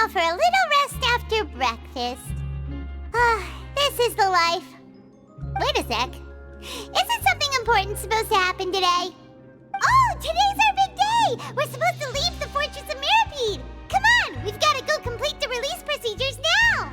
now for a little rest after breakfast. This is the life. Wait a sec. Isn't something important supposed to happen today? Oh, today's our big day! We're supposed to leave the Fortress of Mirapede! Come on, we've got to go complete the release procedures now!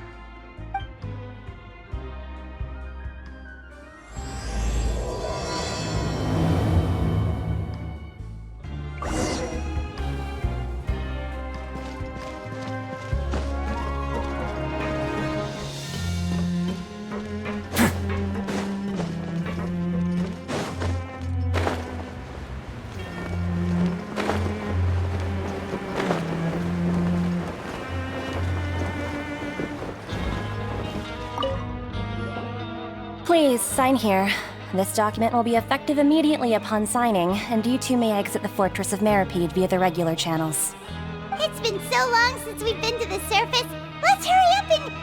Please, sign here. This document will be effective immediately upon signing, and you two may exit the Fortress of Mirapede via the regular channels. It's been so long since we've been to the surface. Let's hurry up and...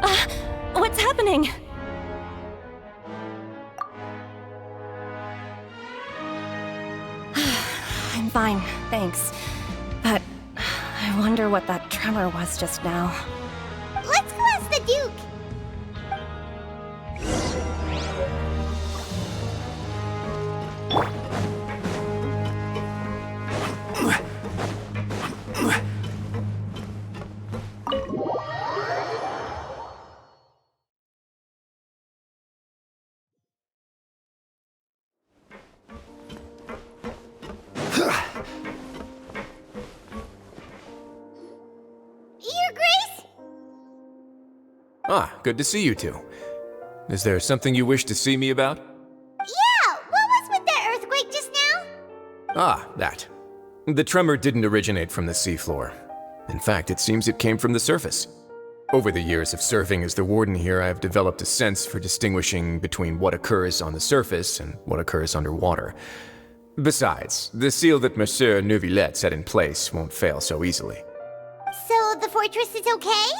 Huh? What's happening? I'm fine, thanks. But I wonder what that tremor was just now. Let's go ask the Duke! Your Grace? Ah, good to see you two. Is there something you wish to see me about? Yeah, what was with that earthquake just now? Ah, that. The tremor didn't originate from the seafloor. In fact, it seems it came from the surface. Over the years of serving as the warden here, I have developed a sense for distinguishing between what occurs on the surface and what occurs underwater. Besides, the seal that Monsieur Neuvillette set in place won't fail so easily. So the fortress is okay?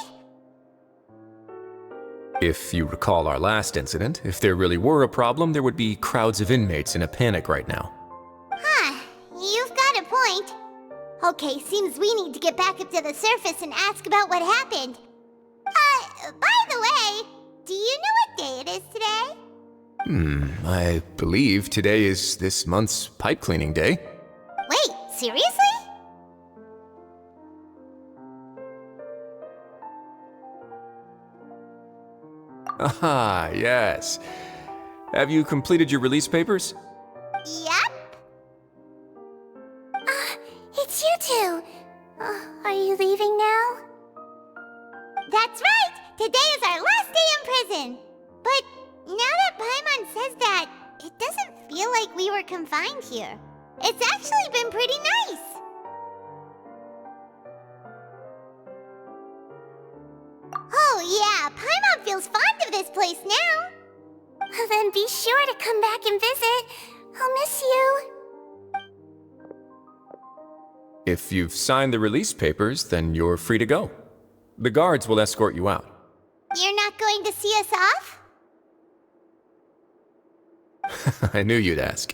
If you recall our last incident, if there really were a problem, there would be crowds of inmates in a panic right now. Huh, you've got a point. Okay, seems we need to get back up to the surface and ask about what happened. By the way, do you know what day it is today? I believe today is this month's pipe cleaning day. Wait, seriously? Ah, yes. Have you completed your release papers? Yep. It's you two. Are you leaving now? That's right! Today is our last day in prison! But now that Paimon says that, it doesn't feel like we were confined here. It's actually been pretty nice! Oh yeah, Paimon feels fond of this place now! Then be sure to come back and visit. I'll miss you. If you've signed the release papers, then you're free to go. The guards will escort you out. You're not going to see us off? I knew you'd ask.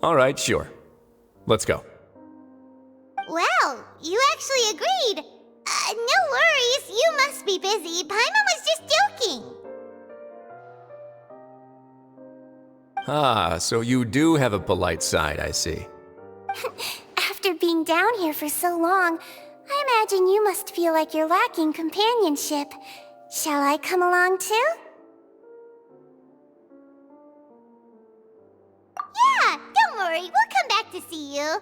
All right, sure. Let's go. Well, you actually agreed. No worries, you must be busy. Paimon was just joking. Ah, so you do have a polite side, I see. After being down here for so long, I imagine you must feel like you're lacking companionship. Shall I come along too? Yeah, don't worry, we'll come back to see you.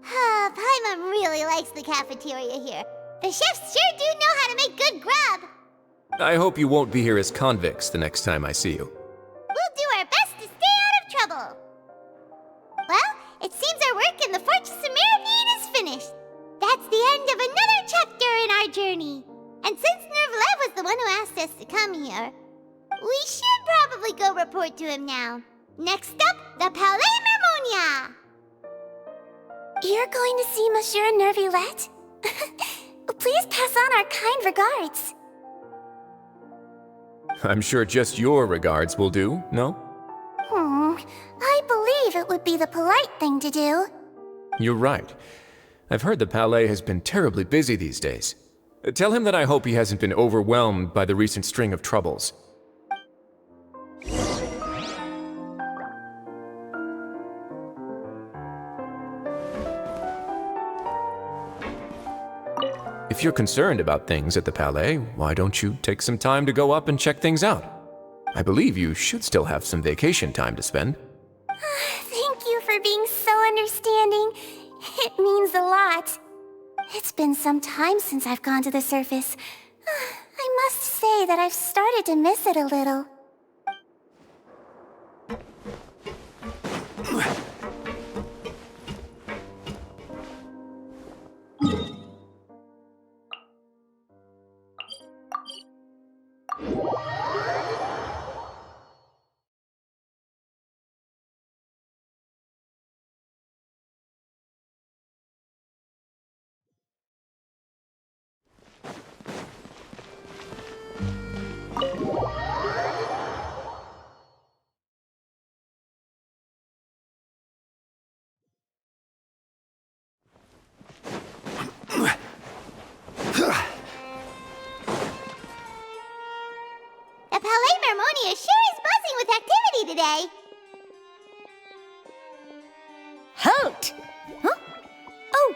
Paimon really likes the cafeteria here. The chefs sure do know how to make good grub. I hope you won't be here as convicts the next time I see you. We'll do our best to stay out of trouble. Well, it seems our work in the Fortress of Mirapede is finished. That's the end of another chapter in our journey. And since Neuvillette was the one who asked us to come here, we should probably go report to him now. Next up, the Palais Mermonia. You're going to see Monsieur Neuvillette? Please pass on our kind regards. I'm sure just your regards will do, no? I believe it would be the polite thing to do. You're right. I've heard the Palais has been terribly busy these days. Tell him that I hope he hasn't been overwhelmed by the recent string of troubles. If you're concerned about things at the Palais, why don't you take some time to go up and check things out? I believe you should still have some vacation time to spend. Thank you for being so understanding. It means a lot. It's been some time since I've gone to the surface. I must say that I've started to miss it a little. The Palais Mermonia sure is buzzing with activity today. Halt! Huh? Oh,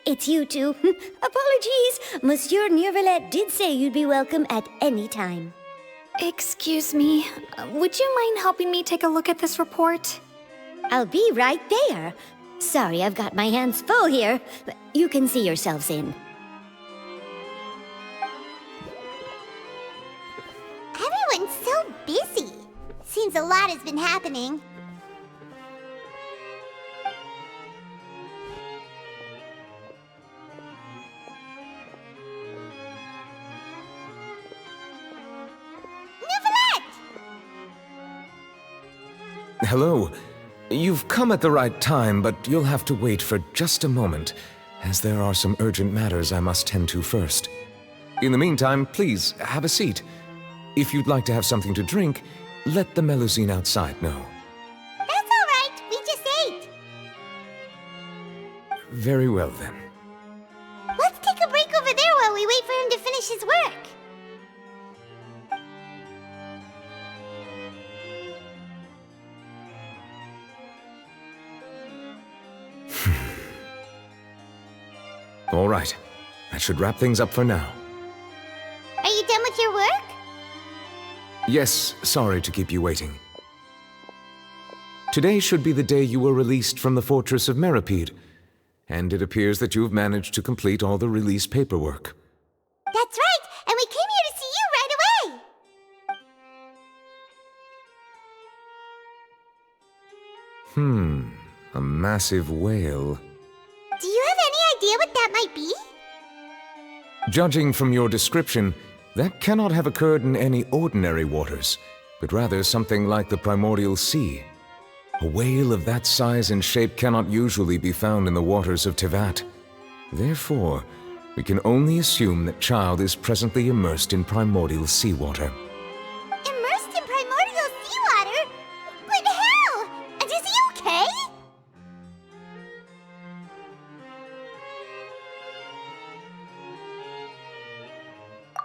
it's you two. Apologies. Monsieur Neuvillette did say you'd be welcome at any time. Excuse me, would you mind helping me take a look at this report? I'll be right there. Sorry, I've got my hands full here, but you can see yourselves in. Everyone's so busy. Seems a lot has been happening. Neuvillette! Hello. You've come at the right time, but you'll have to wait for just a moment, as there are some urgent matters I must tend to first. In the meantime, please, have a seat. If you'd like to have something to drink, let the Melusine outside know. That's all right. We just ate. Very well, then. Let's take a break over there while we wait for him to finish his work. All right. That should wrap things up for now. Are you done with your work? Yes, sorry to keep you waiting. Today should be the day you were released from the Fortress of Meripede, and it appears that you've managed to complete all the release paperwork. That's right, and we came here to see you right away. A massive whale. Do you have any idea what that might be? Judging from your description, that cannot have occurred in any ordinary waters, but rather something like the primordial sea. A whale of that size and shape cannot usually be found in the waters of Tevat. Therefore, we can only assume that Child is presently immersed in primordial seawater. Immersed in primordial seawater? But how? And is he okay?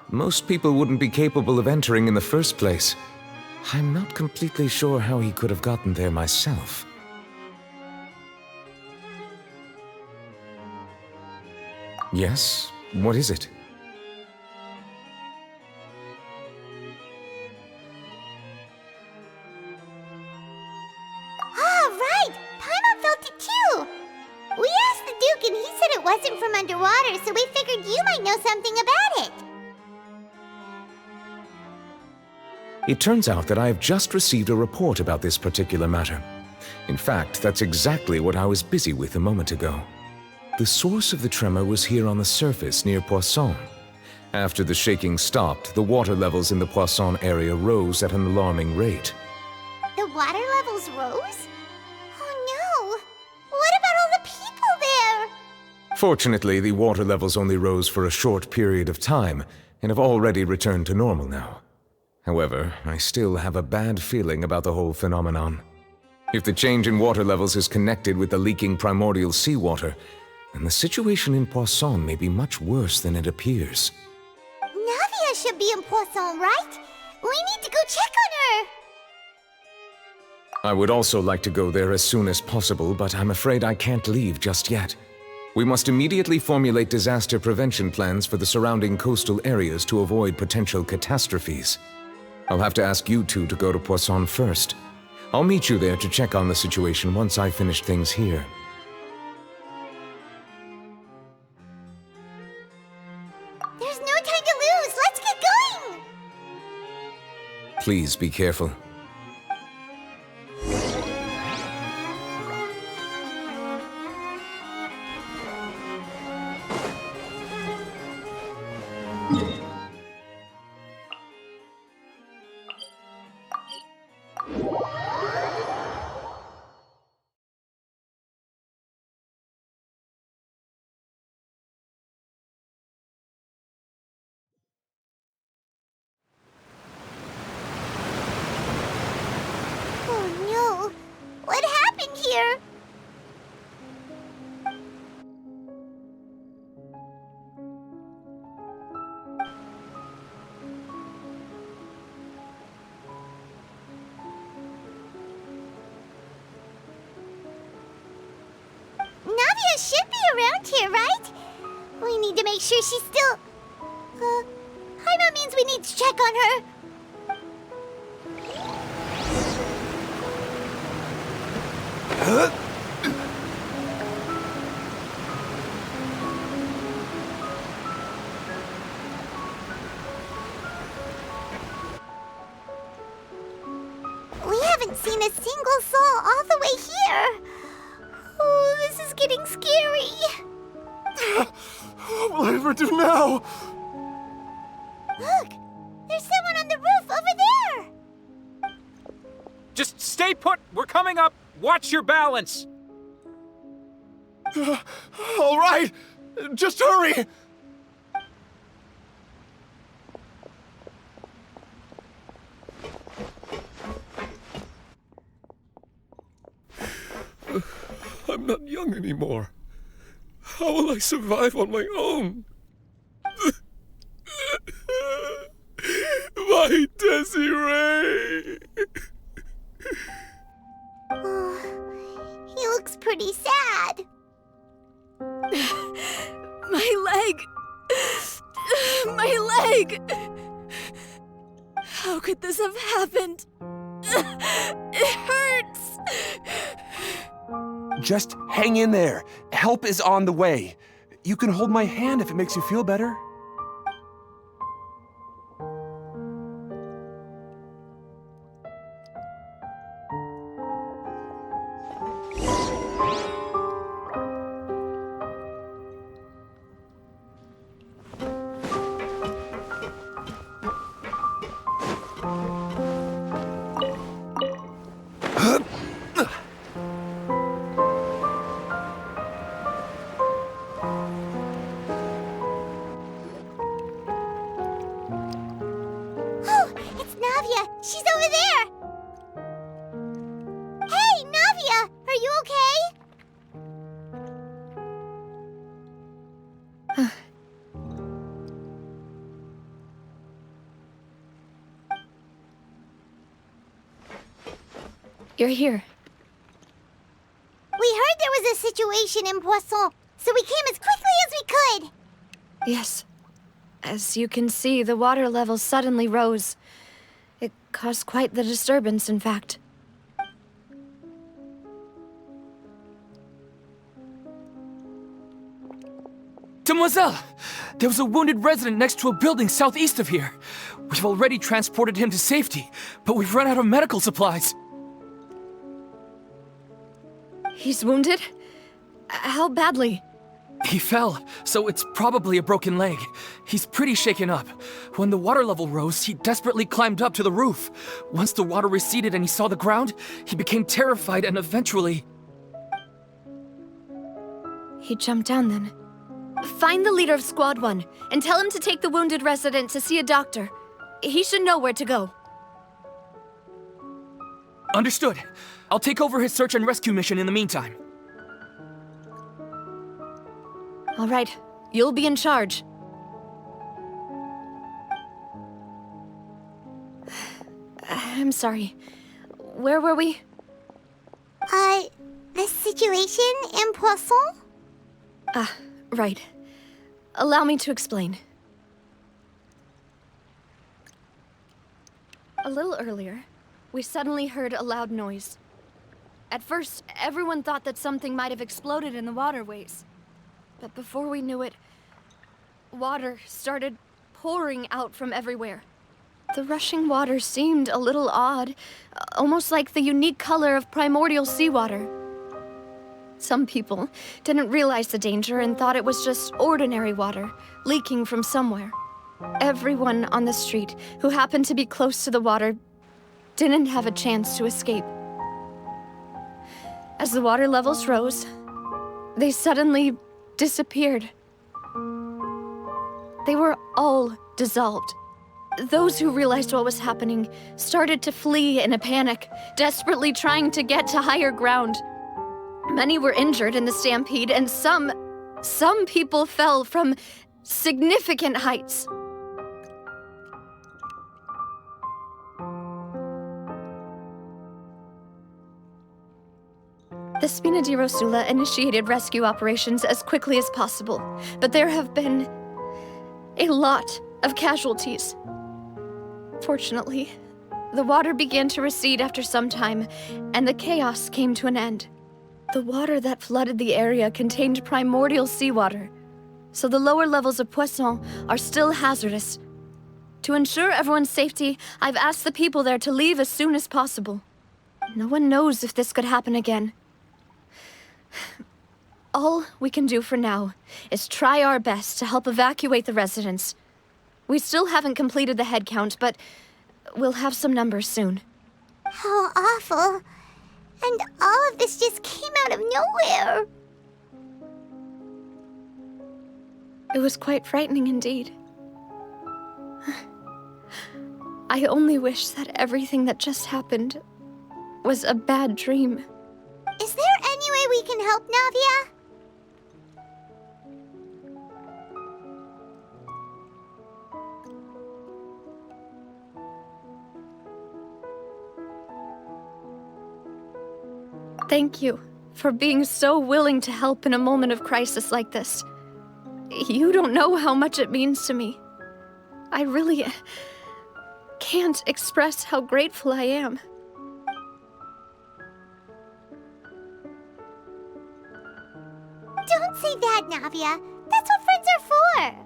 Most people wouldn't be capable of entering in the first place. I'm not completely sure how he could have gotten there myself. Yes? What is it? Ah, right! Paimon felt it too! We asked the Duke and he said it wasn't from underwater, so we figured you might know something about it. It turns out that I have just received a report about this particular matter. In fact, that's exactly what I was busy with a moment ago. The source of the tremor was here on the surface near Poisson. After the shaking stopped, the water levels in the Poisson area rose at an alarming rate. The water levels rose? Oh no! What about all the people there? Fortunately, the water levels only rose for a short period of time and have already returned to normal now. However, I still have a bad feeling about the whole phenomenon. If the change in water levels is connected with the leaking primordial seawater, and the situation in Poisson may be much worse than it appears. Navia should be in Poisson, right? We need to go check on her! I would also like to go there as soon as possible, but I'm afraid I can't leave just yet. We must immediately formulate disaster prevention plans for the surrounding coastal areas to avoid potential catastrophes. I'll have to ask you two to go to Poisson first. I'll meet you there to check on the situation once I've finished things here. There's no time to lose! Let's get going! Please be careful. Oh no! What happened here? Navia should be around here, right? We need to make sure she's still... Paimon means we need to check on her. We haven't seen a single soul all the way here. Oh, this is getting scary. What will I ever do now? Look, there's someone on the roof over there. Just stay put! We're coming up! Watch your balance! All right, just hurry! I'm not young anymore. How will I survive on my own? My Desiree! Oh, he looks pretty sad. My leg! My leg! How could this have happened? It hurts! Just hang in there. Help is on the way. You can hold my hand if it makes you feel better. Oh, it's Navia. She's over there. Hey, Navia, are you okay? You're here. We heard there was a situation in Poisson, so we came as quickly as we could. Yes. As you can see, the water level suddenly rose. It caused quite the disturbance, in fact. Demoiselle! There was a wounded resident next to a building southeast of here. We've already transported him to safety, but we've run out of medical supplies. He's wounded? How badly? He fell, so it's probably a broken leg. He's pretty shaken up. When the water level rose, he desperately climbed up to the roof. Once the water receded and he saw the ground, he became terrified and eventually... He jumped down then. Find the leader of Squad 1 and tell him to take the wounded resident to see a doctor. He should know where to go. Understood. I'll take over his search and rescue mission in the meantime. All right, you'll be in charge. I'm sorry. Where were we? The situation in Poisson? Ah, right. Allow me to explain. A little earlier, we suddenly heard a loud noise. At first, everyone thought that something might have exploded in the waterways. But before we knew it, water started pouring out from everywhere. The rushing water seemed a little odd, almost like the unique color of primordial seawater. Some people didn't realize the danger and thought it was just ordinary water leaking from somewhere. Everyone on the street who happened to be close to the water didn't have a chance to escape. As the water levels rose, they suddenly disappeared. They were all dissolved. Those who realized what was happening started to flee in a panic, desperately trying to get to higher ground. Many were injured in the stampede, and some people fell from significant heights. The Spina di Rosula initiated rescue operations as quickly as possible, but there have been a lot of casualties. Fortunately, the water began to recede after some time, and the chaos came to an end. The water that flooded the area contained primordial seawater, so the lower levels of Poisson are still hazardous. To ensure everyone's safety, I've asked the people there to leave as soon as possible. No one knows if this could happen again. All we can do for now is try our best to help evacuate the residents. We still haven't completed the head count, but we'll have some numbers soon. How awful. And all of this just came out of nowhere. It was quite frightening indeed. I only wish that everything that just happened was a bad dream. Is there any way we can help, Navia? Thank you for being so willing to help in a moment of crisis like this. You don't know how much it means to me. I really can't express how grateful I am. Don't say that, Navia. That's what friends are for.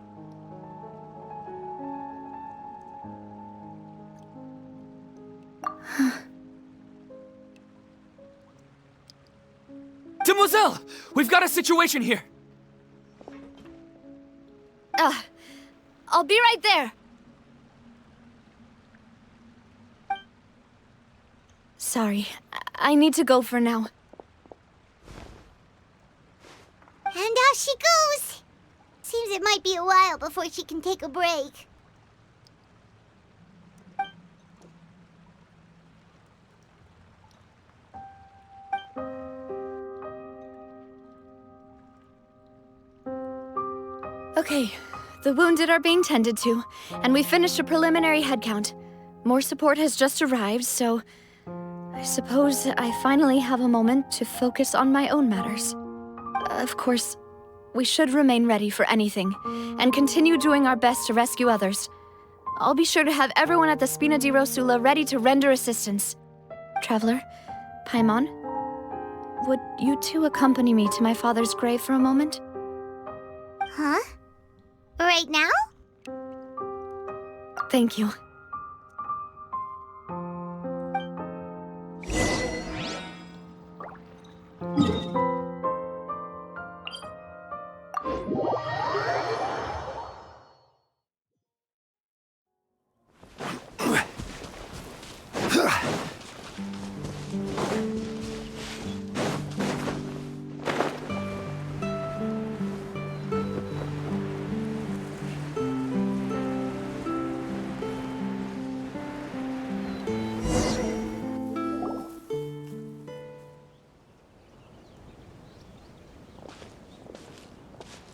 Demoiselle! We've got a situation here! I'll be right there. Sorry, I need to go for now. And off she goes. Seems it might be a while before she can take a break. Okay, the wounded are being tended to, and we finished a preliminary head count. More support has just arrived, so I suppose I finally have a moment to focus on my own matters. Of course, we should remain ready for anything, and continue doing our best to rescue others. I'll be sure to have everyone at the Spina di Rosula ready to render assistance. Traveler, Paimon, would you two accompany me to my father's grave for a moment? Huh? Right now? Thank you.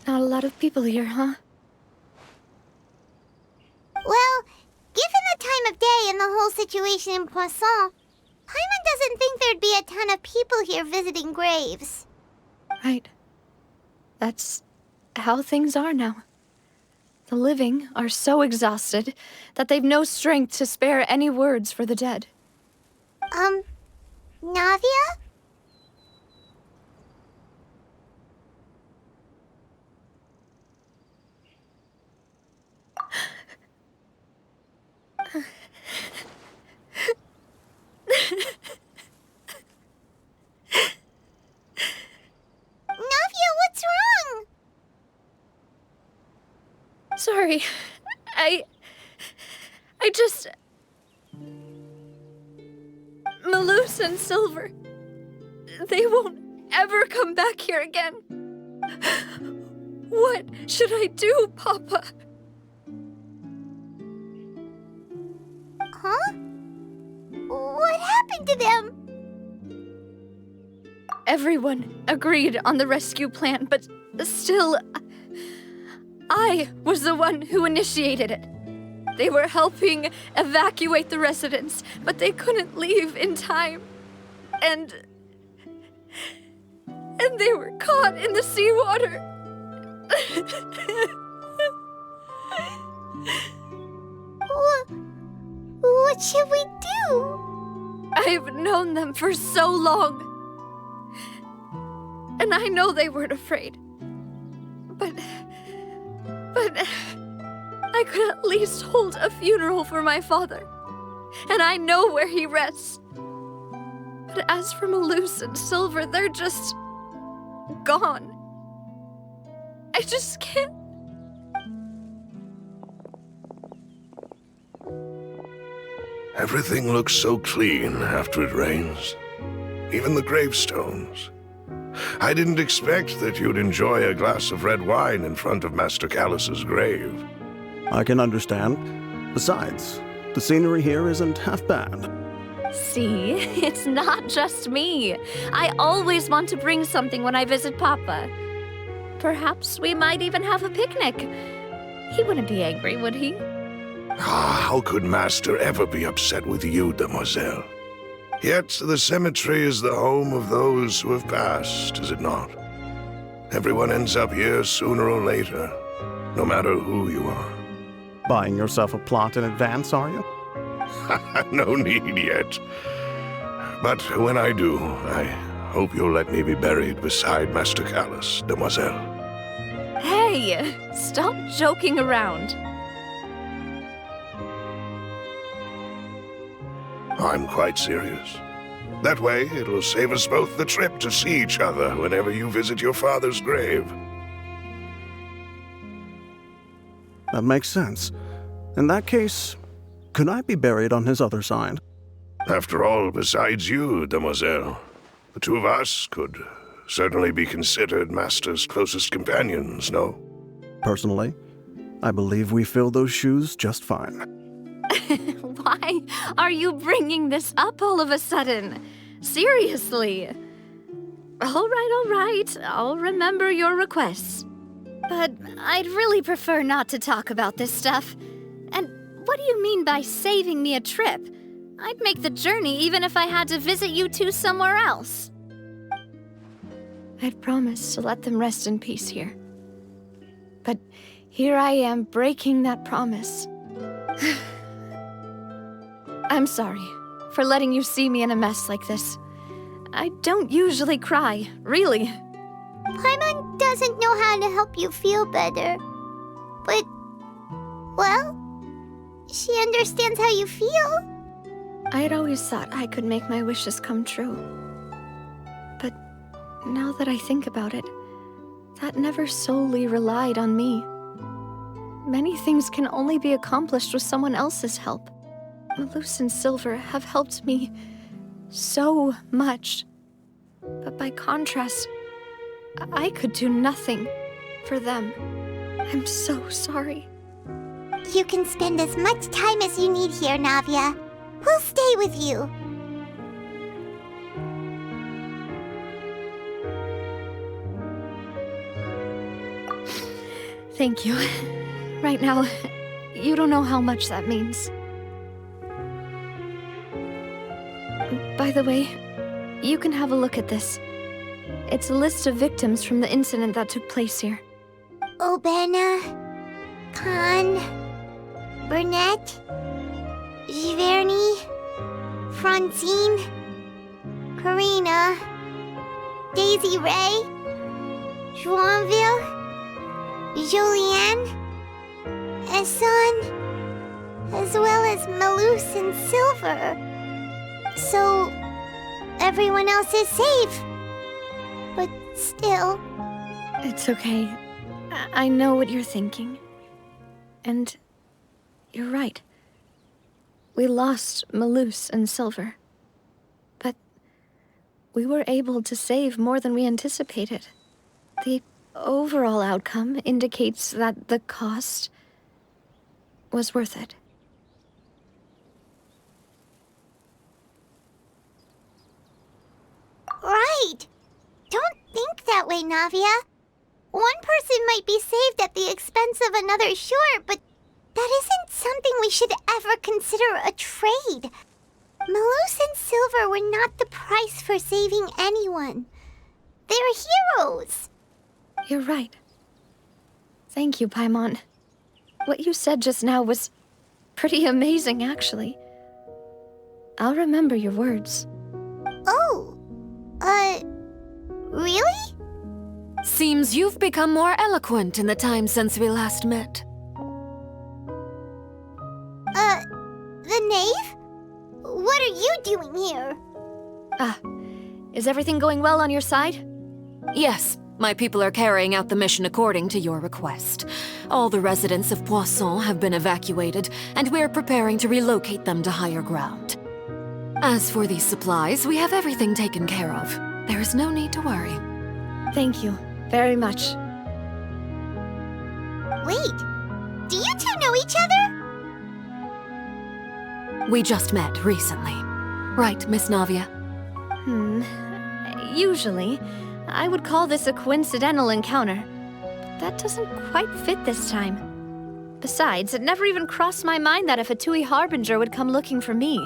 Not a of people here, huh? Well, given the time of day and the whole situation in Poisson, Paimon doesn't think there'd be a ton of people here visiting graves. Right. That's how things are now. The living are so exhausted that they've no strength to spare any words for the dead. Navia? Navia, what's wrong? Sorry. I just... Malus and Silver. They won't ever come back here again. What should I do, Papa? Huh? What happened to them? Everyone agreed on the rescue plan, but still, I was the one who initiated it. They were helping evacuate the residents, but they couldn't leave in time. And they were caught in the seawater. What should we do? I've known them for so long. And I know they weren't afraid. But I could at least hold a funeral for my father. And I know where he rests. But as for Malus and Silver, they're just gone. I just can't. Everything looks so clean after it rains. Even the gravestones. I didn't expect that you'd enjoy a glass of red wine in front of Master Callus's grave. I can understand. Besides, the scenery here isn't half bad. See, it's not just me. I always want to bring something when I visit Papa. Perhaps we might even have a picnic. He wouldn't be angry, would he? How could Master ever be upset with you, Demoiselle? Yet the cemetery is the home of those who have passed, is it not? Everyone ends up here sooner or later, no matter who you are. Buying yourself a plot in advance, are you? No need yet. But when I do, I hope you'll let me be buried beside Master Callus, Demoiselle. Hey, stop joking around. I'm quite serious. That way, it'll save us both the trip to see each other whenever you visit your father's grave. That makes sense. In that case, could I be buried on his other side? After all, besides you, Demoiselle, the two of us could certainly be considered Master's closest companions, no? Personally, I believe we fill those shoes just fine. Why are you bringing this up all of a sudden? Seriously. All right. I'll remember your requests. But I'd really prefer not to talk about this stuff. And what do you mean by saving me a trip? I'd make the journey even if I had to visit you two somewhere else. I'd promised to let them rest in peace here. But here I am breaking that promise. I'm sorry for letting you see me in a mess like this. I don't usually cry, really. Paimon doesn't know how to help you feel better. But, well, she understands how you feel. I had always thought I could make my wishes come true. But now that I think about it, that never solely relied on me. Many things can only be accomplished with someone else's help. Malus and Silver have helped me so much. But by contrast, I could do nothing for them. I'm so sorry. You can spend as much time as you need here, Navia. We'll stay with you. Thank you. Right now, you don't know how much that means. By the way, you can have a look at this. It's a list of victims from the incident that took place here. Obena, Khan, Burnett, Giverny, Francine, Karina, Daisy Ray, Joinville, Julianne, Esson, as well as Malus and Silver. So, everyone else is safe. But still... It's okay. I know what you're thinking. And you're right. We lost Malus and Silver. But we were able to save more than we anticipated. The overall outcome indicates that the cost was worth it. Right! Don't think that way, Navia. One person might be saved at the expense of another, sure, but that isn't something we should ever consider a trade. Malus and Silver were not the price for saving anyone. They're heroes. You're right. Thank you, Paimon. What you said just now was pretty amazing, actually. I'll remember your words. Oh, really? Seems you've become more eloquent in the time since we last met. The knave? What are you doing here? Is everything going well on your side? Yes, my people are carrying out the mission according to your request. All the residents of Poisson have been evacuated, and we're preparing to relocate them to higher ground. As for these supplies, we have everything taken care of. There is no need to worry. Thank you very much. Wait, do you two know each other? We just met recently. Right, Miss Navia? Usually, I would call this a coincidental encounter. But that doesn't quite fit this time. Besides, it never even crossed my mind that a Fatui Harbinger would come looking for me.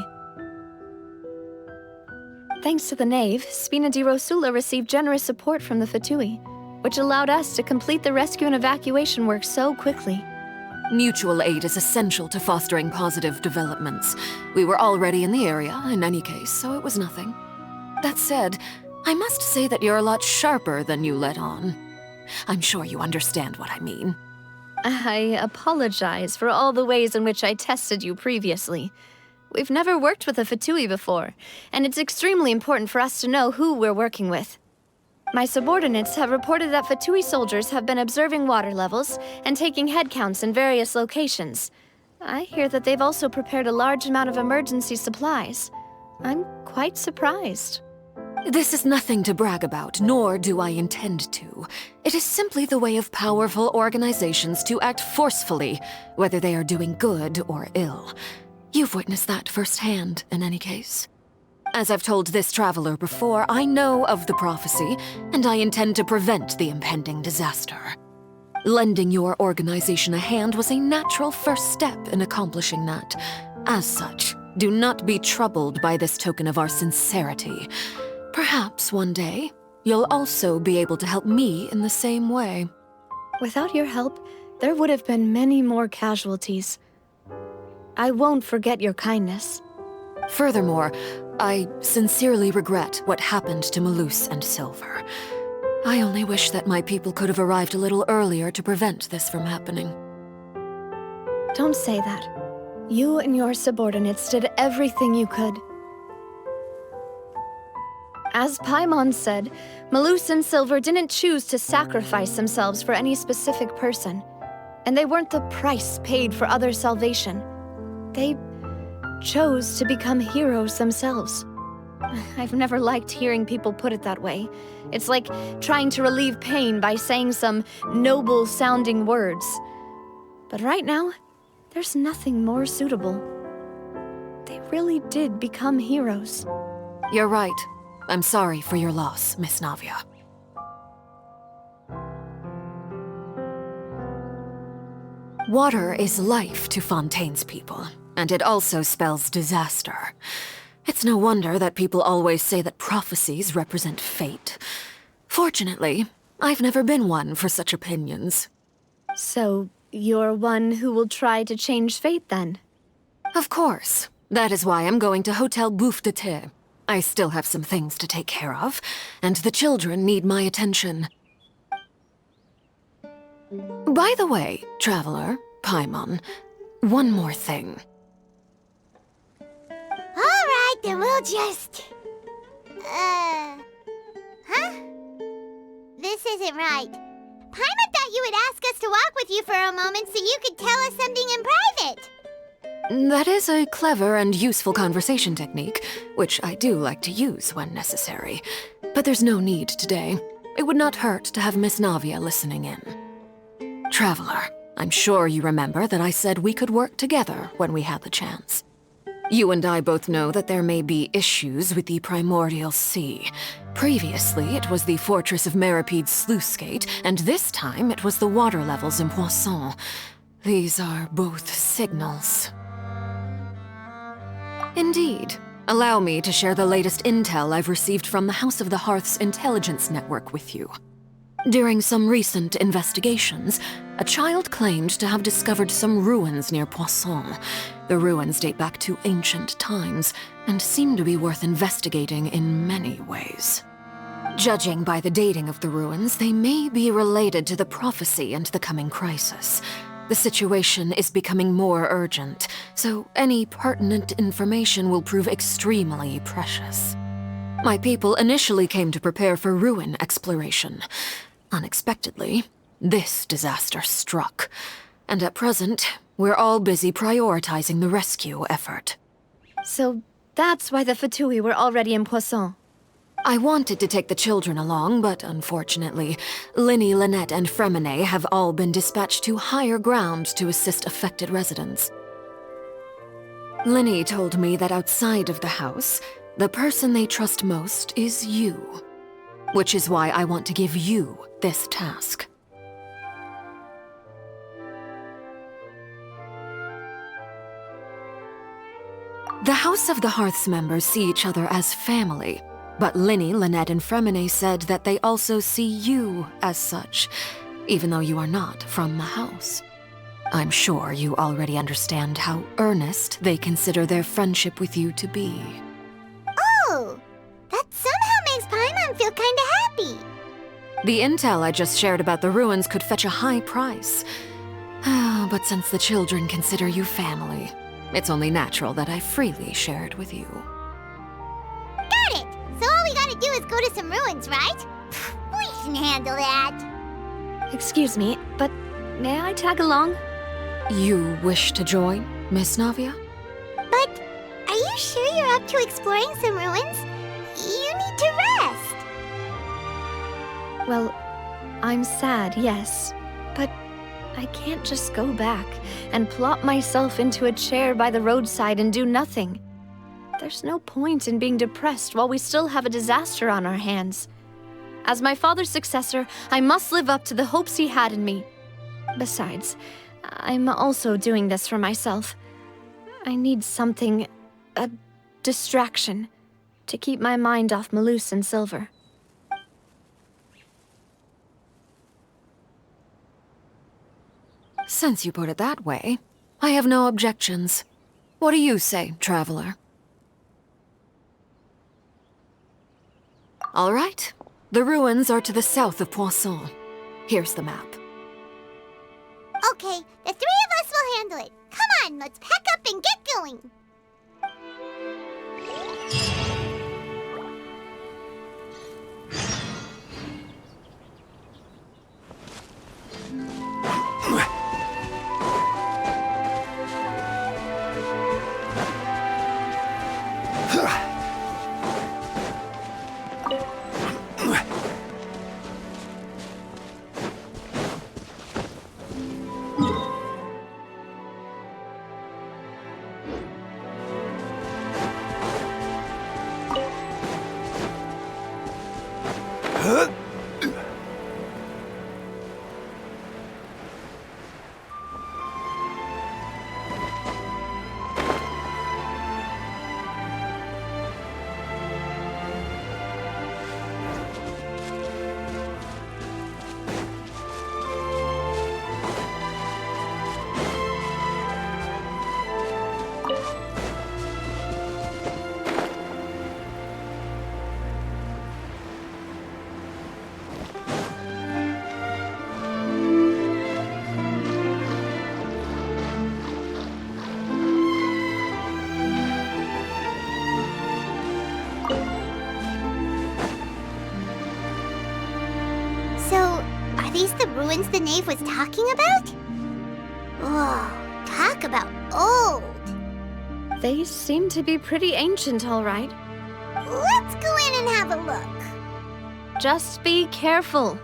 Thanks to the Knave, Spina di Rosula received generous support from the Fatui, which allowed us to complete the rescue and evacuation work so quickly. Mutual aid is essential to fostering positive developments. We were already in the area, in any case, so it was nothing. That said, I must say that you're a lot sharper than you let on. I'm sure you understand what I mean. I apologize for all the ways in which I tested you previously. We've never worked with a Fatui before, and it's extremely important for us to know who we're working with. My subordinates have reported that Fatui soldiers have been observing water levels and taking head counts in various locations. I hear that they've also prepared a large amount of emergency supplies. I'm quite surprised. This is nothing to brag about, nor do I intend to. It is simply the way of powerful organizations to act forcefully, whether they are doing good or ill. You've witnessed that firsthand, in any case. As I've told this traveler before, I know of the prophecy, and I intend to prevent the impending disaster. Lending your organization a hand was a natural first step in accomplishing that. As such, do not be troubled by this token of our sincerity. Perhaps one day, you'll also be able to help me in the same way. Without your help, there would have been many more casualties. I won't forget your kindness. Furthermore, I sincerely regret what happened to Malus and Silver. I only wish that my people could have arrived a little earlier to prevent this from happening. Don't say that. You and your subordinates did everything you could. As Paimon said, Malus and Silver didn't choose to sacrifice themselves for any specific person, and they weren't the price paid for others' salvation. They chose to become heroes themselves. I've never liked hearing people put it that way. It's like trying to relieve pain by saying some noble-sounding words. But right now, there's nothing more suitable. They really did become heroes. You're right. I'm sorry for your loss, Miss Navia. Water is life to Fontaine's people, and it also spells disaster. It's no wonder that people always say that prophecies represent fate. Fortunately, I've never been one for such opinions. So, you're one who will try to change fate then? Of course. That is why I'm going to Hotel Bouffe de Thé. I still have some things to take care of, and the children need my attention. By the way, Traveler, Paimon, one more thing. Alright, then we'll just... Huh? This isn't right. Paimon thought you would ask us to walk with you for a moment so you could tell us something in private. That is a clever and useful conversation technique, which I do like to use when necessary. But there's no need today. It would not hurt to have Miss Navia listening in. Traveler, I'm sure you remember that I said we could work together when we had the chance. You and I both know that there may be issues with the Primordial Sea. Previously, it was the Fortress of Maripede's sluice gate, and this time it was the water levels in Poisson. These are both signals. Indeed. Allow me to share the latest intel I've received from the House of the Hearth's intelligence network with you. During some recent investigations, a child claimed to have discovered some ruins near Poisson. The ruins date back to ancient times, and seem to be worth investigating in many ways. Judging by the dating of the ruins, they may be related to the prophecy and the coming crisis. The situation is becoming more urgent, so any pertinent information will prove extremely precious. My people initially came to prepare for ruin exploration. Unexpectedly, this disaster struck, and at present, we're all busy prioritizing the rescue effort. So that's why the Fatui were already in Poisson. I wanted to take the children along, but unfortunately, Linny, Lynette, and Fremine have all been dispatched to higher ground to assist affected residents. Linny told me that outside of the house, the person they trust most is you. Which is why I want to give you this task. The House of the Hearth's members see each other as family, but Linny, Lynette, and Fremine said that they also see you as such, even though you are not from the house. I'm sure you already understand how earnest they consider their friendship with you to be. Oh, that somehow makes Paimon feel kinda happy. The intel I just shared about the ruins could fetch a high price. But since the children consider you family, it's only natural that I freely share it with you. Got it! So all we gotta do is go to some ruins, right? We can handle that. Excuse me, but may I tag along? You wish to join, Miss Navia? But are you sure you're up to exploring some ruins? You need to rest. Well, I'm sad, yes, but I can't just go back and plop myself into a chair by the roadside and do nothing. There's no point in being depressed while we still have a disaster on our hands. As my father's successor, I must live up to the hopes he had in me. Besides, I'm also doing this for myself. I need something, a distraction, to keep my mind off Malus and Silver. Since you put it that way, I have no objections. What do you say, Traveler? All right. The ruins are to the south of Poisson. Here's the map. Okay, the three of us will handle it. Come on, let's pack up and get going. knave was talking about? Whoa, talk about old. They seem to be pretty ancient, all right. Let's go in and have a look. Just be careful.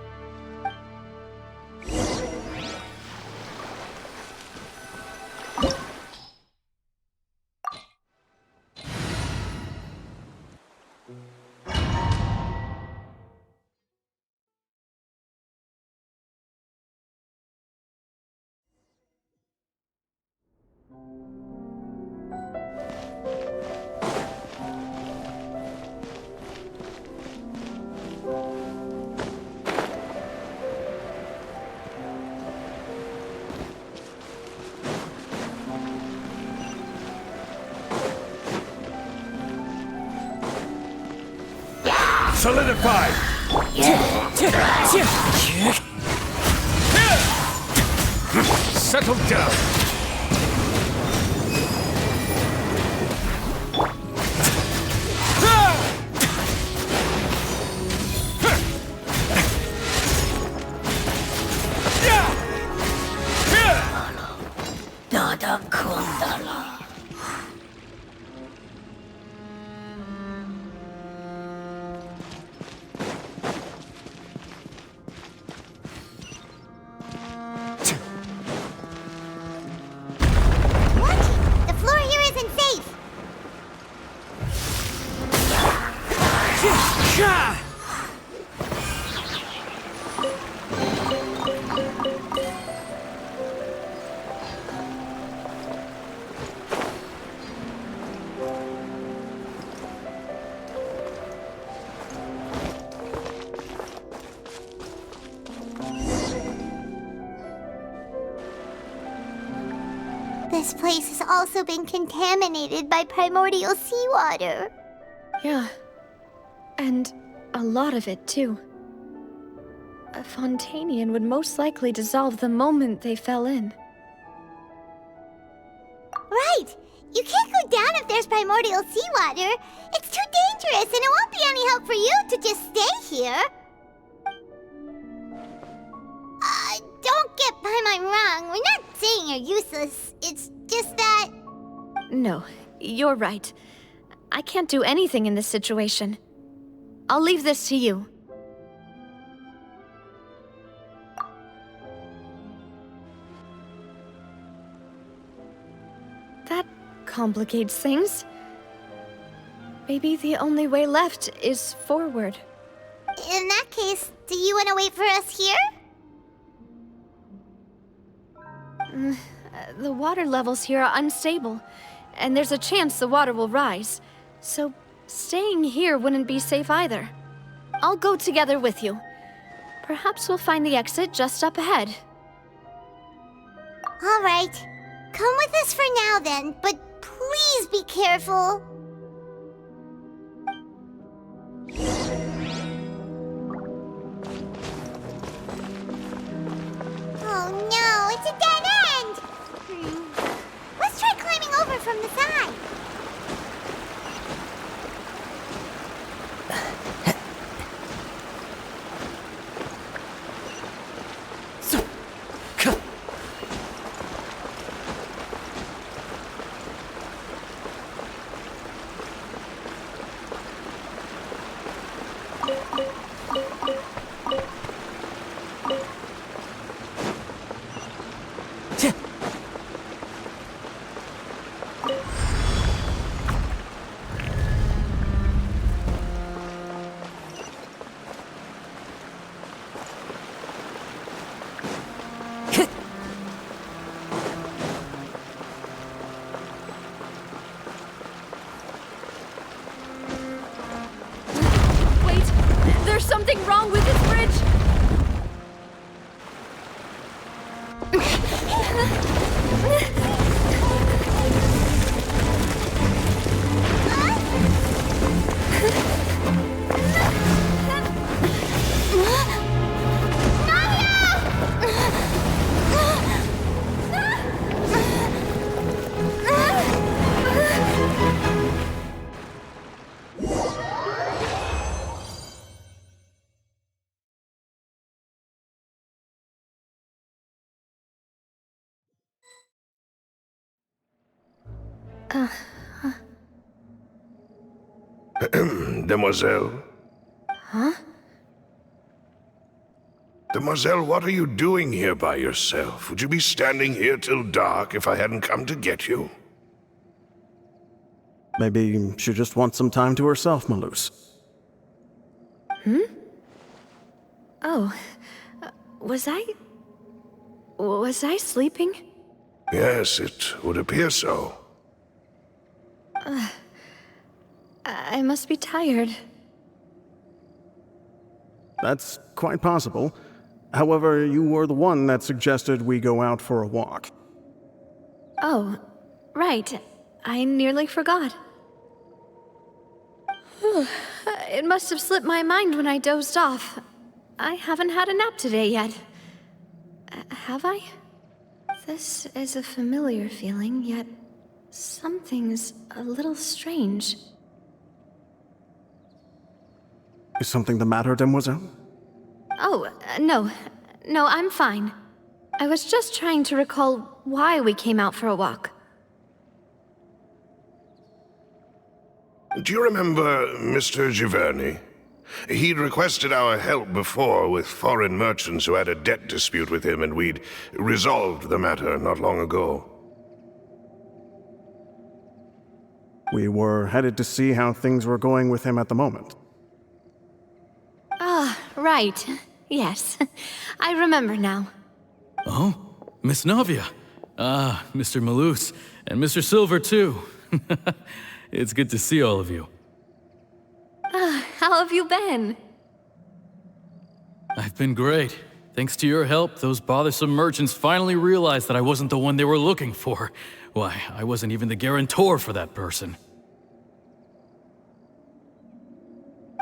Solidify! Settle down! What? The floor here isn't safe. This place has also been contaminated by primordial seawater. Yeah. And a lot of it, too. A Fontanian would most likely dissolve the moment they fell in. Right! You can't go down if there's primordial seawater. It's too dangerous, and it won't be any help for you to just stay here. Don't get Paimon wrong. We're not saying you're useless. It's just that... No, you're right. I can't do anything in this situation. I'll leave this to you. That complicates things. Maybe the only way left is forward. In that case, do you want to wait for us here? The water levels here are unstable, and there's a chance the water will rise. So staying here wouldn't be safe either. I'll go together with you. Perhaps we'll find the exit just up ahead. All right. Come with us for now then, but please be careful. Oh no, it's a dead end! Let's try climbing over from the side. There's something wrong with this bridge! Demoiselle? Huh? Demoiselle, what are you doing here by yourself? Would you be standing here till dark if I hadn't come to get you? Maybe she just wants some time to herself, Malus. Oh, was I sleeping? Yes, it would appear so. I must be tired. That's quite possible. However, you were the one that suggested we go out for a walk. Oh, right. I nearly forgot. It must have slipped my mind when I dozed off. I haven't had a nap today yet. Have I? This is a familiar feeling, yet something's a little strange. Is something the matter, Demoiselle? Oh, no. No, I'm fine. I was just trying to recall why we came out for a walk. Do you remember Mr. Giverny? He'd requested our help before with foreign merchants who had a debt dispute with him, and we'd resolved the matter not long ago. We were headed to see how things were going with him at the moment. Ah, right. Yes. I remember now. Oh, Miss Navia. Ah, Mr. Malus, and Mr. Silver, too. It's good to see all of you. How have you been? I've been great. Thanks to your help, those bothersome merchants finally realized that I wasn't the one they were looking for. Why, I wasn't even the guarantor for that person.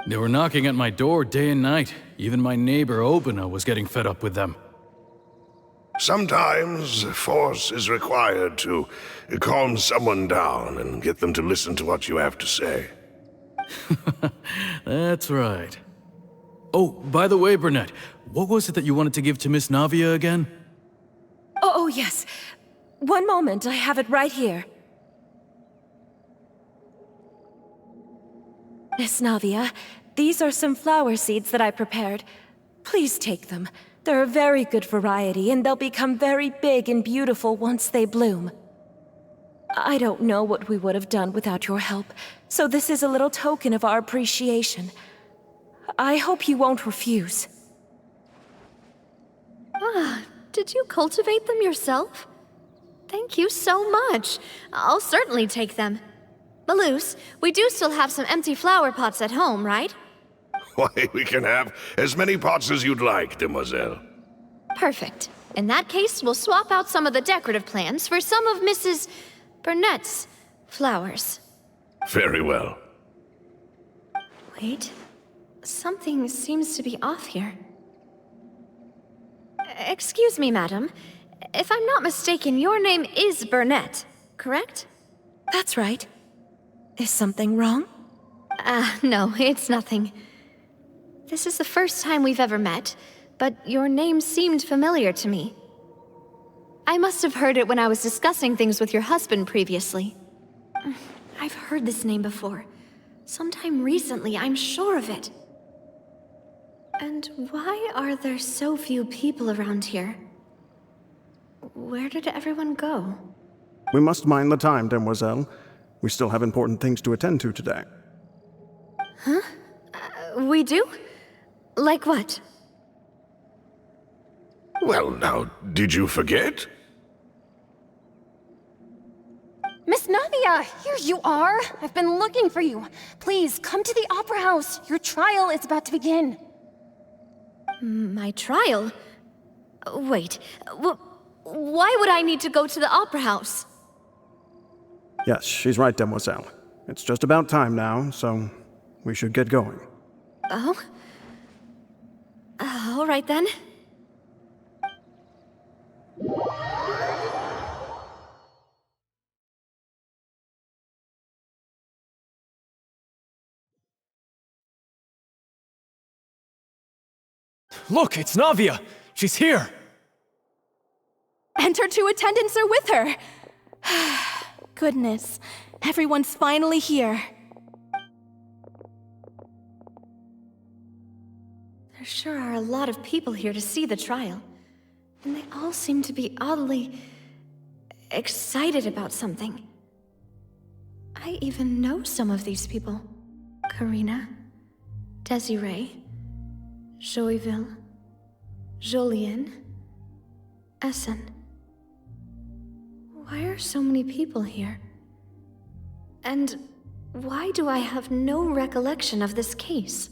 They were knocking at my door day and night. Even my neighbor, Obina, was getting fed up with them. Sometimes force is required to calm someone down and get them to listen to what you have to say. That's right. Oh, by the way, Burnett, what was it that you wanted to give to Miss Navia again? Oh, yes. One moment, I have it right here. Miss Navia, these are some flower seeds that I prepared. Please take them. They're a very good variety, and they'll become very big and beautiful once they bloom. I don't know what we would have done without your help, so this is a little token of our appreciation. I hope you won't refuse. Ah, did you cultivate them yourself? Thank you so much. I'll certainly take them. Malus, we do still have some empty flower pots at home, right? Why, we can have as many pots as you'd like, Demoiselle. Perfect. In that case, we'll swap out some of the decorative plants for some of Mrs. Burnett's flowers. Very well. Wait. Something seems to be off here. Excuse me, madam. If I'm not mistaken, your name is Burnett, correct? That's right. Is something wrong? No, it's nothing. This is the first time we've ever met, but your name seemed familiar to me. I must have heard it when I was discussing things with your husband previously. I've heard this name before. Sometime recently, I'm sure of it. And why are there so few people around here? Where did everyone go? We must mind the time, Demoiselle. We still have important things to attend to today. Huh? We do? Like what? Well, now, did you forget? Miss Navia, here you are. I've been looking for you. Please, come to the Opera House. Your trial is about to begin. My trial? Wait, why would I need to go to the Opera House? Yes, she's right, Demoiselle. It's just about time now, so we should get going. Oh? All right then. Look, it's Navia! She's here! And her two attendants are with her. goodness. Everyone's finally here. There sure are a lot of people here to see the trial. And they all seem to be oddly excited about something. I even know some of these people. Karina, Desiree, Joyville, Jolien, Essen. Why are so many people here? And why do I have no recollection of this case?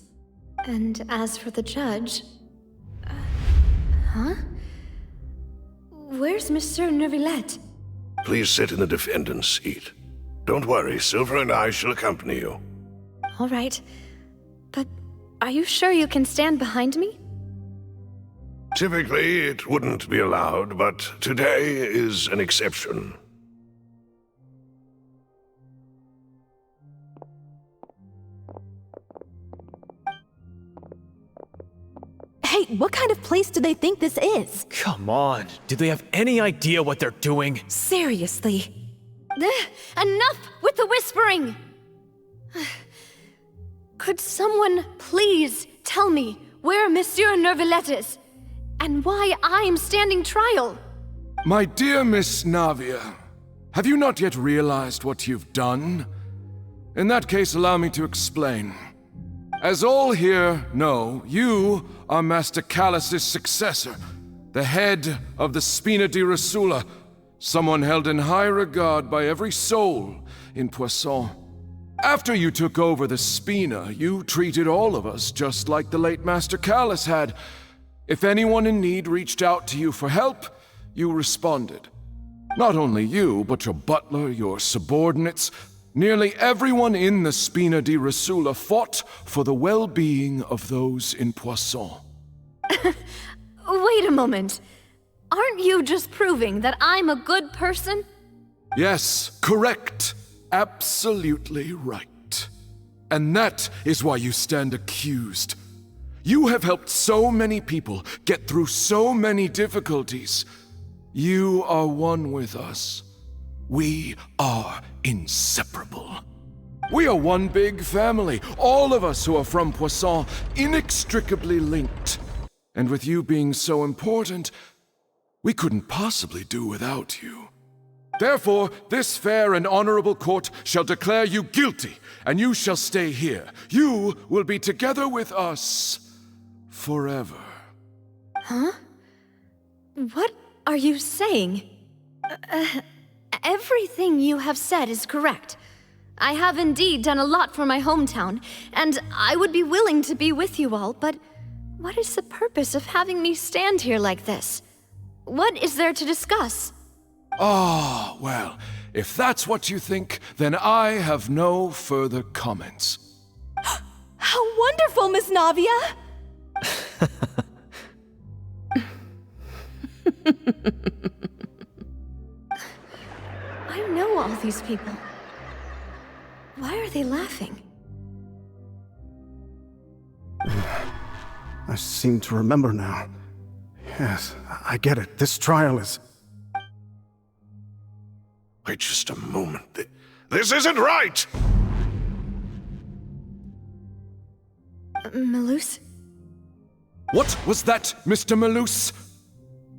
And as for the judge... huh? Where's Monsieur Neuvillette? Please sit in the defendant's seat. Don't worry, Silver and I shall accompany you. All right. But are you sure you can stand behind me? Typically, it wouldn't be allowed, but today is an exception. Hey, what kind of place do they think this is? Come on, do they have any idea what they're doing? Seriously. Enough with the whispering! Could someone please tell me where Monsieur Neuvillette is? And why I'm standing trial? My dear Miss Navia, have you not yet realized what you've done? In that case, allow me to explain. As all here know, you are Master Callus's successor, the head of the Spina di Rosula, someone held in high regard by every soul in Poisson. After you took over the Spina, you treated all of us just like the late Master Callus had. If anyone in need reached out to you for help, you responded. Not only you, but your butler, your subordinates, nearly everyone in the Spina di Rosula fought for the well-being of those in Poisson. Wait a moment. Aren't you just proving that I'm a good person? Yes, correct. Absolutely right. And that is why you stand accused. You have helped so many people get through so many difficulties. You are one with us. We are inseparable. We are one big family, all of us who are from Poisson, inextricably linked. And with you being so important, we couldn't possibly do without you. Therefore, this fair and honorable court shall declare you guilty, and you shall stay here. You will be together with us forever. Huh? What are you saying? Everything you have said is correct. I have indeed done a lot for my hometown, and I would be willing to be with you all, but what is the purpose of having me stand here like this? What is there to discuss? Ah, well, if that's what you think, then I have no further comments. How wonderful, Miss Navia! I know all these people. Why are they laughing? I seem to remember now. Yes, I get it. This trial is... Wait just a moment. This isn't right! Malus? What was that, Mr. Malus?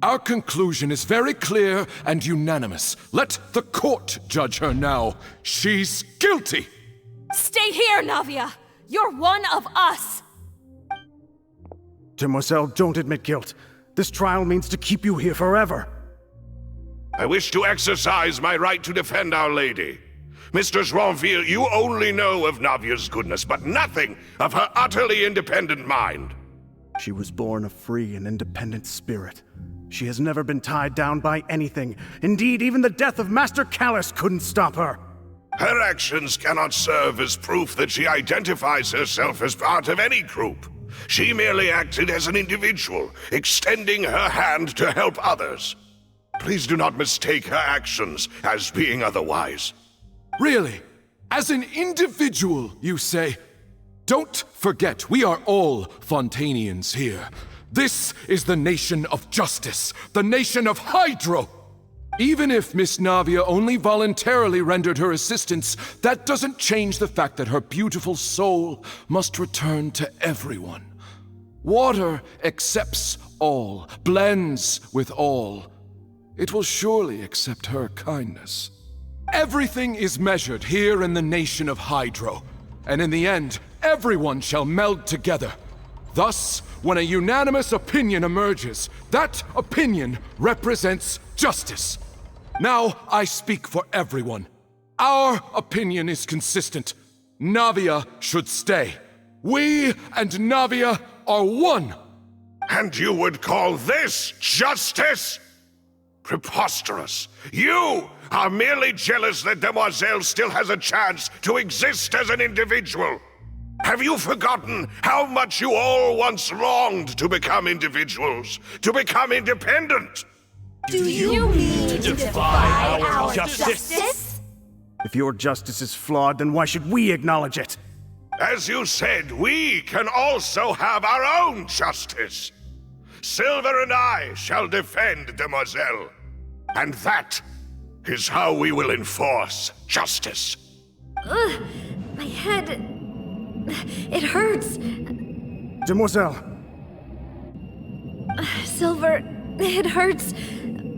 Our conclusion is very clear and unanimous. Let the court judge her now. She's guilty! Stay here, Navia! You're one of us! Demoiselle, don't admit guilt. This trial means to keep you here forever. I wish to exercise my right to defend Our Lady. Mr. Joinville, you only know of Navia's goodness, but nothing of her utterly independent mind. She was born a free and independent spirit. She has never been tied down by anything. Indeed, even the death of Master Callus couldn't stop her. Her actions cannot serve as proof that she identifies herself as part of any group. She merely acted as an individual, extending her hand to help others. Please do not mistake her actions as being otherwise. Really? As an individual, you say? Don't forget, we are all Fontanians here. This is the nation of justice, the nation of Hydro. Even if Miss Navia only voluntarily rendered her assistance, that doesn't change the fact that her beautiful soul must return to everyone. Water accepts all, blends with all. It will surely accept her kindness. Everything is measured here in the nation of Hydro, and in the end, everyone shall meld together. Thus, when a unanimous opinion emerges, that opinion represents justice. Now I speak for everyone. Our opinion is consistent. Navia should stay. We and Navia are one. And you would call this justice? Preposterous. You are merely jealous that Demoiselle still has a chance to exist as an individual. Have you forgotten how much you all once longed to become individuals, to become independent? Do you mean to defy our justice? If your justice is flawed, then why should we acknowledge it? As you said, we can also have our own justice. Silver and I shall defend Demoiselle. And that is how we will enforce justice. Ugh, my head... it hurts. Demoiselle. Silver, it hurts.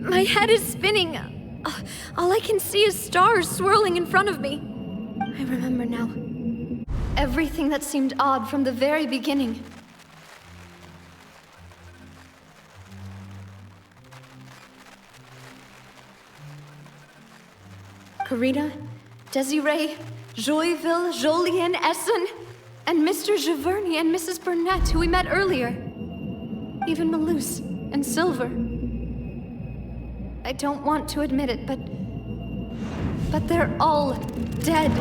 My head is spinning. All I can see is stars swirling in front of me. I remember now. Everything that seemed odd from the very beginning. Karina, Desiree, Joyville, Jolien, Essen, and Mr. Giverny and Mrs. Burnett, who we met earlier. Even Malus and Silver. I don't want to admit it, but they're all dead.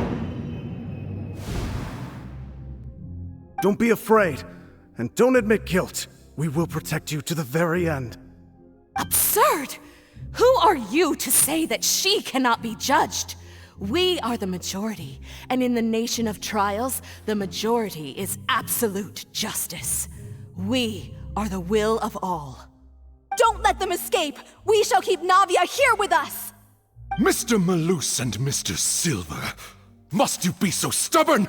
Don't be afraid, and don't admit guilt. We will protect you to the very end. Absurd! Who are you to say that she cannot be judged? We are the majority, and in the nation of trials, the majority is absolute justice. We are the will of all. Don't let them escape! We shall keep Navia here with us! Mr. Malus and Mr. Silver, must you be so stubborn?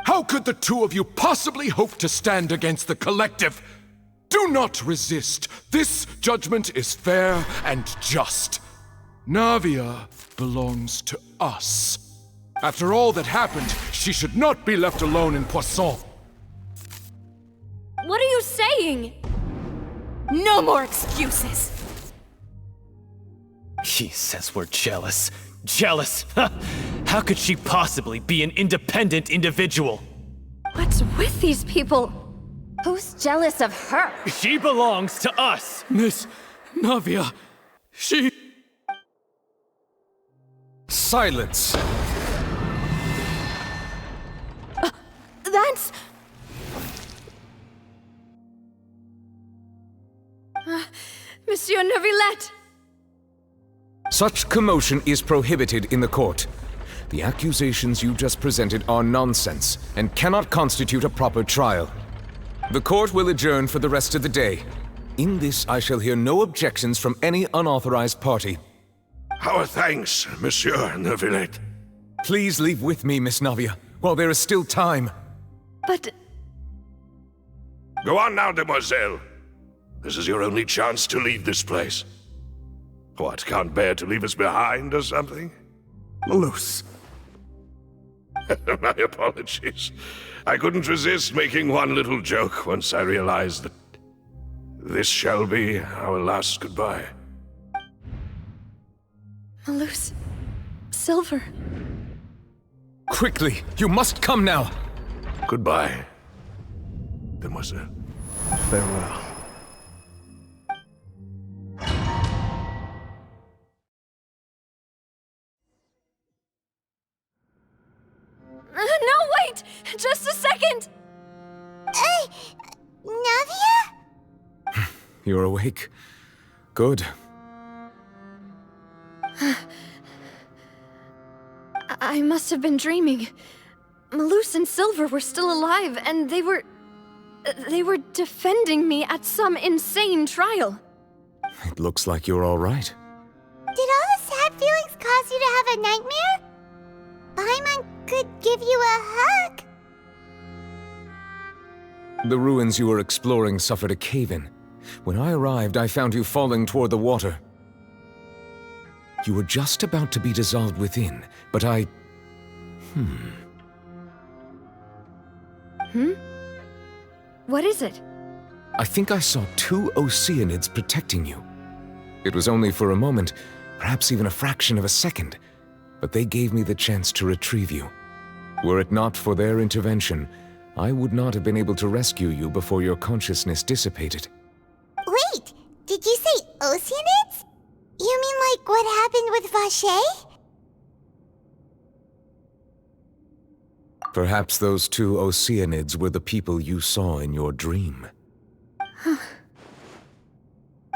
How could the two of you possibly hope to stand against the collective? Do not resist. This judgment is fair and just. Navia belongs to us. After all that happened, she should not be left alone in Poisson. What are you saying? No more excuses! She says we're jealous. Jealous? How could she possibly be an independent individual? What's with these people? Who's jealous of her? She belongs to us! Miss Navia, she... Silence! That's... Monsieur Neuvillette! Such commotion is prohibited in the court. The accusations you just presented are nonsense and cannot constitute a proper trial. The court will adjourn for the rest of the day. In this, I shall hear no objections from any unauthorized party. Our thanks, Monsieur Neuvillette. Please leave with me, Miss Navia, while there is still time. But... Go on now, Demoiselle. This is your only chance to leave this place. What, can't bear to leave us behind or something? Malus. My apologies. I couldn't resist making one little joke once I realized that this shall be our last goodbye. Malus... Silver... Quickly, you must come now! Goodbye, Demoiselle. Farewell. No, wait! Just a second! Navia? You're awake. Good. I must have been dreaming. Malus and Silver were still alive, and they were defending me at some insane trial. It looks like you're all right. Did cause you to have a nightmare? Paimon could give you a hug. The ruins you were exploring suffered a cave-in. When I arrived, I found you falling toward the water. You were just about to be dissolved within, but I... What is it? I think I saw 2 Oceanids protecting you. It was only for a moment, perhaps even a fraction of a second, but they gave me the chance to retrieve you. Were it not for their intervention, I would not have been able to rescue you before your consciousness dissipated. Wait, did you say Oceanids? You mean like what happened with Vache? Perhaps those 2 Oceanids were the people you saw in your dream.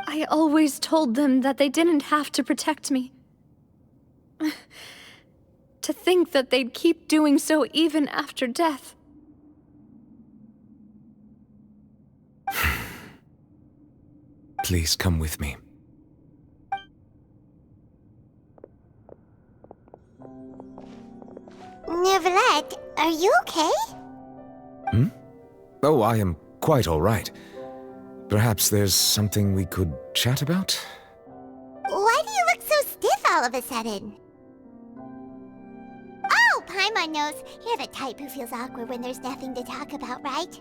I always told them that they didn't have to protect me. To think that they'd keep doing so even after death. Please come with me. Neuvillette, are you okay? Oh, I am quite all right. Perhaps there's something we could chat about? Why do you look so stiff all of a sudden? Oh, Paimon knows. You're the type who feels awkward when there's nothing to talk about, right?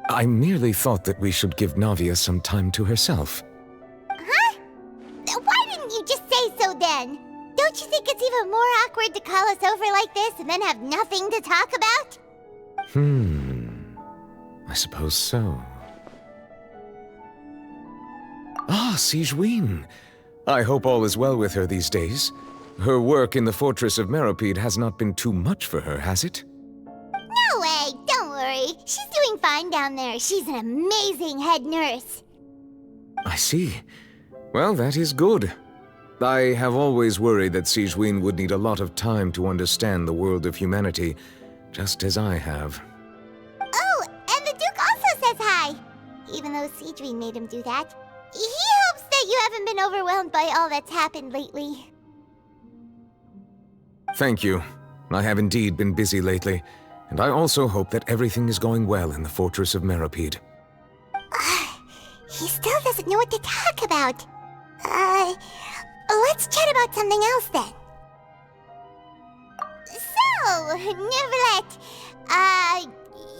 I merely thought that we should give Navia some time to herself. Huh? Why didn't you just say so then? Don't you think it's even more awkward to call us over like this and then have nothing to talk about? I suppose so. Ah, Sigewinne. I hope all is well with her these days. Her work in the Fortress of Meropide has not been too much for her, has it? No way, don't worry. She's doing fine down there. She's an amazing head nurse. I see. Well, that is good. I have always worried that Sigewinne would need a lot of time to understand the world of humanity, just as I have. Oh, and the Duke also says hi. Even though Sigewinne made him do that. He hopes that you haven't been overwhelmed by all that's happened lately. Thank you. I have indeed been busy lately, and I also hope that everything is going well in the Fortress of Meropide. He still doesn't know what to talk about. Let's chat about something else then. So, Neuvillette,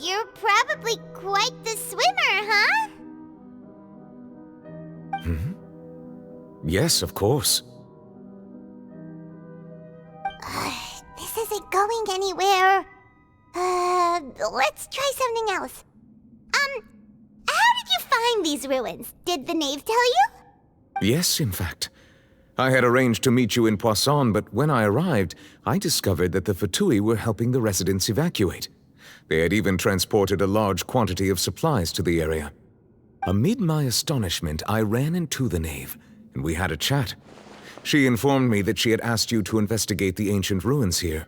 you're probably quite the swimmer, huh? Yes, of course. This isn't going anywhere. Let's try something else. How did you find these ruins? Did the knave tell you? Yes, in fact. I had arranged to meet you in Poisson, but when I arrived, I discovered that the Fatui were helping the residents evacuate. They had even transported a large quantity of supplies to the area. Amid my astonishment, I ran into the knave, and we had a chat. She informed me that she had asked you to investigate the ancient ruins here.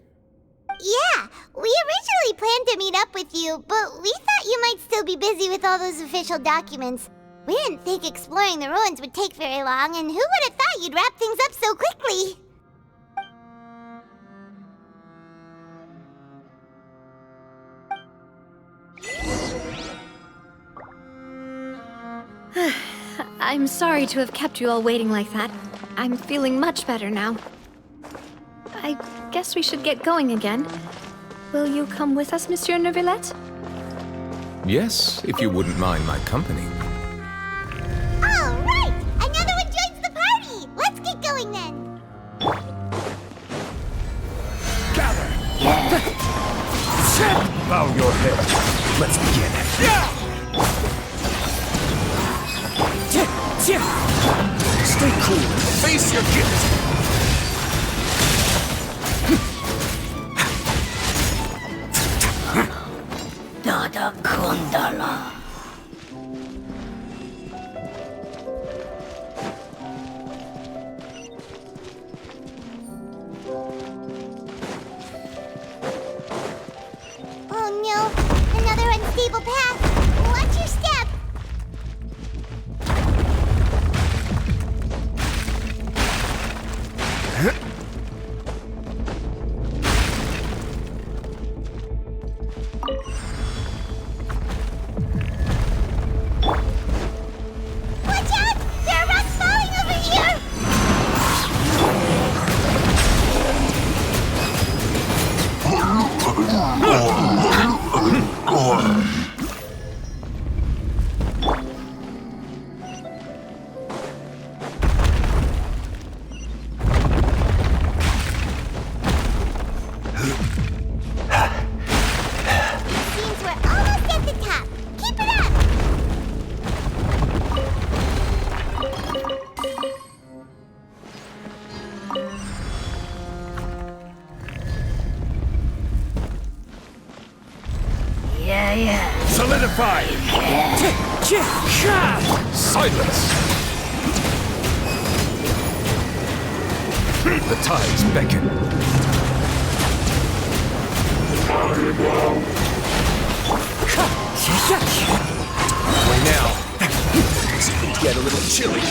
Yeah, we originally planned to meet up with you, but we thought you might still be busy with all those official documents. We didn't think exploring the ruins would take very long, and who would have thought you'd wrap things up so quickly? I'm sorry to have kept you all waiting like that. I'm feeling much better now. I guess we should get going again. Will you come with us, Monsieur Neuvillette? Yes, if you wouldn't mind my company. All right! Another one joins the party! Let's get going then! Gather! Bow your head. Let's begin. Stay cool. Face your gift. Dada Kundala. Oh no! Another unstable path! Watch your step! Solidified! Silence! The tides beckon. Way now. It's going to get a little chilly.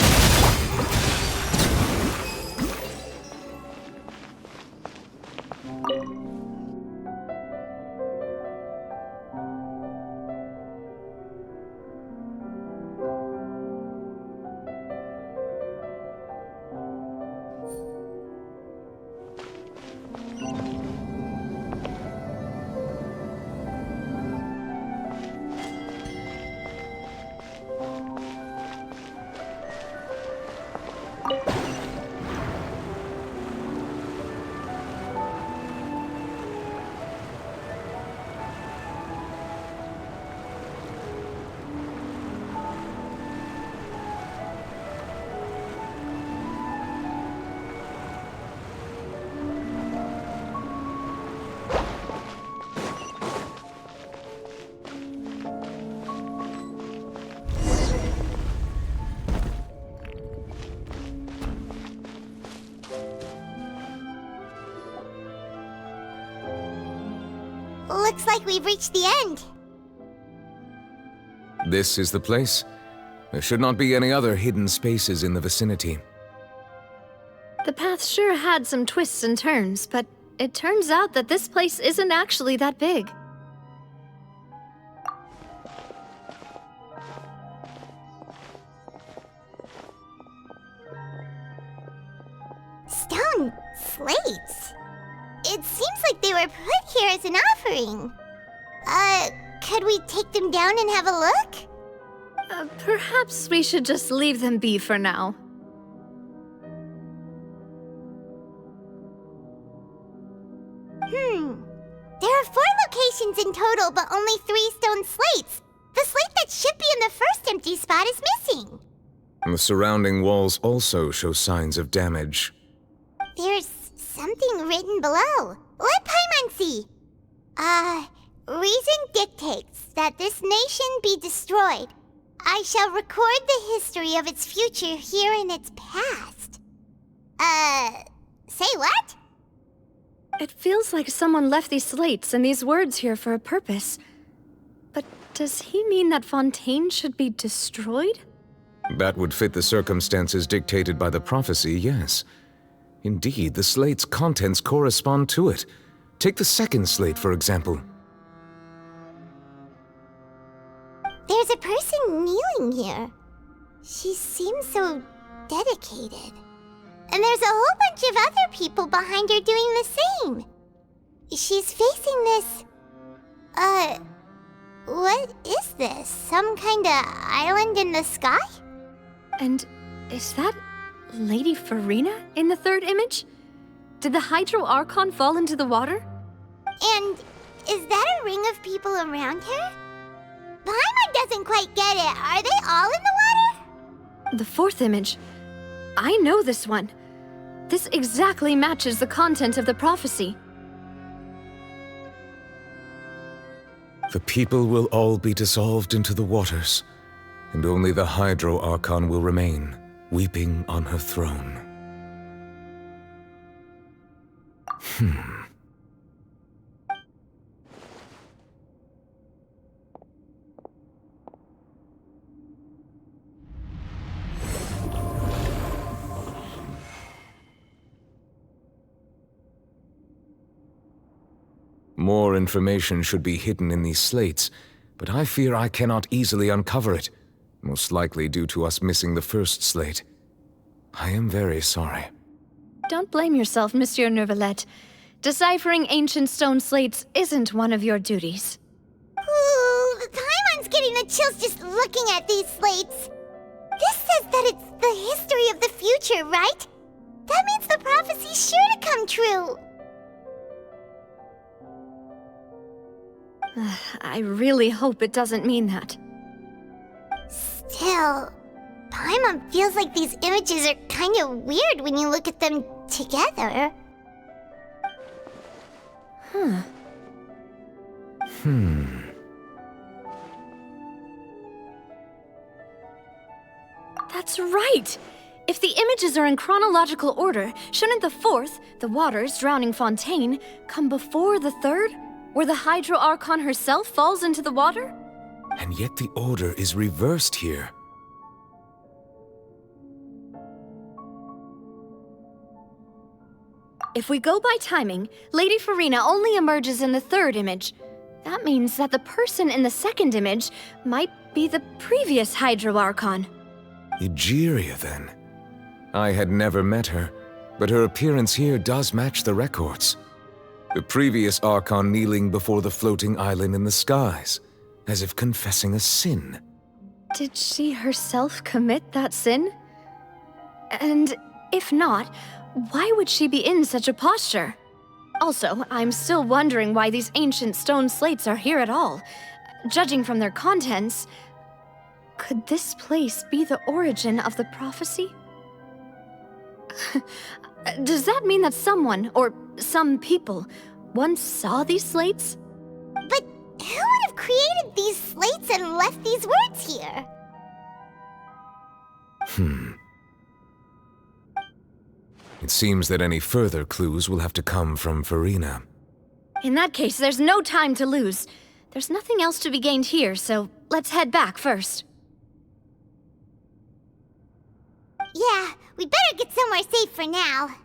Looks like we've reached the end. This is the place? There should not be any other hidden spaces in the vicinity. The path sure had some twists and turns, but it turns out that this place isn't actually that big. Stone slates. It seems like they were put here as an offering. Could we take them down and have a look? Perhaps we should just leave them be for now. There are 4 locations in total, but only 3 stone slates. The slate that should be in the first empty spot is missing. The surrounding walls also show signs of damage. There's something written below. Let Paimon see. Reason dictates that this nation be destroyed. I shall record the history of its future here in its past. Say what? It feels like someone left these slates and these words here for a purpose. But does he mean that Fontaine should be destroyed? That would fit the circumstances dictated by the prophecy, yes. Indeed, the slate's contents correspond to it. Take the second slate, for example. There's a person kneeling here. She seems so dedicated. And there's a whole bunch of other people behind her doing the same. She's facing this... what is this? Some kind of island in the sky? And is that Lady Farina in the third image? Did the Hydro Archon fall into the water? And is that a ring of people around her? Paimon doesn't quite get it. Are they all in the water? The fourth image. I know this one. This exactly matches the content of the prophecy. The people will all be dissolved into the waters, and only the Hydro Archon will remain, weeping on her throne. More information should be hidden in these slates, but I fear I cannot easily uncover it, most likely due to us missing the first slate. I am very sorry. Don't blame yourself, Monsieur Neuvillette. Deciphering ancient stone slates isn't one of your duties. Ooh, Paimon's getting the chills just looking at these slates. This says that it's the history of the future, right? That means the prophecy's sure to come true. I really hope it doesn't mean that. Still, Paimon feels like these images are kind of weird when you look at them together. That's right! If the images are in chronological order, shouldn't the fourth, the water's drowning fontaine, come before the third, where the Hydro Archon herself falls into the water? And yet the order is reversed here. If we go by timing, Lady Farina only emerges in the third image. That means that the person in the second image might be the previous Hydro Archon. Egeria, then. I had never met her, but her appearance here does match the records. The previous Archon kneeling before the floating island in the skies, as if confessing a sin. Did she herself commit that sin? And if not, why would she be in such a posture? Also, I'm still wondering why these ancient stone slates are here at all. Judging from their contents, could this place be the origin of the prophecy? Does that mean that someone, or some people, once saw these slates? But who would have created these slates and left these words here? It seems that any further clues will have to come from Farina. In that case, there's no time to lose. There's nothing else to be gained here, so let's head back first. Yeah, we better get somewhere safe for now.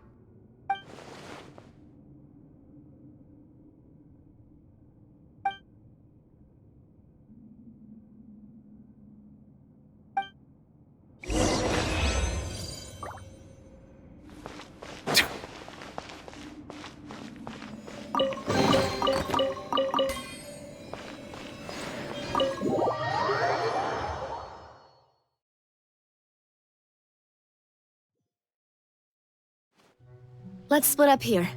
Let's split up here.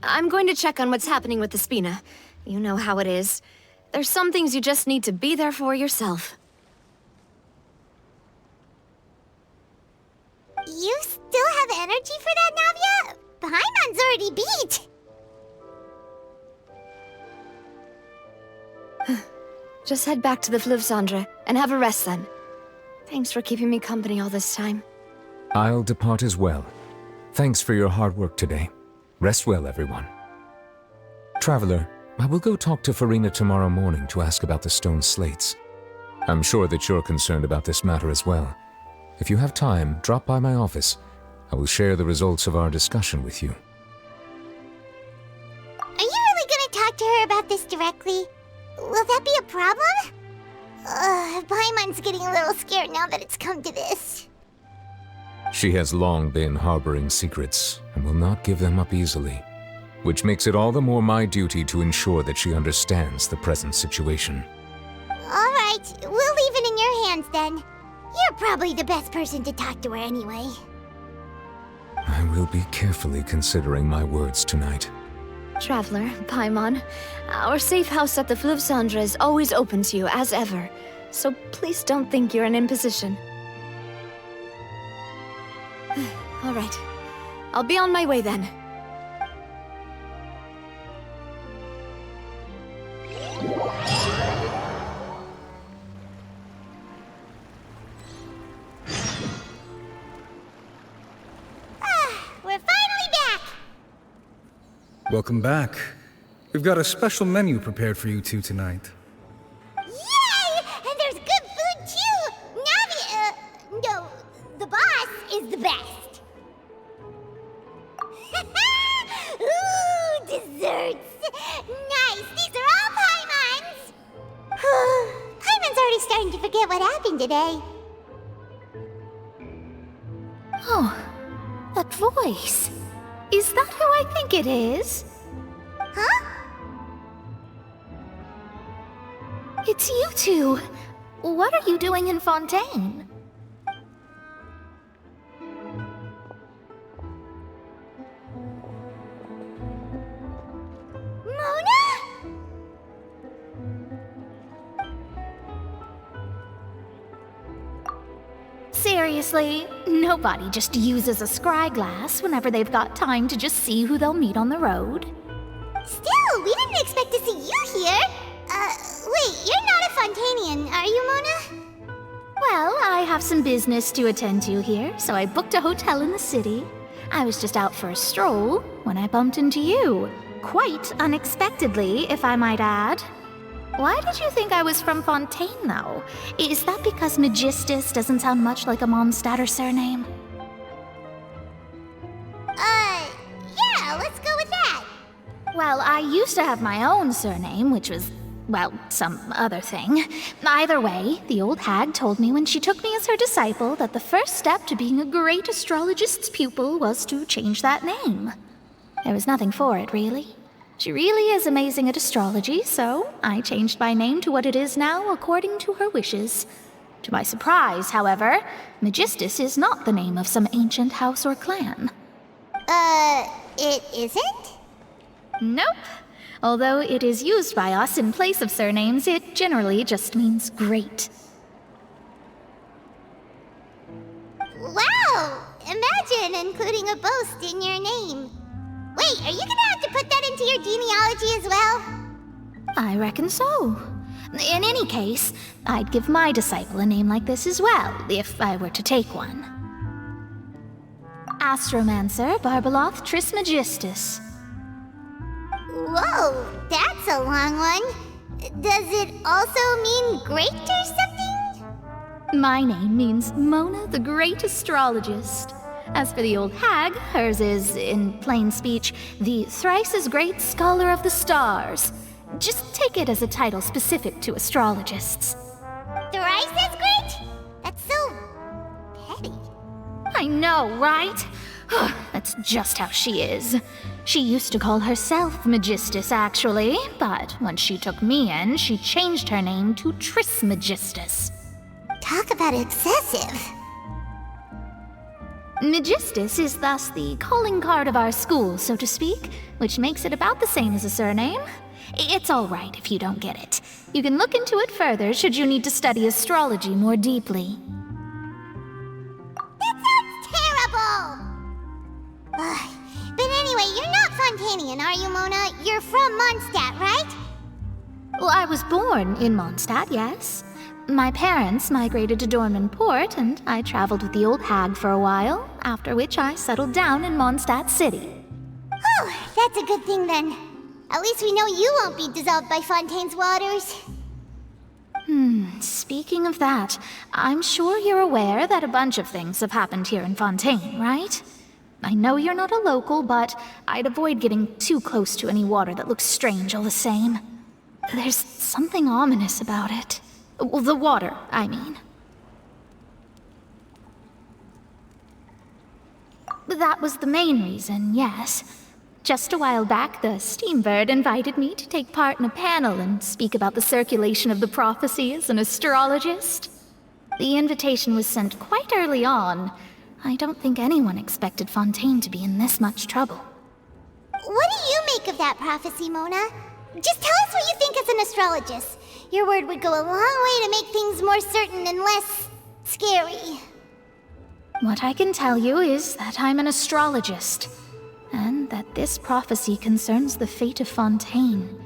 I'm going to check on what's happening with the Spina. You know how it is. There's some things you just need to be there for yourself. You still have energy for that, Navia? Paimon's already beat! Just head back to the Fleuve Cendre and have a rest then. Thanks for keeping me company all this time. I'll depart as well. Thanks for your hard work today. Rest well, everyone. Traveler, I will go talk to Farina tomorrow morning to ask about the stone slates. I'm sure that you're concerned about this matter as well. If you have time, drop by my office. I will share the results of our discussion with you. Are you really gonna talk to her about this directly? Will that be a problem? Paimon's getting a little scared now that it's come to this. She has long been harboring secrets and will not give them up easily, which makes it all the more my duty to ensure that she understands the present situation. Alright, we'll leave it in your hands then. You're probably the best person to talk to her anyway. I will be carefully considering my words tonight. Traveler, Paimon, our safe house at the Fleuve Cendre is always open to you as ever, so please don't think you're an imposition. All right. I'll be on my way then. We're finally back! Welcome back. We've got a special menu prepared for you two tonight. Yay! And there's good food too! Navi, no, the boss is the best. Ooh, desserts! Nice, these are all Paimon's! Paimon's already starting to forget what happened today. Oh, that voice. Is that who I think it is? Huh? It's you two. What are you doing in Fontaine? Mona? Seriously, nobody just uses a scry glass whenever they've got time to just see who they'll meet on the road. Still, we didn't expect to see you here. Wait, you're not a Fontanian, are you, Mona? Well, I have some business to attend to here, so I booked a hotel in the city. I was just out for a stroll when I bumped into you. Quite unexpectedly, if I might add. Why did you think I was from Fontaine, though? Is that because Magistus doesn't sound much like a Mondstadter surname? Yeah, let's go with that. Well, I used to have my own surname, which was, well, some other thing. Either way, the old hag told me when she took me as her disciple that the first step to being a great astrologist's pupil was to change that name. There was nothing for it, really. She really is amazing at astrology, so I changed my name to what it is now according to her wishes. To my surprise, however, Magistus is not the name of some ancient house or clan. It isn't? Nope. Although it is used by us in place of surnames, it generally just means great. Wow! Imagine including a boast in your name. Wait, are you gonna have to put that into your genealogy as well? I reckon so. In any case, I'd give my disciple a name like this as well, if I were to take one. Astromancer Barbeloth Trismegistus. Whoa, that's a long one. Does it also mean great or something? My name means Mona the Great Astrologist. As for the old hag, hers is, in plain speech, the thrice-as-great Scholar of the Stars. Just take it as a title specific to astrologists. Thrice as great? That's so petty. I know, right? That's just how she is. She used to call herself Magistus, actually, but when she took me in, she changed her name to Trismegistus. Talk about excessive. Magistus is thus the calling card of our school, so to speak, which makes it about the same as a surname. It's all right if you don't get it. You can look into it further should you need to study astrology more deeply. That sounds terrible! But anyway, you're not Fontanian, are you, Mona? You're from Mondstadt, right? Well, I was born in Mondstadt, yes. My parents migrated to Dornman Port, and I traveled with the old hag for a while, after which I settled down in Mondstadt City. Oh, that's a good thing then. At least we know you won't be dissolved by Fontaine's waters. Speaking of that, I'm sure you're aware that a bunch of things have happened here in Fontaine, right? I know you're not a local, but I'd avoid getting too close to any water that looks strange all the same. There's something ominous about it. Well, the water, I mean. That was the main reason, yes. Just a while back, the Steambird invited me to take part in a panel and speak about the circulation of the prophecy as an astrologist. The invitation was sent quite early on. I don't think anyone expected Fontaine to be in this much trouble. What do you make of that prophecy, Mona? Just tell us what you think as an astrologist. Your word would go a long way to make things more certain and less scary. What I can tell you is that I'm an astrologist, and that this prophecy concerns the fate of Fontaine,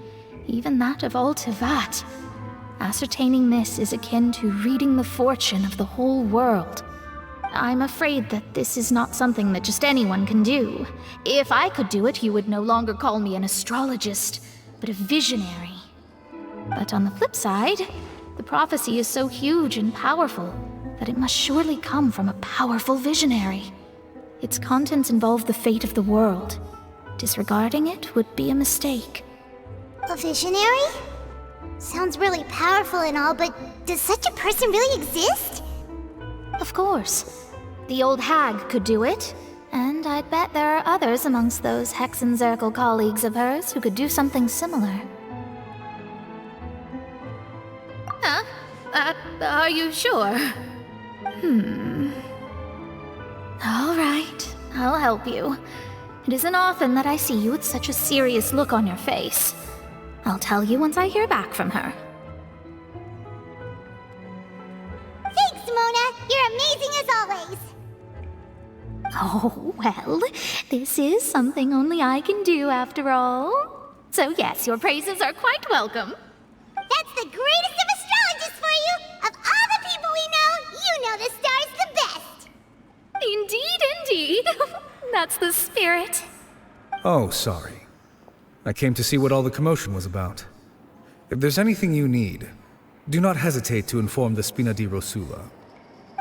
even that of all Tevat. Ascertaining this is akin to reading the fortune of the whole world. I'm afraid that this is not something that just anyone can do. If I could do it, you would no longer call me an astrologist, but a visionary. But on the flip side, the prophecy is so huge and powerful that it must surely come from a powerful visionary. Its contents involve the fate of the world. Disregarding it would be a mistake. A visionary? Sounds really powerful and all, but does such a person really exist? Of course. The old hag could do it, and I'd bet there are others amongst those Hexenzirkel colleagues of hers who could do something similar. Huh? Are you sure? All right, I'll help you. It isn't often that I see you with such a serious look on your face. I'll tell you once I hear back from her. Thanks, Mona! You're amazing as always! Oh, well, this is something only I can do after all. So yes, your praises are quite welcome. That's the greatest of astrologists for you! Of all the people we know, That's the spirit. Oh, sorry. I came to see what all the commotion was about. If there's anything you need, do not hesitate to inform the Spina di Rosula.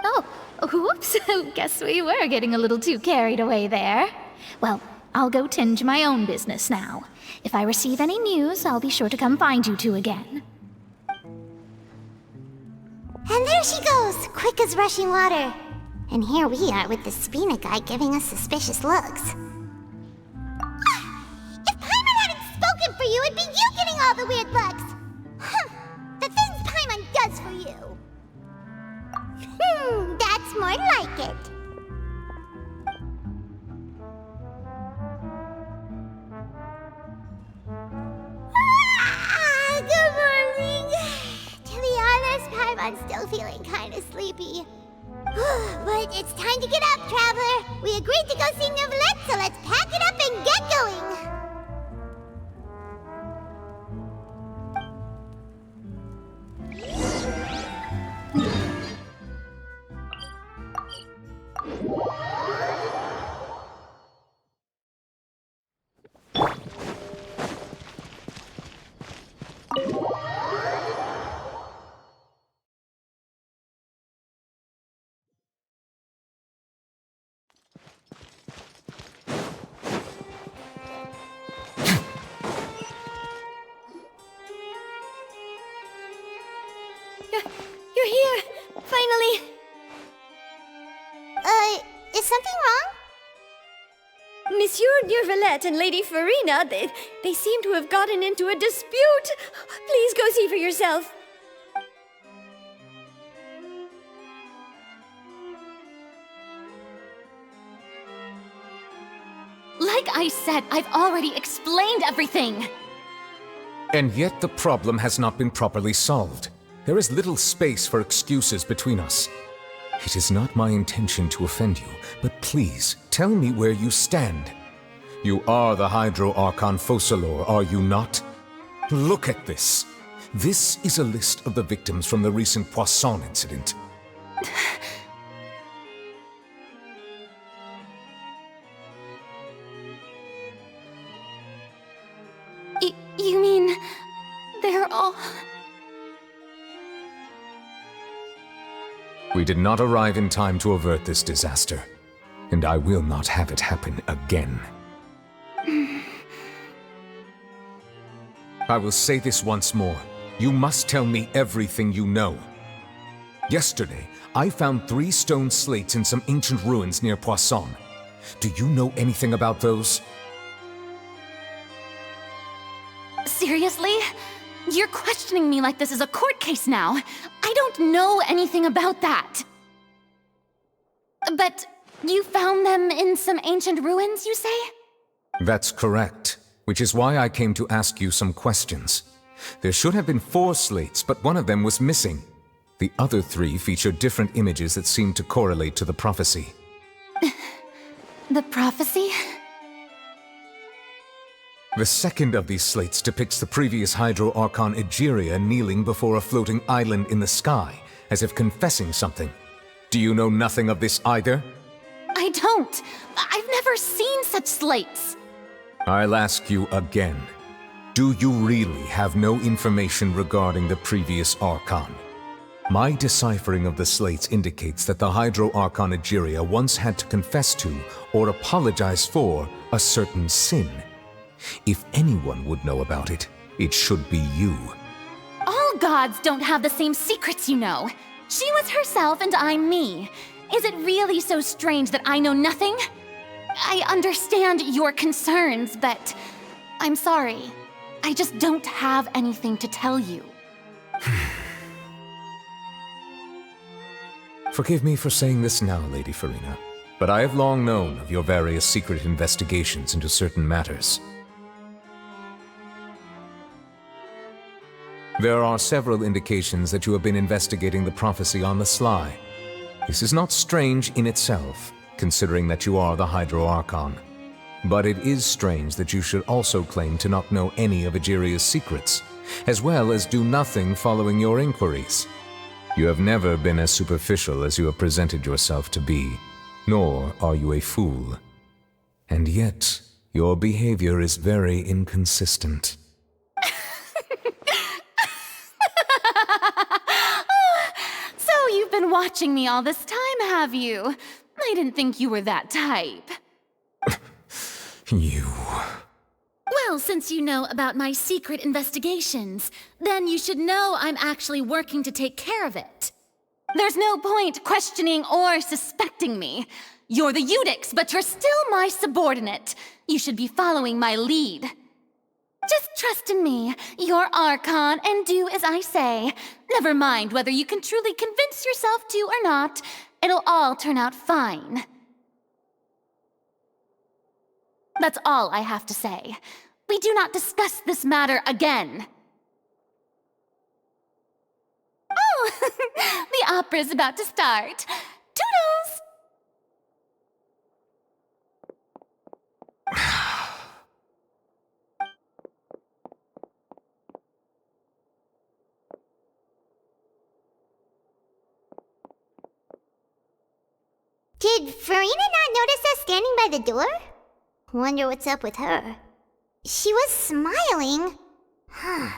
Oh, whoops. Guess we were getting a little too carried away there. Well, I'll go tend to my own business now. If I receive any news, I'll be sure to come find you two again. And there she goes, quick as rushing water. And here we are with the Spina guy giving us suspicious looks. If Paimon hadn't spoken for you, it'd be you getting all the weird looks. The things Paimon does for you. That's more like it. Good morning. To be honest, Paimon's still feeling kind of sleepy. But it's time to get up, Traveler. We agreed to go see Neuvillette, so let's pack it up and get going. You're here! Finally! Is something wrong? Monsieur Neuvillette and Lady Farina, they seem to have gotten into a dispute. Please go see for yourself. Like I said, I've already explained everything. And yet the problem has not been properly solved. There is little space for excuses between us. It is not my intention to offend you, but please, tell me where you stand. You are the Hydro Archon Focalor, are you not? Look at this. This is a list of the victims from the recent Poisson incident. You mean... they're all... We did not arrive in time to avert this disaster, and I will not have it happen again. I will say this once more. You must tell me everything you know. Yesterday, I found 3 stone slates in some ancient ruins near Poisson. Do you know anything about those? Seriously? You're questioning me like this is a court case now. I don't know anything about that. But you found them in some ancient ruins, you say? That's correct, which is why I came to ask you some questions. There should have been 4 slates, but one of them was missing. The other 3 feature different images that seem to correlate to the prophecy. The prophecy? The second of these slates depicts the previous Hydro Archon Egeria kneeling before a floating island in the sky, as if confessing something. Do you know nothing of this either? I don't. I've never seen such slates. I'll ask you again. Do you really have no information regarding the previous Archon? My deciphering of the slates indicates that the Hydro Archon Egeria once had to confess to, or apologize for, a certain sin. If anyone would know about it, it should be you. All gods don't have the same secrets, you know. She was herself and I'm me. Is it really so strange that I know nothing? I understand your concerns, but I'm sorry. I just don't have anything to tell you. Forgive me for saying this now, Lady Farina, but I have long known of your various secret investigations into certain matters. There are several indications that you have been investigating the prophecy on the sly. This is not strange in itself, considering that you are the Hydro Archon. But it is strange that you should also claim to not know any of Egeria's secrets, as well as do nothing following your inquiries. You have never been as superficial as you have presented yourself to be, nor are you a fool. And yet, your behavior is very inconsistent. So you've been watching me all this time, have you? I didn't think you were that type. You... Well, since you know about my secret investigations, then you should know I'm actually working to take care of it. There's no point questioning or suspecting me. You're the Eudix, but you're still my subordinate. You should be following my lead. Just trust in me, you're Archon, and do as I say. Never mind whether you can truly convince yourself to or not. It'll all turn out fine. That's all I have to say. We do not discuss this matter again. Oh, the opera's about to start. Toodles! Did Farina not notice us standing by the door? Wonder what's up with her. She was smiling. Huh.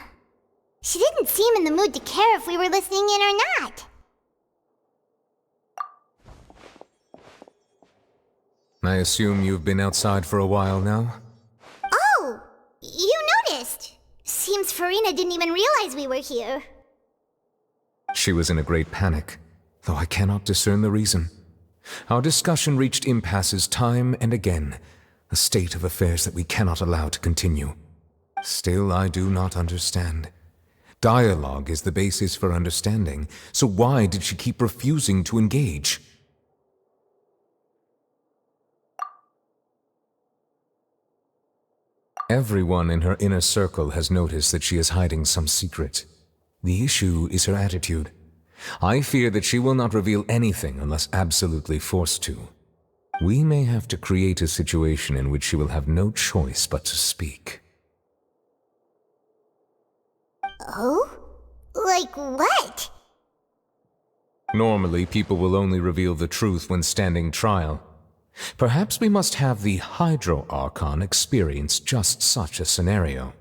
She didn't seem in the mood to care if we were listening in or not. I assume you've been outside for a while now? Oh! You noticed! Seems Farina didn't even realize we were here. She was in a great panic, though I cannot discern the reason. Our discussion reached impasses time and again, a state of affairs that we cannot allow to continue. Still, I do not understand. Dialogue is the basis for understanding, so why did she keep refusing to engage? Everyone in her inner circle has noticed that she is hiding some secret. The issue is her attitude. I fear that she will not reveal anything unless absolutely forced to. We may have to create a situation in which she will have no choice but to speak. Oh? Like what? Normally, people will only reveal the truth when standing trial. Perhaps we must have the Hydro Archon experience just such a scenario.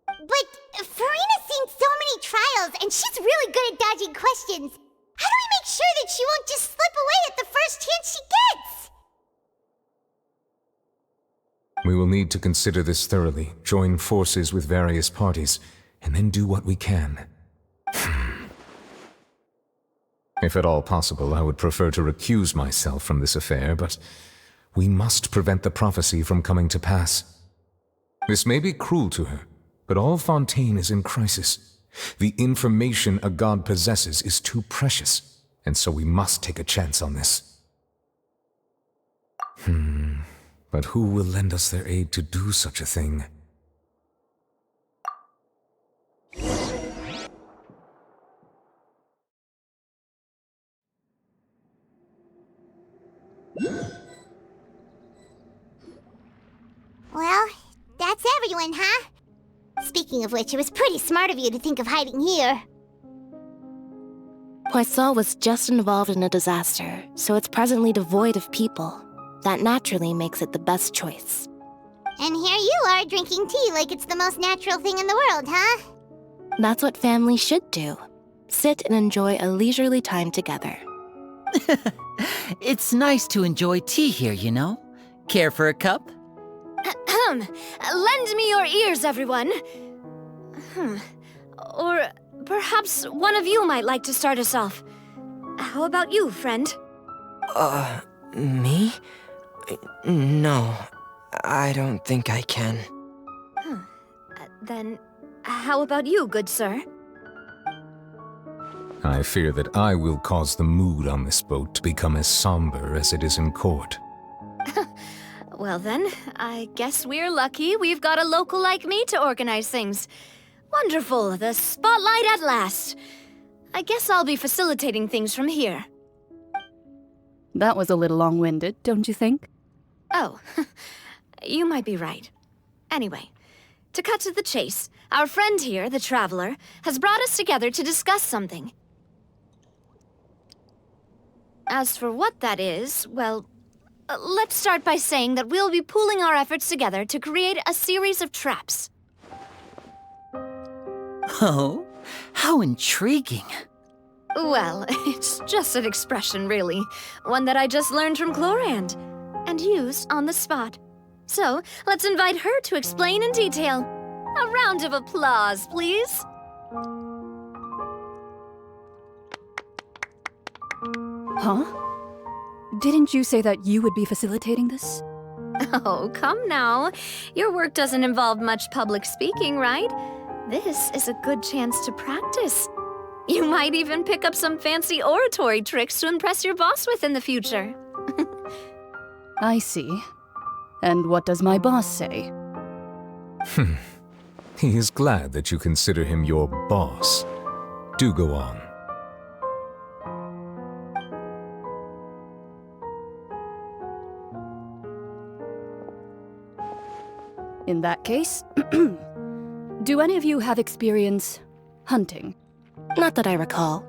But Farina's seen so many trials, and she's really good at dodging questions. How do we make sure that she won't just slip away at the first chance she gets? We will need to consider this thoroughly, join forces with various parties, and then do what we can. If at all possible, I would prefer to recuse myself from this affair, but we must prevent the prophecy from coming to pass. This may be cruel to her, but all Fontaine is in crisis. The information a god possesses is too precious, and so we must take a chance on this. But who will lend us their aid to do such a thing? Well, that's everyone, huh? Speaking of which, it was pretty smart of you to think of hiding here. Poisson was just involved in a disaster, so it's presently devoid of people. That naturally makes it the best choice. And here you are drinking tea like it's the most natural thing in the world, huh? That's what family should do. Sit and enjoy a leisurely time together. It's nice to enjoy tea here, you know? Care for a cup? Lend me your ears, everyone. Or perhaps one of you might like to start us off. How about you, friend? Me? No, I don't think I can. Then, how about you, good sir? I fear that I will cause the mood on this boat to become as somber as it is in court. Well then, I guess we're lucky we've got a local like me to organize things. Wonderful, the spotlight at last. I guess I'll be facilitating things from here. That was a little long-winded, don't you think? Oh, you might be right. Anyway, to cut to the chase, our friend here, the Traveler, has brought us together to discuss something. As for what that is, well, let's start by saying that we'll be pooling our efforts together to create a series of traps. Oh, how intriguing. Well, it's just an expression, really. One that I just learned from Chlorand, and used on the spot. So, let's invite her to explain in detail. A round of applause, please. Huh? Didn't you say that you would be facilitating this? Oh, come now. Your work doesn't involve much public speaking, right? This is a good chance to practice. You might even pick up some fancy oratory tricks to impress your boss with in the future. I see. And what does my boss say? He is glad that you consider him your boss. Do go on. In that case, do any of you have experience hunting? Not that I recall.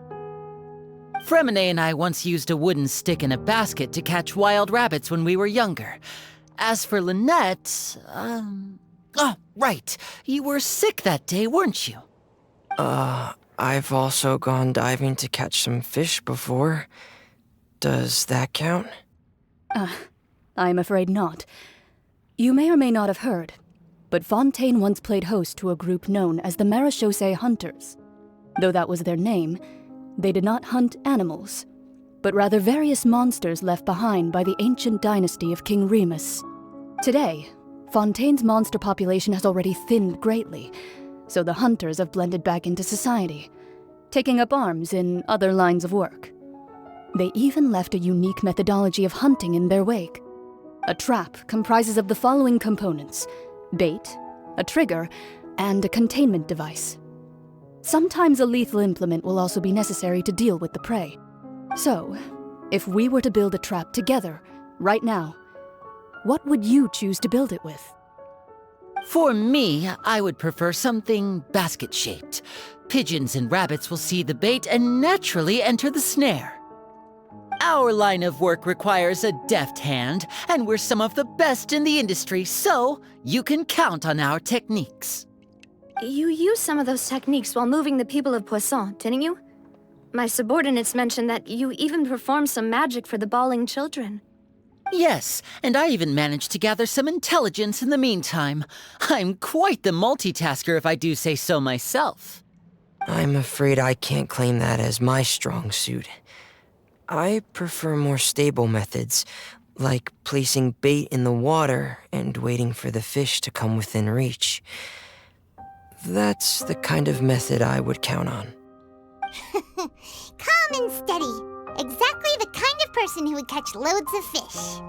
Fremine and I once used a wooden stick in a basket to catch wild rabbits when we were younger. As for Lynette, oh, right. You were sick that day, weren't you? I've also gone diving to catch some fish before. Does that count? I'm afraid not. You may or may not have heard, but Fontaine once played host to a group known as the Marechaussee Hunters. Though that was their name, they did not hunt animals, but rather various monsters left behind by the ancient dynasty of King Remus. Today, Fontaine's monster population has already thinned greatly, so the hunters have blended back into society, taking up arms in other lines of work. They even left a unique methodology of hunting in their wake. A trap comprises of the following components: bait, a trigger, and a containment device. Sometimes a lethal implement will also be necessary to deal with the prey. So, if we were to build a trap together, right now, what would you choose to build it with? For me, I would prefer something basket-shaped. Pigeons and rabbits will see the bait and naturally enter the snare. Our line of work requires a deft hand, and we're some of the best in the industry, so you can count on our techniques. You used some of those techniques while moving the people of Poisson, didn't you? My subordinates mentioned that you even performed some magic for the bawling children. Yes, and I even managed to gather some intelligence in the meantime. I'm quite the multitasker if I do say so myself. I'm afraid I can't claim that as my strong suit. I prefer more stable methods, like placing bait in the water and waiting for the fish to come within reach. That's the kind of method I would count on. Calm and steady. Exactly the kind of person who would catch loads of fish.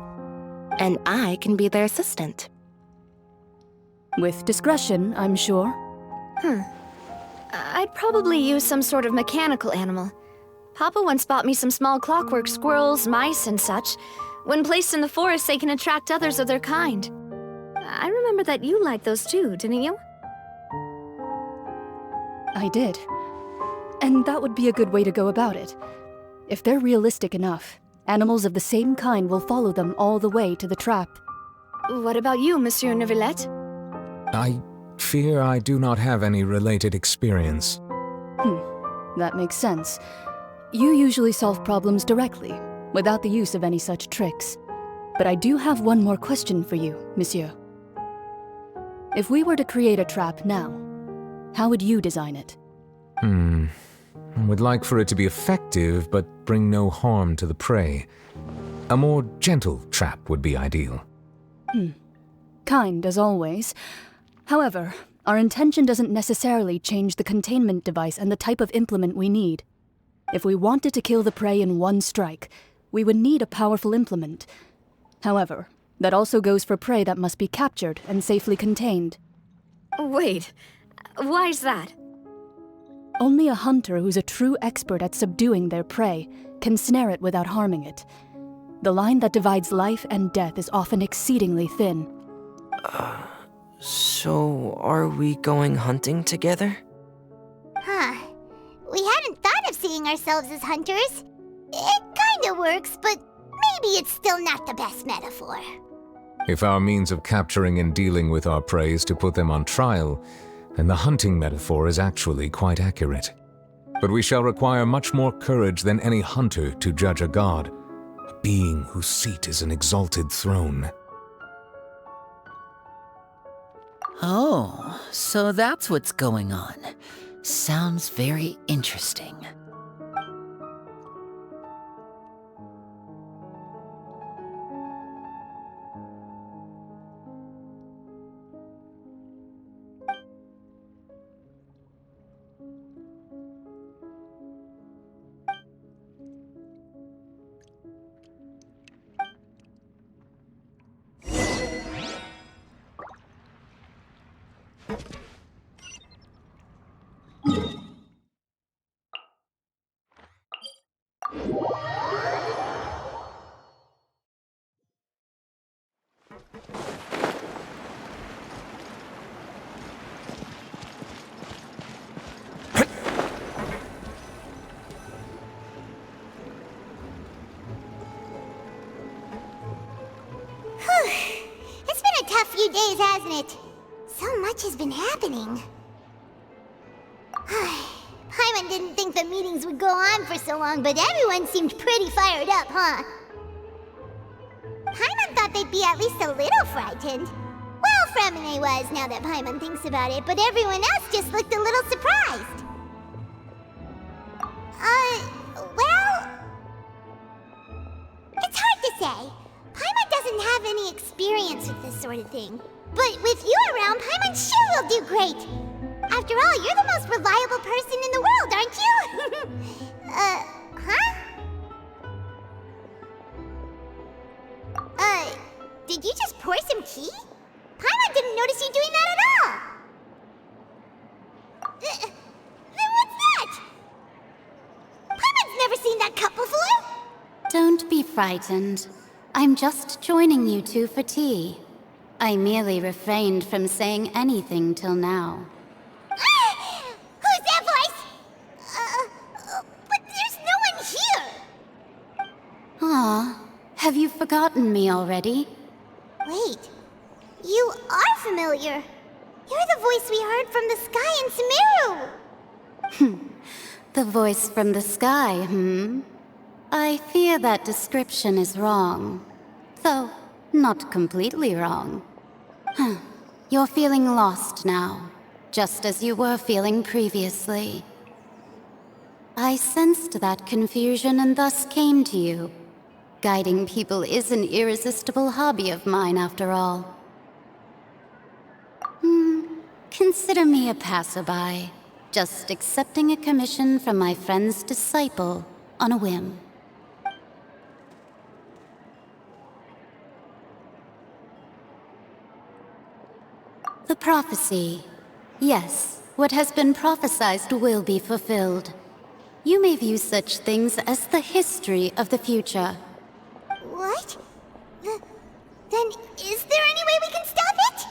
And I can be their assistant. With discretion, I'm sure. I'd probably use some sort of mechanical animal. Papa once bought me some small clockwork squirrels, mice, and such. When placed in the forest, they can attract others of their kind. I remember that you liked those too, didn't you? I did. And that would be a good way to go about it. If they're realistic enough, animals of the same kind will follow them all the way to the trap. What about you, Monsieur Neuvillette? I fear I do not have any related experience. That makes sense. You usually solve problems directly, without the use of any such tricks. But I do have one more question for you, Monsieur. If we were to create a trap now, how would you design it? I would like for it to be effective, but bring no harm to the prey. A more gentle trap would be ideal. Kind as always. However, our intention doesn't necessarily change the containment device and the type of implement we need. If we wanted to kill the prey in one strike, we would need a powerful implement. However, that also goes for prey that must be captured and safely contained. Wait, why's that? Only a hunter who's a true expert at subduing their prey can snare it without harming it. The line that divides life and death is often exceedingly thin. So are we going hunting together? We hadn't thought of seeing ourselves as hunters. It kinda works, but maybe it's still not the best metaphor. If our means of capturing and dealing with our prey is to put them on trial, then the hunting metaphor is actually quite accurate. But we shall require much more courage than any hunter to judge a god, a being whose seat is an exalted throne. Oh, so that's what's going on. Sounds very interesting. It's been a tough few days, hasn't it? So much has been happening. Paimon didn't think the meetings would go on for so long, but everyone seemed pretty fired up, huh? Paimon thought they'd be at least a little frightened. Well, Fremine was, now that Paimon thinks about it, but everyone else just looked a little surprised. Well... It's hard to say. Paimon doesn't have any experience with this sort of thing. But with you around, Paimon sure will do great. After all, you're the most reliable person in the world, aren't you? Huh? Did you just pour some tea? Paimon didn't notice you doing that at all. Then what's that? Paimon's never seen that cup before. Don't be frightened. I'm just joining you two for tea. I merely refrained from saying anything till now. Who's that voice? But there's no one here. Ah, have you forgotten me already? Wait, you are familiar. You're the voice we heard from the sky in Sumeru. The voice from the sky, I fear that description is wrong. Though, not completely wrong. You're feeling lost now, just as you were feeling previously. I sensed that confusion and thus came to you. Guiding people is an irresistible hobby of mine, after all. Consider me a passerby, just accepting a commission from my friend's disciple on a whim. The prophecy. Yes, what has been prophesied will be fulfilled. You may view such things as the history of the future. What? Then is there any way we can stop it?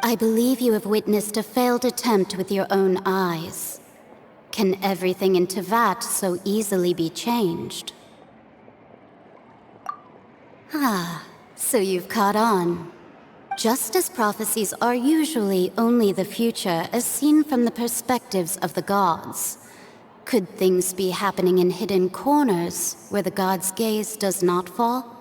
I believe you have witnessed a failed attempt with your own eyes. Can everything in Tevat so easily be changed? So you've caught on. Just as prophecies are usually only the future as seen from the perspectives of the gods, could things be happening in hidden corners where the gods' gaze does not fall?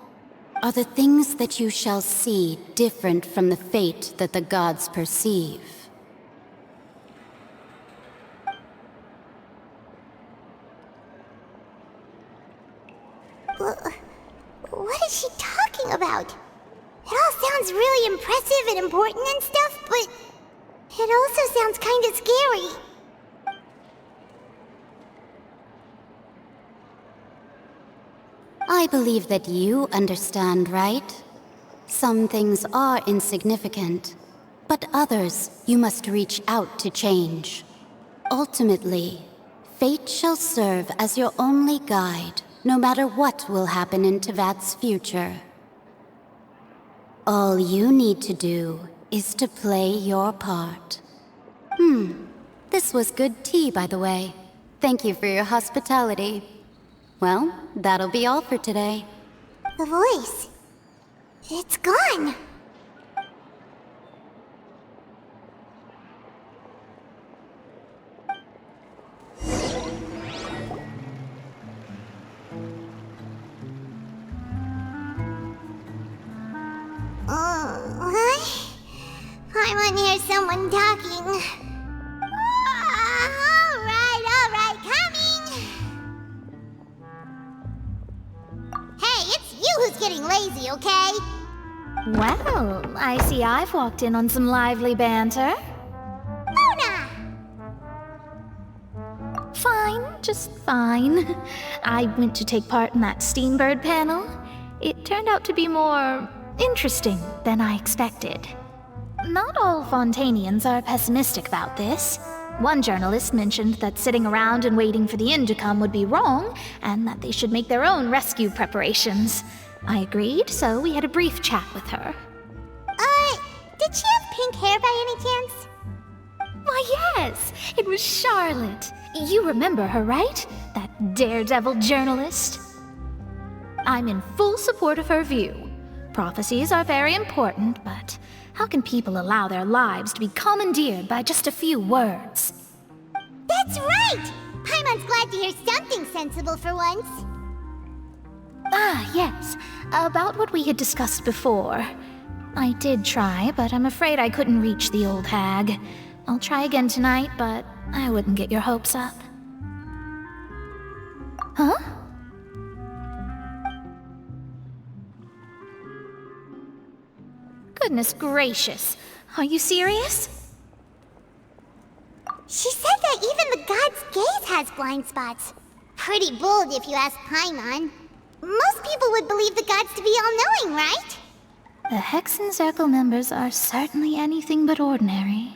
Are the things that you shall see different from the fate that the gods perceive? What is she talking about? It all sounds really impressive and important and stuff, but it also sounds kinda scary. I believe that you understand, right? Some things are insignificant, but others you must reach out to change. Ultimately, fate shall serve as your only guide, no matter what will happen in Tevat's future. All you need to do is to play your part. This was good tea, by the way. Thank you for your hospitality. Well, that'll be all for today. The voice. It's gone. Paimon hears someone talking. Alright, coming! Hey, it's you who's getting lazy, okay? Well, I see I've walked in on some lively banter. Mona! Fine, just fine. I went to take part in that Steambird panel. It turned out to be more interesting than I expected. Not all Fontainians are pessimistic about this. One journalist mentioned that sitting around and waiting for the end to come would be wrong, and that they should make their own rescue preparations. I agreed, so we had a brief chat with her. Did she have pink hair by any chance? Why, yes! It was Charlotte. You remember her, right? That daredevil journalist? I'm in full support of her view. Prophecies are very important, but how can people allow their lives to be commandeered by just a few words? That's right! Paimon's glad to hear something sensible for once. Ah, yes. About what we had discussed before. I did try, but I'm afraid I couldn't reach the old hag. I'll try again tonight, but I wouldn't get your hopes up. Huh? Goodness gracious. Are you serious? She said that even the god's gaze has blind spots. Pretty bold if you ask Paimon. Most people would believe the gods to be all-knowing, right? The Hexen Circle members are certainly anything but ordinary.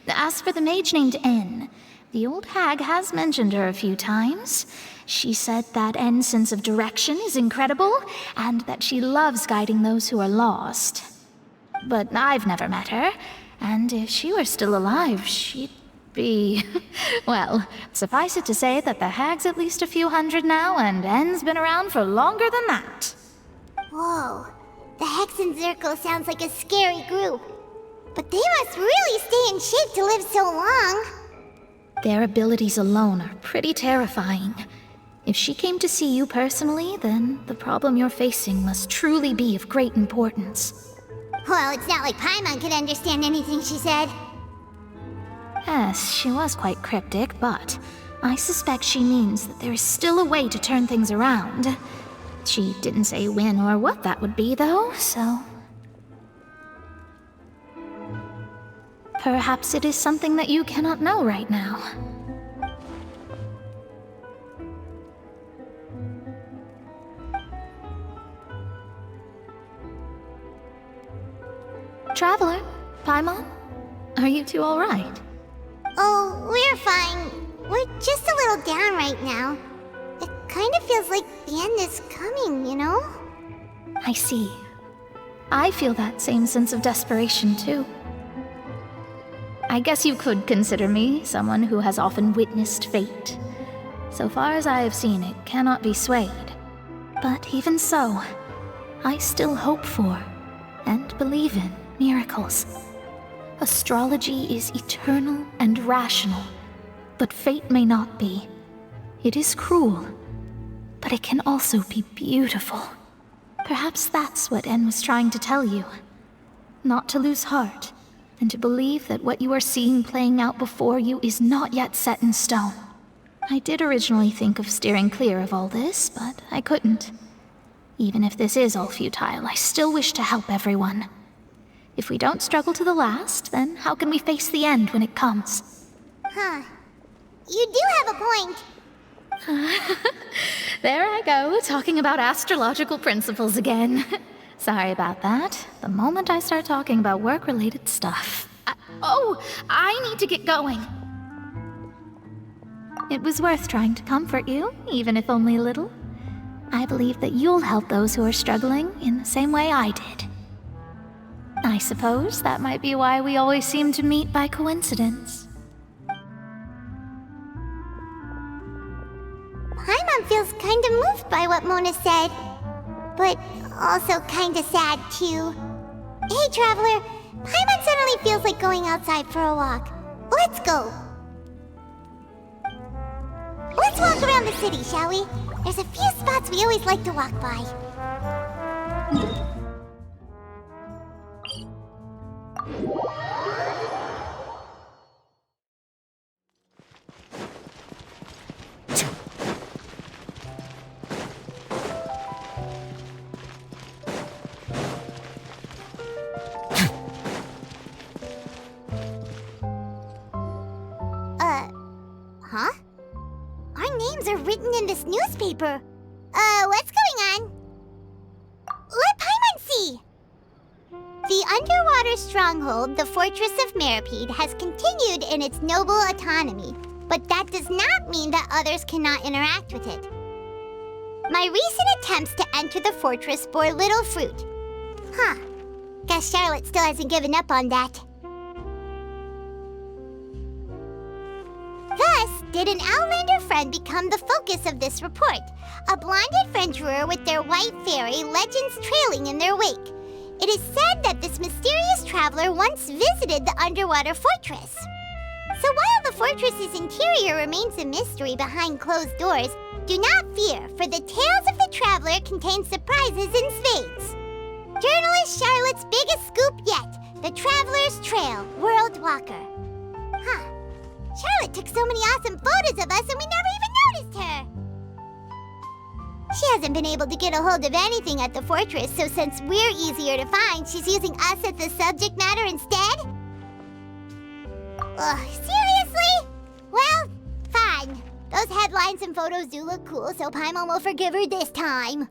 As for the mage named N, the old hag has mentioned her a few times. She said that N's sense of direction is incredible, and that she loves guiding those who are lost. But I've never met her, and if she were still alive, she'd be... well, suffice it to say that the hag's at least a few hundred now, and N's been around for longer than that. Whoa. The Hexen Circle sounds like a scary group. But they must really stay in shape to live so long. Their abilities alone are pretty terrifying. If she came to see you personally, then the problem you're facing must truly be of great importance. Well, it's not like Paimon could understand anything she said. Yes, she was quite cryptic, but I suspect she means that there is still a way to turn things around. She didn't say when or what that would be, though, so... perhaps it is something that you cannot know right now. Traveler, Paimon, are you two all right? Oh, we're fine. We're just a little down right now. It kind of feels like the end is coming, you know? I see. I feel that same sense of desperation, too. I guess you could consider me someone who has often witnessed fate. So far as I have seen, it cannot be swayed. But even so, I still hope for, and believe in, miracles. Astrology is eternal and rational, but fate may not be. It is cruel, but it can also be beautiful. Perhaps that's what En was trying to tell you. Not to lose heart, and to believe that what you are seeing playing out before you is not yet set in stone. I did originally think of steering clear of all this, but I couldn't. Even if this is all futile, I still wish to help everyone. If we don't struggle to the last, then how can we face the end when it comes? Huh. You do have a point. There I go, talking about astrological principles again. Sorry about that. The moment I start talking about work-related stuff... I need to get going. It was worth trying to comfort you, even if only a little. I believe that you'll help those who are struggling in the same way I did. I suppose that might be why we always seem to meet by coincidence. Paimon feels kind of moved by what Mona said. but also kinda sad too. Hey, Traveler, Paimon suddenly feels like going outside for a walk. Let's go. Let's walk around the city, shall we? There's a few spots we always like to walk by. Huh? Our names are written in this newspaper. What's going on? Let Paimon see! The underwater stronghold, the Fortress of Meripede, has continued in its noble autonomy, but that does not mean that others cannot interact with it. My recent attempts to enter the fortress bore little fruit. Huh. Guess Charlotte still hasn't given up on that. Thus, did an Outlander friend become the focus of this report, a blonde adventurer with their white fairy legends trailing in their wake. It is said that this mysterious traveler once visited the underwater fortress. So while the fortress's interior remains a mystery behind closed doors, do not fear, for the tales of the traveler contain surprises in spades. Journalist Charlotte's biggest scoop yet, the Traveler's Trail, World Walker. Huh. Charlotte took so many awesome photos of us and we never even noticed her! She hasn't been able to get a hold of anything at the fortress, so since we're easier to find, she's using us as the subject matter instead? Ugh, seriously? Well, fine. Those headlines and photos do look cool, so Paimon will forgive her this time.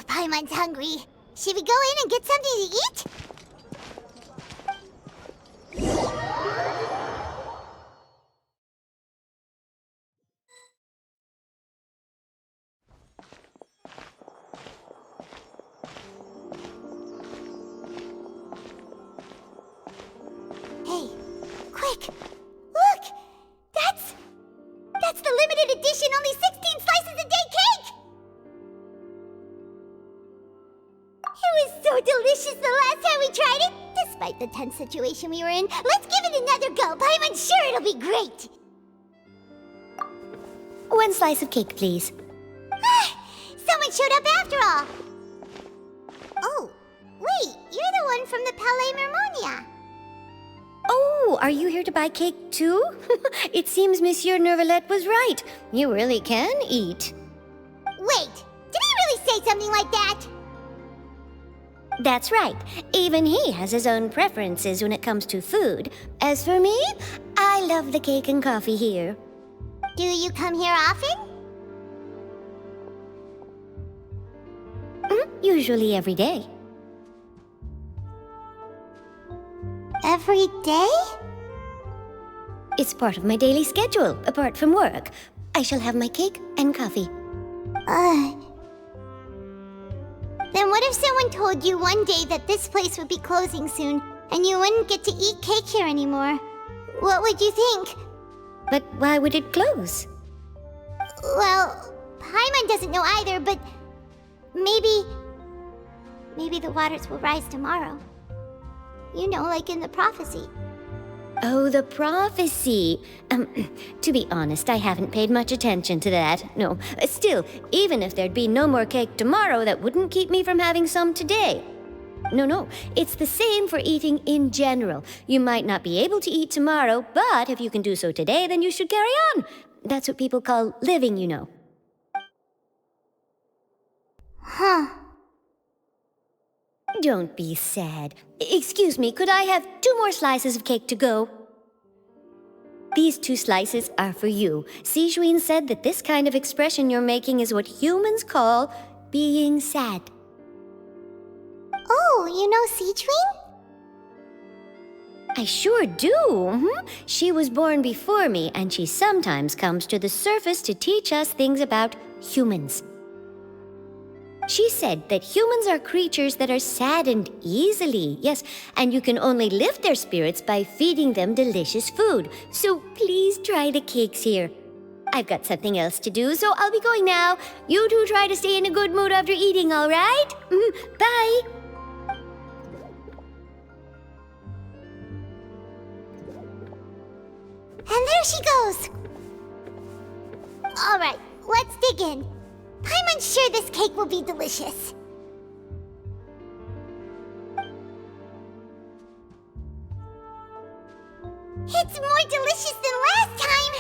Paimon's hungry. Should we go in and get something to eat? Hey, quick! Look! That's the limited edition, only 16 slices a day cake! It was so delicious the last time we tried it! Despite the tense situation we were in, let's give it another go! Paimon's sure it'll be great! One slice of cake, please. Someone showed up after all! Oh, wait, you're the one from the Palais Mermonia. Oh, are you here to buy cake too? It seems Monsieur Nervalette was right. You really can eat. Wait, did he really say something like that? That's right. Even he has his own preferences when it comes to food. As for me, I love the cake and coffee here. Do you come here often? Usually every day. Every day? It's part of my daily schedule, apart from work. I shall have my cake and coffee. Then what if someone told you one day that this place would be closing soon, and you wouldn't get to eat cake here anymore? What would you think? But why would it close? Well, Paimon doesn't know either, but maybe the waters will rise tomorrow. You know, like in the prophecy. Oh, the prophecy. To be honest, I haven't paid much attention to that. No, still, even if there'd be no more cake tomorrow, that wouldn't keep me from having some today. No, it's the same for eating in general. You might not be able to eat tomorrow, but if you can do so today, then you should carry on. That's what people call living, you know. Huh. Don't be sad. Excuse me, could I have 2 more slices of cake to go? These 2 slices are for you. Sijuin said that this kind of expression you're making is what humans call being sad. Oh, you know Sijuin? I sure do. She was born before me, and she sometimes comes to the surface to teach us things about humans. She said that humans are creatures that are saddened easily, yes, and you can only lift their spirits by feeding them delicious food. So please try the cakes here. I've got something else to do, so I'll be going now. You two try to stay in a good mood after eating, all right? Bye. And there she goes. All right, let's dig in. I'm unsure this cake will be delicious. It's more delicious than last time,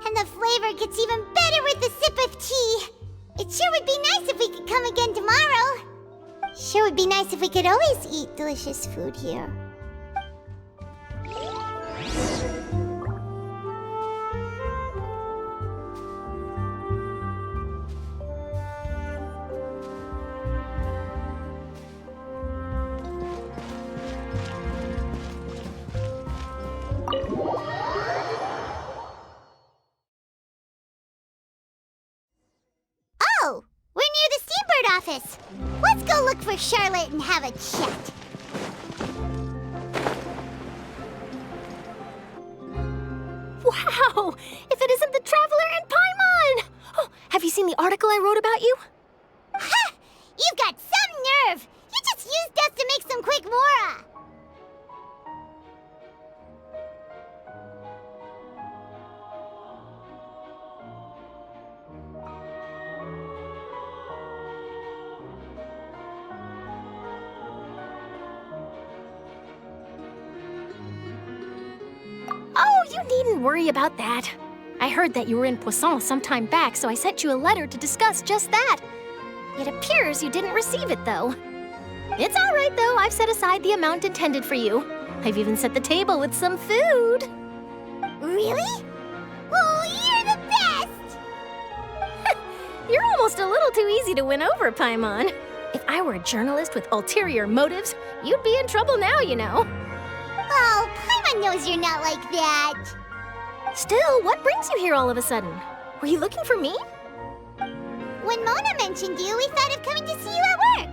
and the flavor gets even better with a sip of tea. It sure would be nice if we could come again tomorrow. Sure would be nice if we could always eat delicious food here. Oh, we're near the Steambird office. Let's go look for Charlotte and have a chat. Wow! If it isn't the Traveler and Paimon! Oh, have you seen the article I wrote about you? Ha! You've got some nerve! You just used us to make some quick mora! Oh, you needn't worry about that. I heard that you were in Poisson some time back, so I sent you a letter to discuss just that. It appears you didn't receive it, though. It's all right, though. I've set aside the amount intended for you. I've even set the table with some food. Really? Oh, you're the best! You're almost a little too easy to win over, Paimon. If I were a journalist with ulterior motives, you'd be in trouble now, you know. Oh, Paimon knows you're not like that. Still, what brings you here all of a sudden? Were you looking for me? When Mona mentioned you, we thought of coming to see you at work.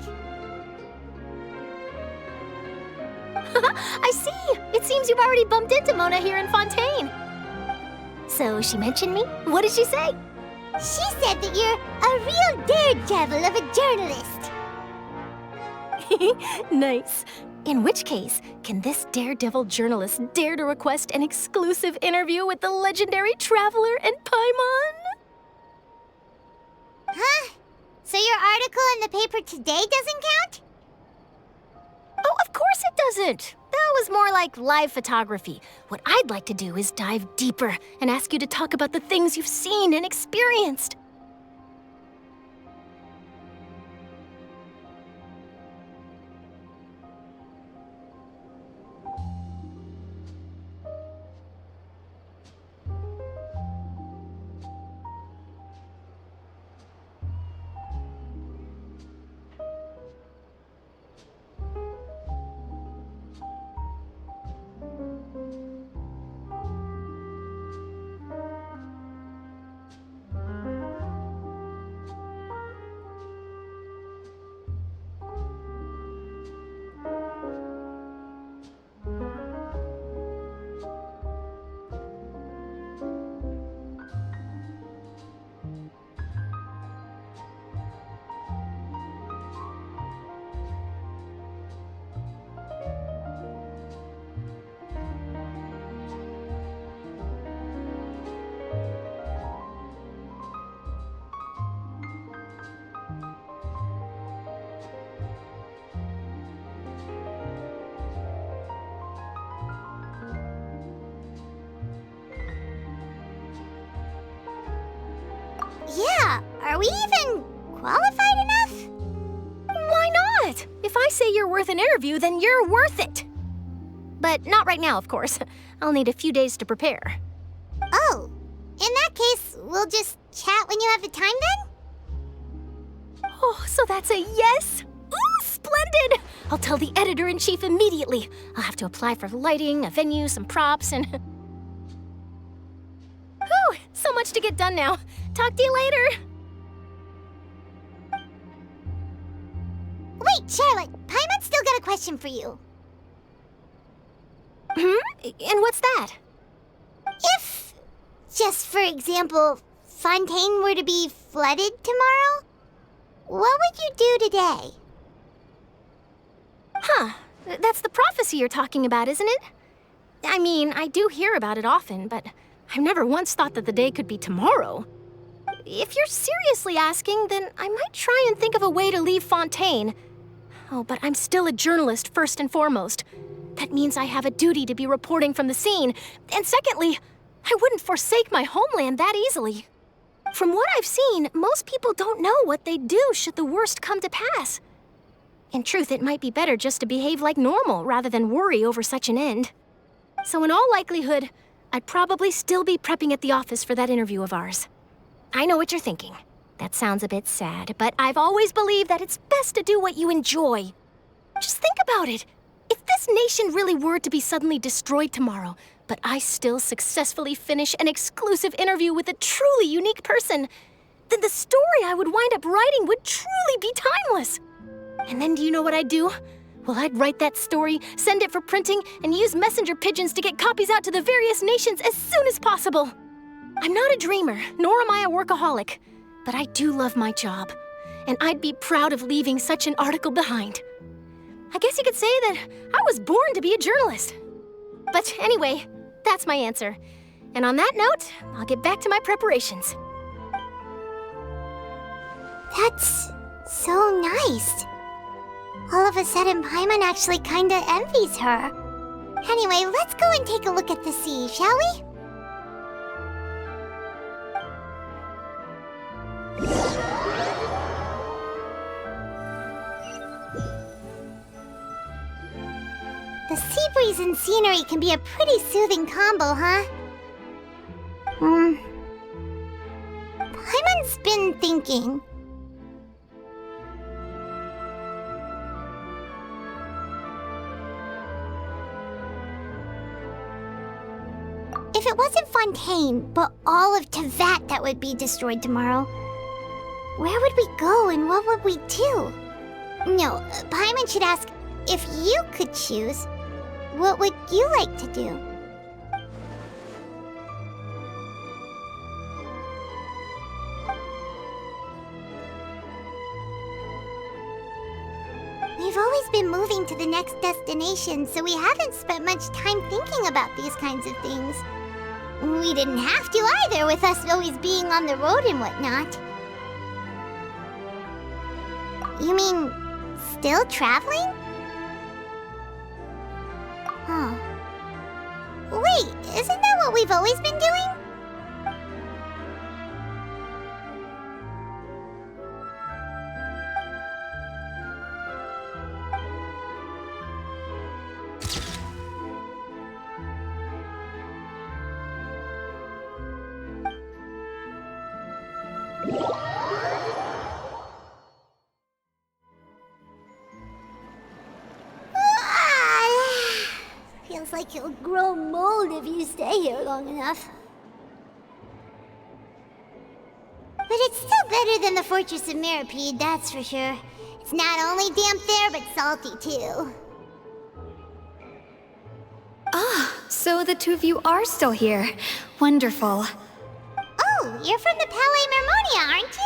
I see. It seems you've already bumped into Mona here in Fontaine. So she mentioned me? What did she say? She said that you're a real daredevil of a journalist. Nice. In which case, can this daredevil journalist dare to request an exclusive interview with the legendary Traveler and Paimon? Huh? So your article in the paper today doesn't count? Oh, of course it doesn't. That was more like live photography. What I'd like to do is dive deeper and ask you to talk about the things you've seen and experienced. Yeah, are we even qualified enough? Why not? If I say you're worth an interview, then you're worth it. But not right now, of course. I'll need a few days to prepare. Oh, in that case, we'll just chat when you have the time then? Oh, so that's a yes? Ooh, splendid! Splendid! I'll tell the editor-in-chief immediately. I'll have to apply for lighting, a venue, some props, and... Whew, so much to get done now. Talk to you later. Wait, Charlotte, Paimon's still got a question for you. And what's that? If, just for example, Fontaine were to be flooded tomorrow, what would you do today? Huh, that's the prophecy you're talking about, isn't it? I mean, I do hear about it often, but I've never once thought that the day could be tomorrow. If you're seriously asking, then I might try and think of a way to leave Fontaine. Oh, but I'm still a journalist first and foremost. That means I have a duty to be reporting from the scene. And secondly, I wouldn't forsake my homeland that easily. From what I've seen, most people don't know what they'd do should the worst come to pass. In truth, it might be better just to behave like normal rather than worry over such an end. So in all likelihood, I'd probably still be prepping at the office for that interview of ours. I know what you're thinking. That sounds a bit sad, but I've always believed that it's best to do what you enjoy. Just think about it. If this nation really were to be suddenly destroyed tomorrow, but I still successfully finish an exclusive interview with a truly unique person, then the story I would wind up writing would truly be timeless. And then do you know what I'd do? Well, I'd write that story, send it for printing, and use messenger pigeons to get copies out to the various nations as soon as possible. I'm not a dreamer, nor am I a workaholic, but I do love my job, and I'd be proud of leaving such an article behind. I guess you could say that I was born to be a journalist. But anyway, that's my answer. And on that note, I'll get back to my preparations. That's so nice. All of a sudden, Paimon actually kinda envies her. Anyway, let's go and take a look at the sea, shall we? The sea breeze and scenery can be a pretty soothing combo, huh? Paimon's been thinking. If it wasn't Fontaine, but all of Tevat that would be destroyed tomorrow, where would we go and what would we do? No, Paimon should ask, if you could choose, what would you like to do? We've always been moving to the next destination, so we haven't spent much time thinking about these kinds of things. We didn't have to either, with us always being on the road and whatnot. You mean, still traveling? Huh. Wait, isn't that what we've always been doing? Feels like you'll grow mold if you stay here long enough. But it's still better than the Fortress of Mirapede, that's for sure. It's not only damp there, but salty too. So the two of you are still here. Wonderful. Oh, you're from the Palais Mermonia, aren't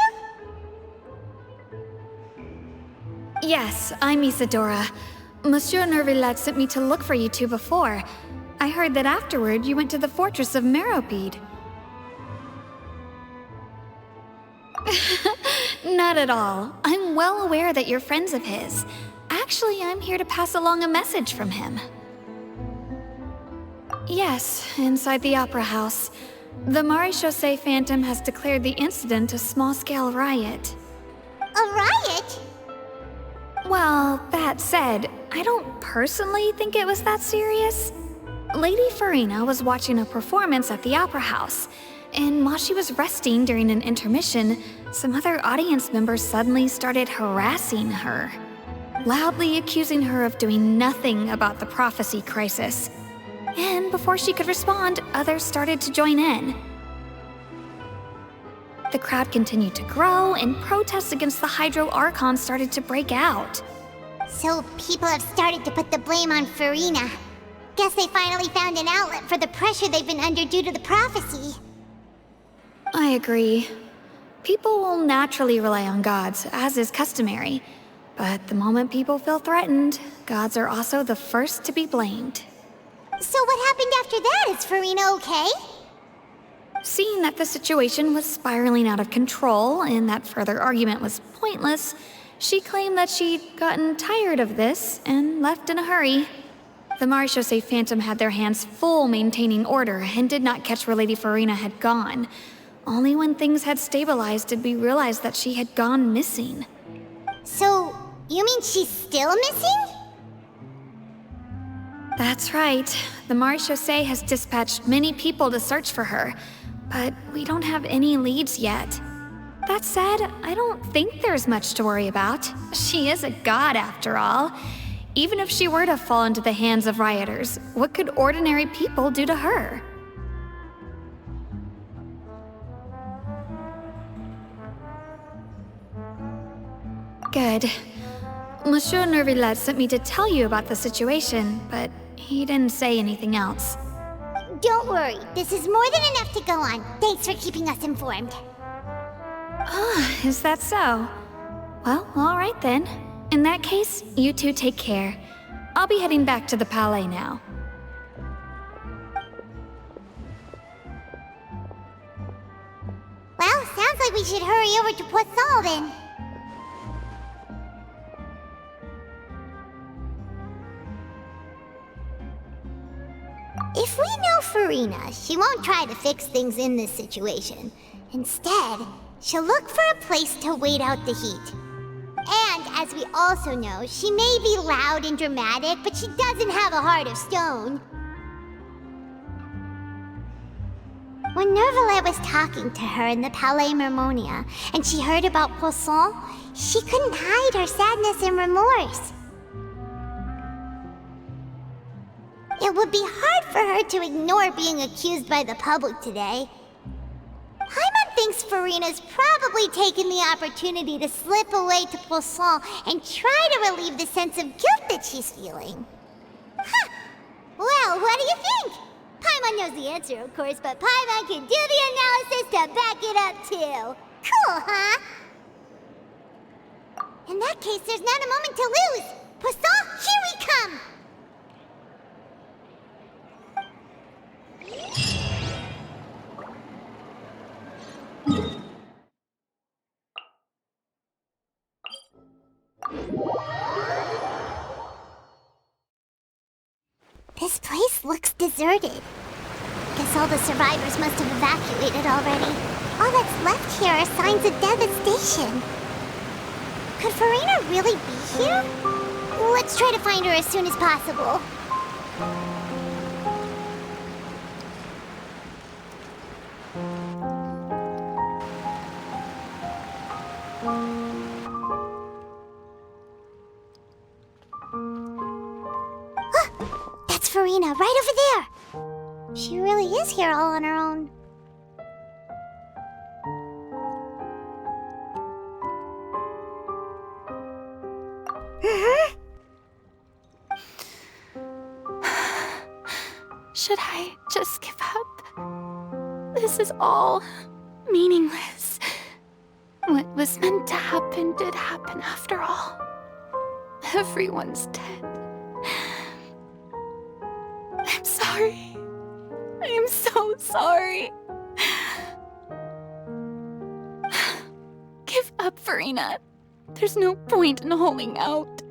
you? Yes, I'm Isadora. Monsieur Nervillet sent me to look for you two before. I heard that afterward you went to the Fortress of Meropide. Not at all. I'm well aware that you're friends of his. Actually, I'm here to pass along a message from him. Yes, inside the Opera House. The Maréchaussée Phantom has declared the incident a small-scale riot. A riot? Well, that said, I don't personally think it was that serious. Lady Farina was watching a performance at the Opera House, and while she was resting during an intermission, some other audience members suddenly started harassing her. loudly accusing her of doing nothing about the prophecy crisis. And before she could respond, others started to join in. The crowd continued to grow, and protests against the Hydro Archon started to break out. So people have started to put the blame on Farina. Guess they finally found an outlet for the pressure they've been under due to the prophecy. I agree. People will naturally rely on gods, as is customary. But the moment people feel threatened, gods are also the first to be blamed. So what happened after that? Is Farina okay? Seeing that the situation was spiraling out of control and that further argument was pointless, she claimed that she'd gotten tired of this and left in a hurry. The Marechaussee Phantom had their hands full maintaining order and did not catch where Lady Farina had gone. Only when things had stabilized did we realize that she had gone missing. So, you mean she's still missing? That's right. The Marechaussee has dispatched many people to search for her, but we don't have any leads yet. That said, I don't think there's much to worry about. She is a god after all. Even if she were to fall into the hands of rioters, what could ordinary people do to her? Good. Monsieur Nervillet sent me to tell you about the situation, but he didn't say anything else. Don't worry, this is more than enough to go on. Thanks for keeping us informed. Ah, is that so? Well, alright then. In that case, you two take care. I'll be heading back to the Palais now. Well, sounds like we should hurry over to Poisson then. If we know Farina, she won't try to fix things in this situation. Instead, she'll look for a place to wait out the heat. And as we also know, she may be loud and dramatic, but she doesn't have a heart of stone. When Nervillet was talking to her in the Palais Mermonia, and she heard about Poisson, she couldn't hide her sadness and remorse. It would be hard for her to ignore being accused by the public today. Paimon thinks Farina's probably taken the opportunity to slip away to Poisson and try to relieve the sense of guilt that she's feeling. Huh! Well, what do you think? Paimon knows the answer, of course, but Paimon can do the analysis to back it up too. Cool, huh? In that case, there's not a moment to lose. Poisson, here we come! This place looks deserted. Guess all the survivors must have evacuated already. All that's left here are signs of devastation. Could Farina really be here? Let's try to find her as soon as possible. That's Farina, right over there! She really is here all on her own. Should I just give up? This is all meaningless. What was meant to happen did happen after all. Everyone's dead. I'm sorry. I am so sorry. Give up, Farina. There's no point in holding out.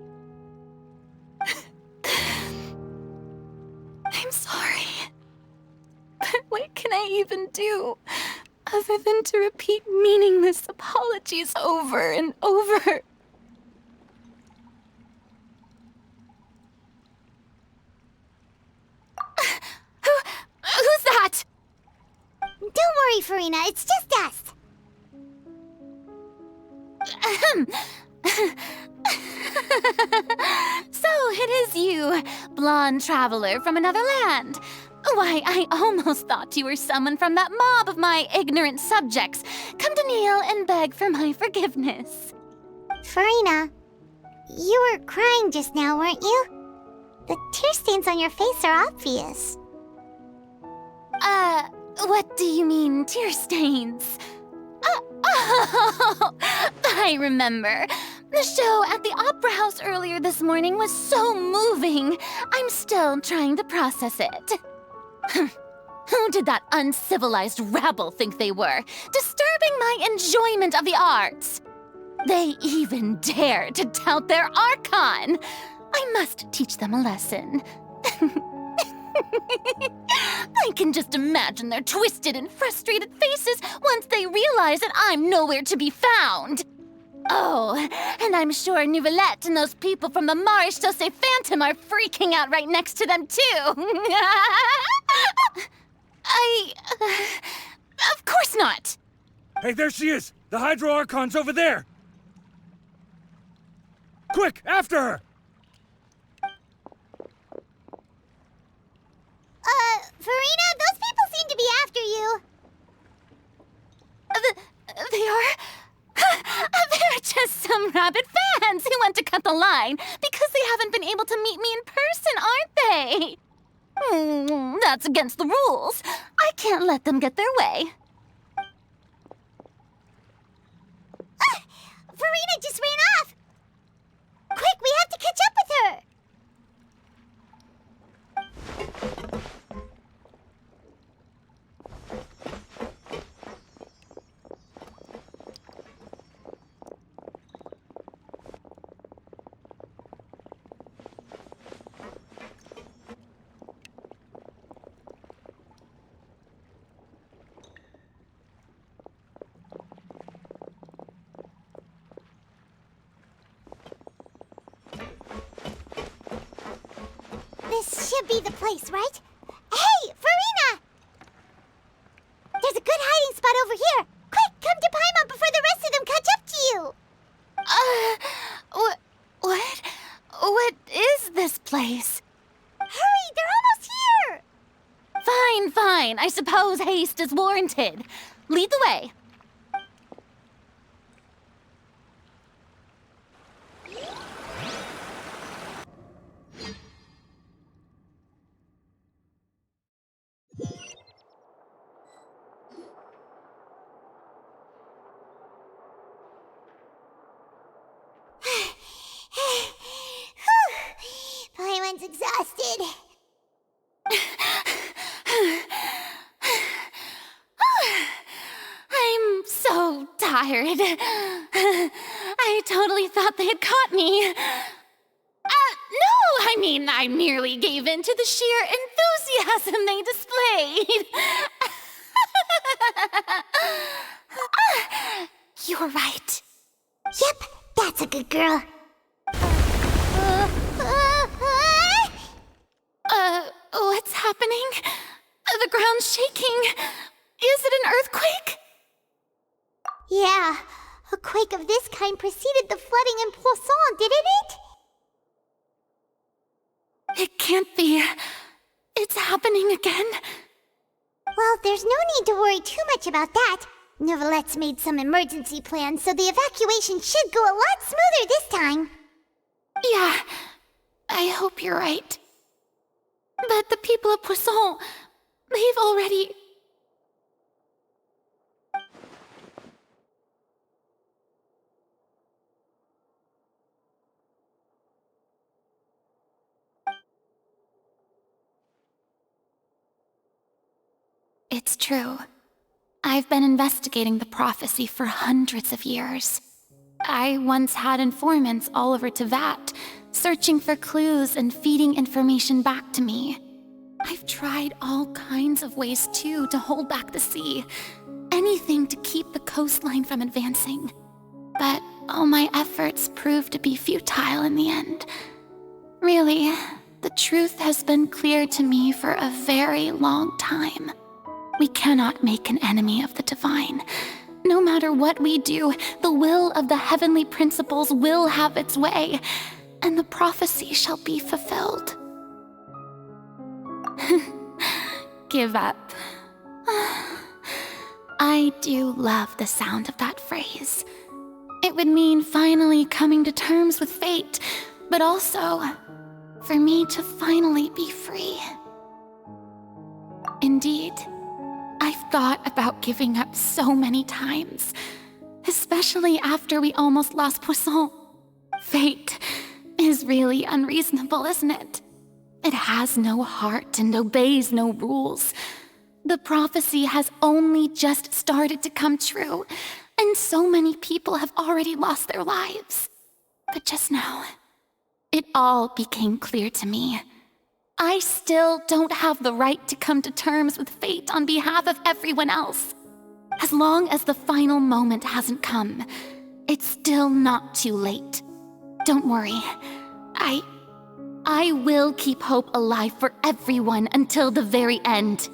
I'm sorry. But what can I even do other than to repeat meaningless apologies over and over? Who's that? Don't worry, Farina, it's just us. So it is you, blonde traveler from another land. Why, I almost thought you were someone from that mob of my ignorant subjects, come to kneel and beg for my forgiveness. Farina, you were crying just now, weren't you? The tear stains on your face are obvious. What do you mean, tear stains? Oh, I remember. The show at the Opera House earlier this morning was so moving. I'm still trying to process it. Who did that uncivilized rabble think they were, disturbing my enjoyment of the arts? They even dare to tout their Archon. I must teach them a lesson. I can just imagine their twisted and frustrated faces once they realize that I'm nowhere to be found. Oh, and I'm sure Nouvellette and those people from the Maréchaussée Phantom are freaking out right next to them, too. Of course not. Hey, there she is! The Hydro Archon's over there! Quick, after her! Farina, those people seem to be after you. They are? They're just some rabid fans who want to cut the line because they haven't been able to meet me in person, aren't they? That's against the rules. I can't let them get their way. Farina just ran off! Quick, we have to catch up with her! This should be the place, right? Hey, Farina! There's a good hiding spot over here. Quick, come to Paimon before the rest of them catch up to you. What is this place? Hurry, they're almost here! Fine. I suppose haste is warranted. Lead the way. Paimon's exhausted. I'm so tired. I totally thought they had caught me. No, I merely gave in to the sheer enthusiasm they displayed. You're right. Yep, that's a good girl. What's happening? The ground's shaking. Is it an earthquake? Yeah, a quake of this kind preceded the flooding in Poisson, didn't it? It can't be. It's happening again. Well, there's no need to worry too much about that. Nouvellette's made some emergency plans, so the evacuation should go a lot smoother this time. Yeah, I hope you're right. But the people of Poisson, they've already... It's true. I've been investigating the prophecy for hundreds of years. I once had informants all over Tevat, searching for clues and feeding information back to me. I've tried all kinds of ways, too, to hold back the sea. Anything to keep the coastline from advancing. But all my efforts proved to be futile in the end. Really, the truth has been clear to me for a very long time. We cannot make an enemy of the divine. No matter what we do, the will of the heavenly principles will have its way. and the prophecy shall be fulfilled. Give up. I do love the sound of that phrase. It would mean finally coming to terms with fate, but also for me to finally be free. Indeed, I've thought about giving up so many times, especially after we almost lost Poisson. Fate is really unreasonable, isn't it? It has no heart and obeys no rules. The prophecy has only just started to come true, and so many people have already lost their lives. But just now, it all became clear to me. I still don't have the right to come to terms with fate on behalf of everyone else. As long as the final moment hasn't come, it's still not too late. Don't worry. I will keep hope alive for everyone until the very end.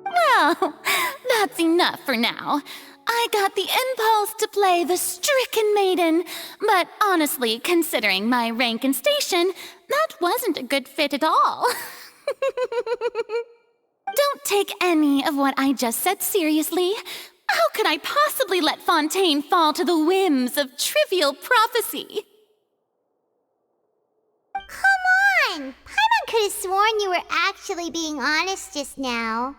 Well, that's enough for now. I got the impulse to play the stricken maiden, but honestly, considering my rank and station, that wasn't a good fit at all. Don't take any of what I just said seriously. How could I possibly let Fontaine fall to the whims of trivial prophecy? Come on! Paimon could have sworn you were actually being honest just now.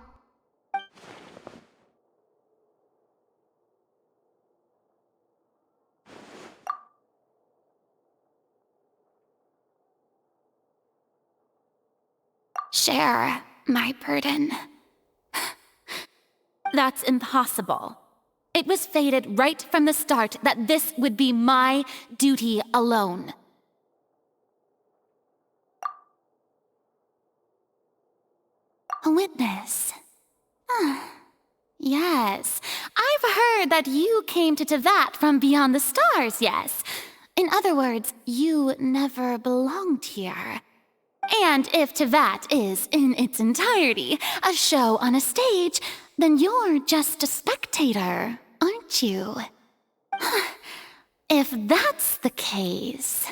Share my burden. That's impossible. It was fated right from the start that this would be my duty alone. A witness. Yes, I've heard that you came to Tevat from beyond the stars, yes. In other words, you never belonged here. And if Tevat is, in its entirety, a show on a stage, then you're just a spectator, aren't you? If that's the case...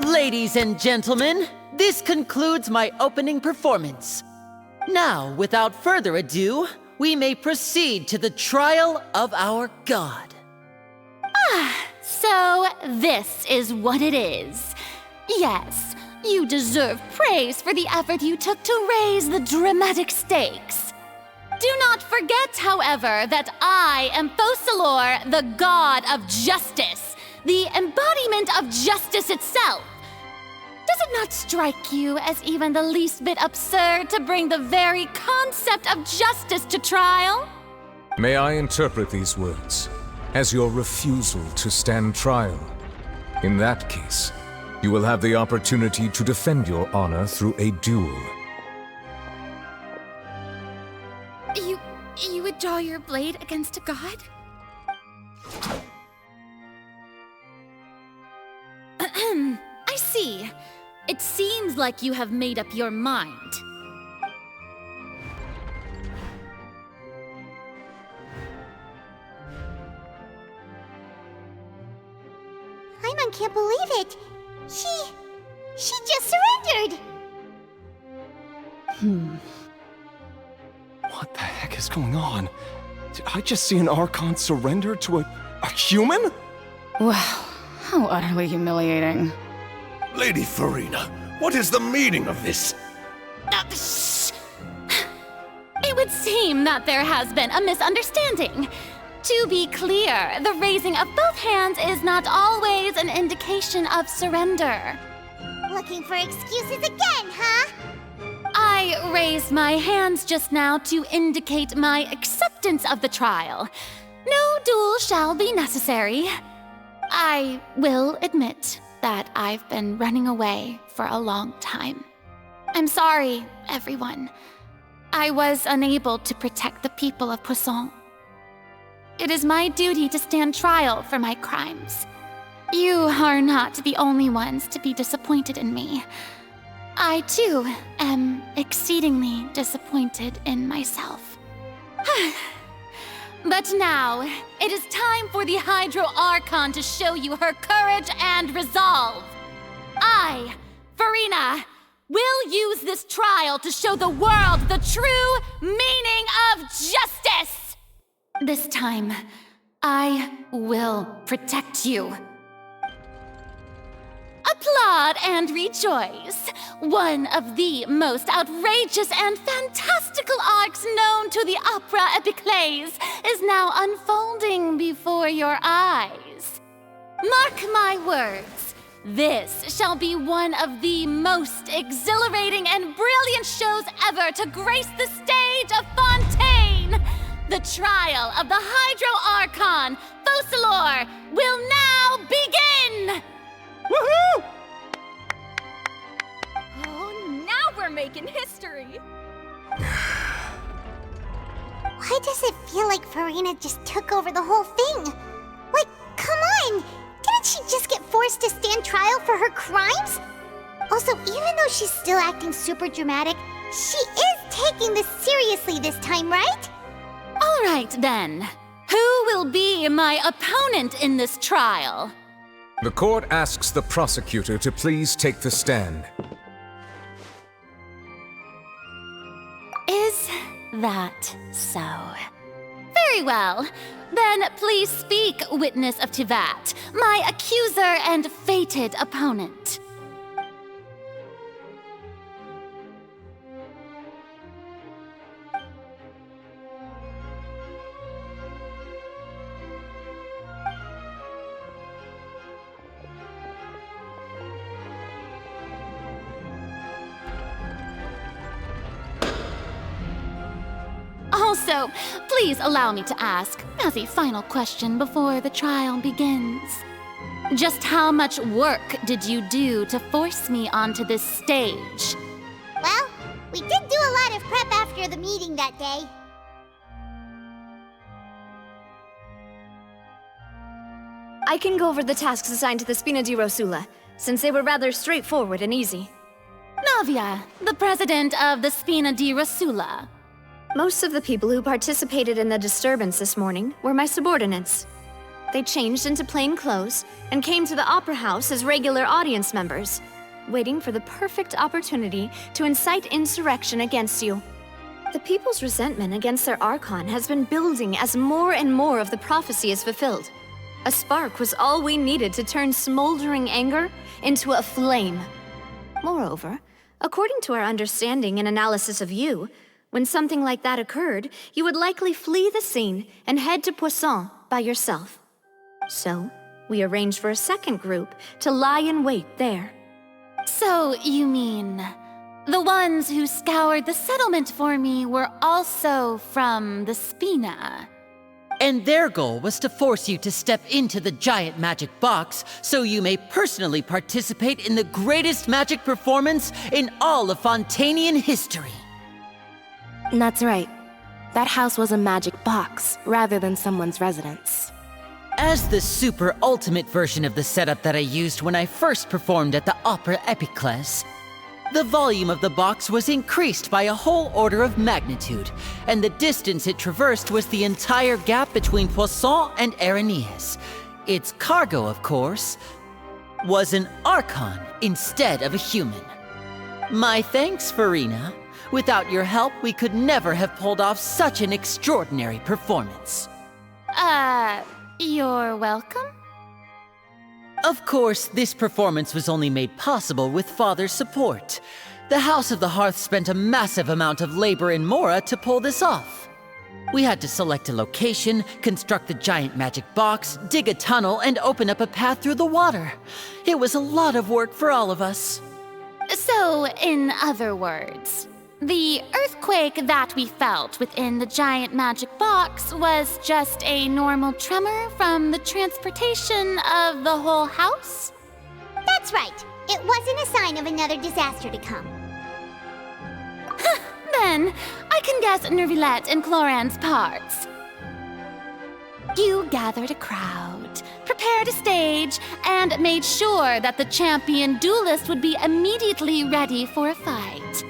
Ladies and gentlemen, this concludes my opening performance. Now, without further ado, we may proceed to the trial of our god. So this is what it is. Yes, you deserve praise for the effort you took to raise the dramatic stakes. Do not forget, however, that I am Focalor, the god of justice, the embodiment of justice itself. Does it not strike you as even the least bit absurd to bring the very concept of justice to trial? May I interpret these words as your refusal to stand trial? In that case, you will have the opportunity to defend your honor through a duel. You would draw your blade against a god? I see. It seems like you have made up your mind. Paimon can't believe it. She just surrendered. What the heck is going on? Did I just see an Archon surrender to a human? Wow, how utterly humiliating. Lady Farina, what is the meaning of this? It would seem that there has been a misunderstanding. To be clear, the raising of both both hands is not always an indication of surrender. Looking for excuses again, huh? I raised my hands just now to indicate my acceptance of the trial. No duel shall be necessary. I will admit that I've been running away for a long time. I'm sorry, everyone. I was unable to protect the people of Poisson. It is my duty to stand trial for my crimes. You are not the only ones to be disappointed in me. I, too, am exceedingly disappointed in myself. But now, it is time for the Hydro Archon to show you her courage and resolve. I, Farina, will use this trial to show the world the true meaning of justice! This time, I will protect you. Applaud and rejoice! One of the most outrageous and fantastical arcs known to the opera epiclese is now unfolding before your eyes. Mark my words, this shall be one of the most exhilarating and brilliant shows ever to grace the stage of Fontaine! The trial of the Hydro Archon, Focalor, will now begin! Woohoo! Oh, now we're making history! Why does it feel like Farina just took over the whole thing? Like, come on! Didn't she just get forced to stand trial for her crimes? Also, even though she's still acting super dramatic, she is taking this seriously this time, right? All right, then. Who will be my opponent in this trial? The court asks the prosecutor to please take the stand. Is that so? Very well. Then please speak, witness of Tivat, my accuser and fated opponent. Also, please allow me to ask, as a final question before the trial begins. Just how much work did you do to force me onto this stage? Well, we did do a lot of prep after the meeting that day. I can go over the tasks assigned to the Spina di Rosula, since they were rather straightforward and easy. Navia, the president of the Spina di Rosula. Most of the people who participated in the disturbance this morning were my subordinates. They changed into plain clothes and came to the Opera House as regular audience members, waiting for the perfect opportunity to incite insurrection against you. The people's resentment against their Archon has been building as more and more of the prophecy is fulfilled. A spark was all we needed to turn smoldering anger into a flame. Moreover, according to our understanding and analysis of you, when something like that occurred, you would likely flee the scene and head to Poisson by yourself. So, we arranged for a second group to lie in wait there. So, you mean, the ones who scoured the settlement for me were also from the Spina? And their goal was to force you to step into the giant magic box so you may personally participate in the greatest magic performance in all of Fontainian history. That's right. That house was a magic box, rather than someone's residence. As the super ultimate version of the setup that I used when I first performed at the Opera Epiclese, the volume of the box was increased by a whole order of magnitude, and the distance it traversed was the entire gap between Poisson and Aranias. Its cargo, of course, was an Archon instead of a human. My thanks, Farina. Without your help, we could never have pulled off such an extraordinary performance. You're welcome? Of course, this performance was only made possible with Father's support. The House of the Hearth spent a massive amount of labor in Mora to pull this off. We had to select a location, construct the giant magic box, dig a tunnel, and open up a path through the water. It was a lot of work for all of us. So, in other words, the earthquake that we felt within the giant magic box was just a normal tremor from the transportation of the whole house? That's right. It wasn't a sign of another disaster to come. Then, I can guess Nervilette and Cloran's parts. You gathered a crowd, prepared a stage, and made sure that the champion duelist would be immediately ready for a fight.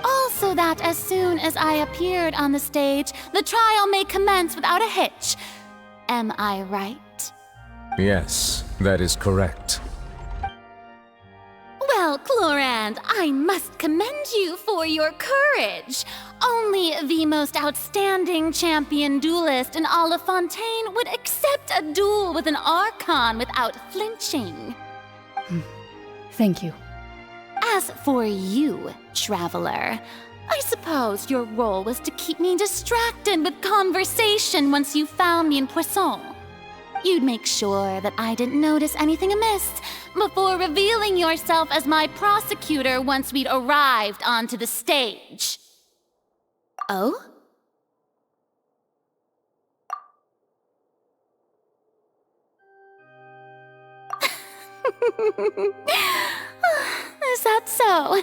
Also that as soon as I appeared on the stage, the trial may commence without a hitch. Am I right? Yes, that is correct. Well, Clorand, I must commend you for your courage. Only the most outstanding champion duelist in all of Fontaine would accept a duel with an Archon without flinching. Thank you. As for you, Traveler, I suppose your role was to keep me distracted with conversation once you found me in Poisson. You'd make sure that I didn't notice anything amiss before revealing yourself as my prosecutor once we'd arrived onto the stage. Oh? Is that so?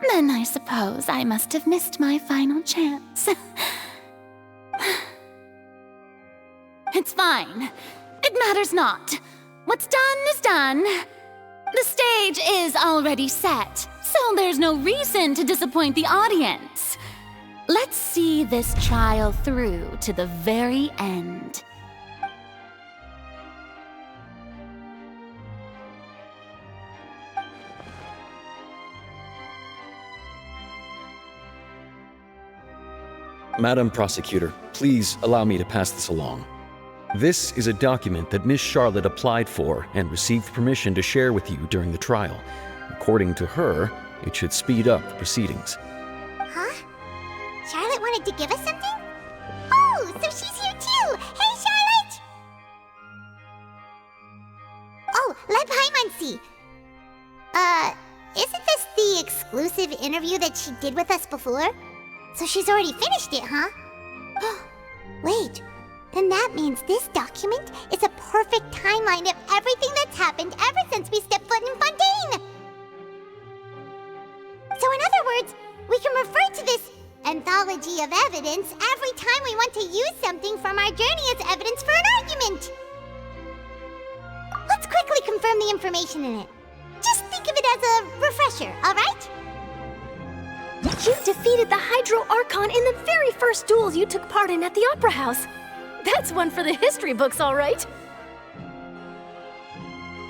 Then I suppose I must have missed my final chance. It's fine. It matters not. What's done is done. The stage is already set, so there's no reason to disappoint the audience. Let's see this trial through to the very end. Madam Prosecutor, please allow me to pass this along. This is a document that Miss Charlotte applied for and received permission to share with you during the trial. According to her, it should speed up the proceedings. Huh? Charlotte wanted to give us something? Oh, so she's here too! Hey, Charlotte! Oh, let Paimon see. Isn't this the exclusive interview that she did with us before? So she's already finished it, huh? Wait, then that means this document is a perfect timeline of everything that's happened ever since we stepped foot in Fontaine! So in other words, we can refer to this anthology of evidence every time we want to use something from our journey as evidence for an argument! Let's quickly confirm the information in it. Just think of it as a refresher, alright? You defeated the Hydro Archon in the very first duels you took part in at the Opera House. That's one for the history books, all right.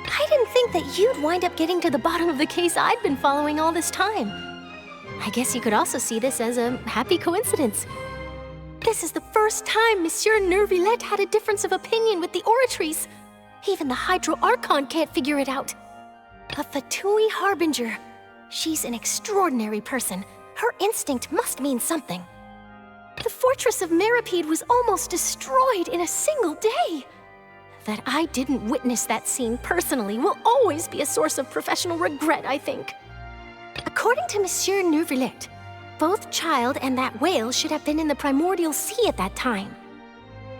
I didn't think that you'd wind up getting to the bottom of the case I'd been following all this time. I guess you could also see this as a happy coincidence. This is the first time Monsieur Nervilette had a difference of opinion with the Oratrice. Even the Hydro Archon can't figure it out. A Fatui Harbinger. She's an extraordinary person. Her instinct must mean something. The fortress of Meripede was almost destroyed in a single day. That I didn't witness that scene personally will always be a source of professional regret, I think. According to Monsieur Nervilette, both Child and that whale should have been in the primordial sea at that time.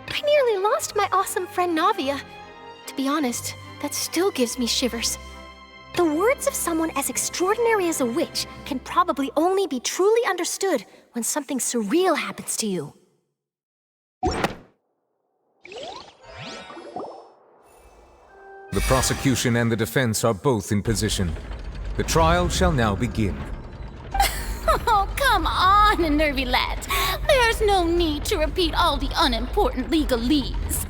I nearly lost my awesome friend Navia. To be honest, that still gives me shivers. The words of someone as extraordinary as a witch can probably only be truly understood when something surreal happens to you. The prosecution and the defense are both in position. The trial shall now begin. Oh, come on, Nervilette. There's no need to repeat all the unimportant legalese.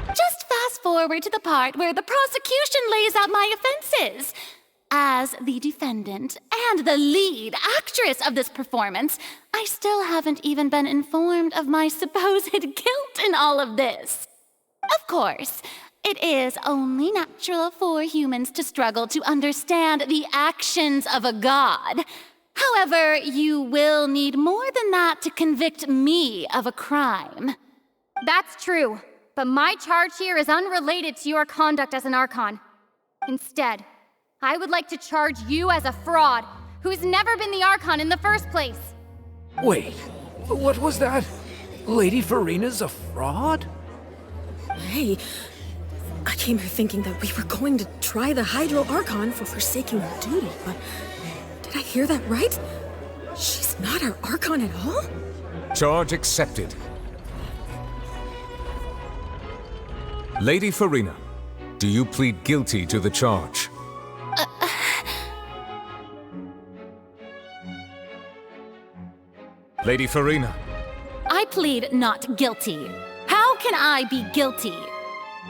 Just fast forward to the part where the prosecution lays out my offenses. As the defendant and the lead actress of this performance, I still haven't even been informed of my supposed guilt in all of this. Of course, it is only natural for humans to struggle to understand the actions of a god. However, you will need more than that to convict me of a crime. That's true, but my charge here is unrelated to your conduct as an Archon. Instead, I would like to charge you as a fraud who's never been the Archon in the first place. Wait, what was that? Lady Farina's a fraud? Hey, I came here thinking that we were going to try the Hydro Archon for forsaking her duty, but did I hear that right? She's not our Archon at all? Charge accepted. Lady Farina, do you plead guilty to the charge? Lady Farina. I plead not guilty. How can I be guilty?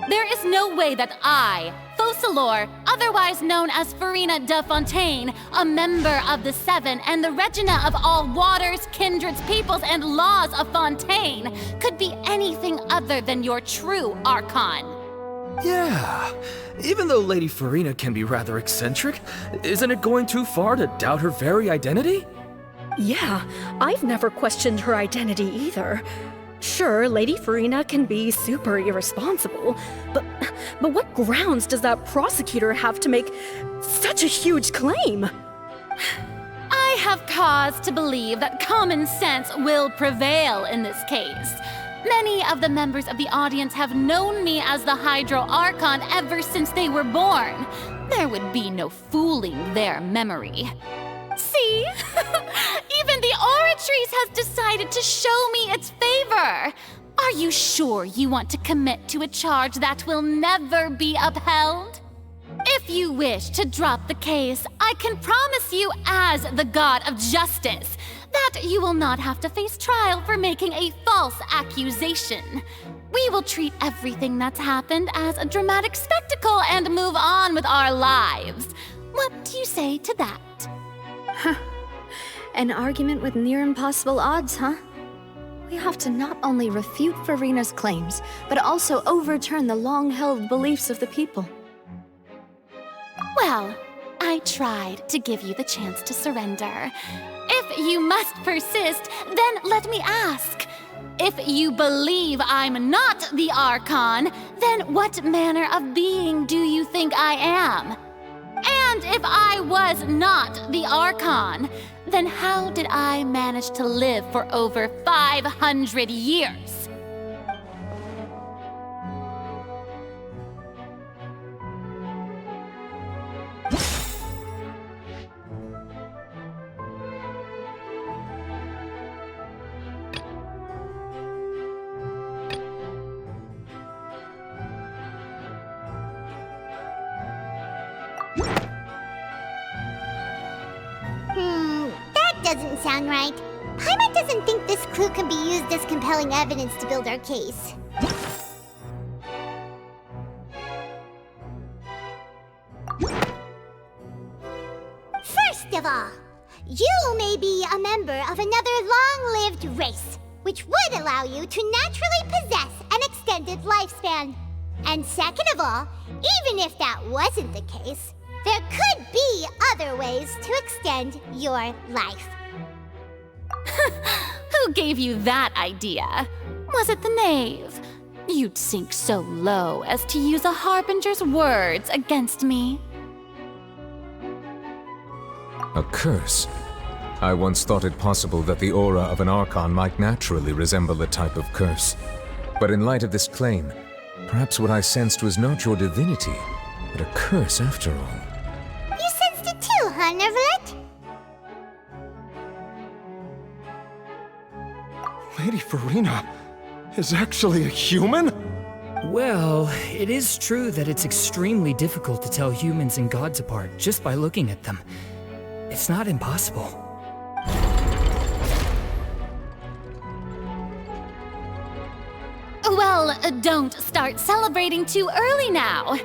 There is no way that I, Focalor, otherwise known as Farina de Fontaine, a member of the Seven and the Regina of all waters, kindreds, peoples, and laws of Fontaine, could be anything other than your true Archon. Yeah, even though Lady Farina can be rather eccentric, isn't it going too far to doubt her very identity? Yeah, I've never questioned her identity either. Sure, Lady Farina can be super irresponsible, but what grounds does that prosecutor have to make such a huge claim? I have cause to believe that common sense will prevail in this case. Many of the members of the audience have known me as the Hydro Archon ever since they were born. There would be no fooling their memory. See? Even the Oratrice has decided to show me its favor. Are you sure you want to commit to a charge that will never be upheld? If you wish to drop the case, I can promise you as the God of Justice that you will not have to face trial for making a false accusation. We will treat everything that's happened as a dramatic spectacle and move on with our lives. What do you say to that? Huh. An argument with near impossible odds, huh? We have to not only refute Farina's claims, but also overturn the long-held beliefs of the people. Well, I tried to give you the chance to surrender. If you must persist, then let me ask. If you believe I'm not the Archon, then what manner of being do you think I am? And if I was not the Archon, then how did I manage to live for over 500 years? That doesn't sound right. Paimon doesn't think this clue can be used as compelling evidence to build our case. First of all, you may be a member of another long-lived race, which would allow you to naturally possess an extended lifespan. And second of all, even if that wasn't the case, there could be other ways to extend your life. Who gave you that idea? Was it the knave? You'd sink so low as to use a harbinger's words against me. A curse? I once thought it possible that the aura of an Archon might naturally resemble a type of curse. But in light of this claim, perhaps what I sensed was not your divinity, but a curse after all. You sensed it too, huh, Neverlet? Lady Farina is actually a human? Well, it is true that it's extremely difficult to tell humans and gods apart just by looking at them. It's not impossible. Well, don't start celebrating too early now.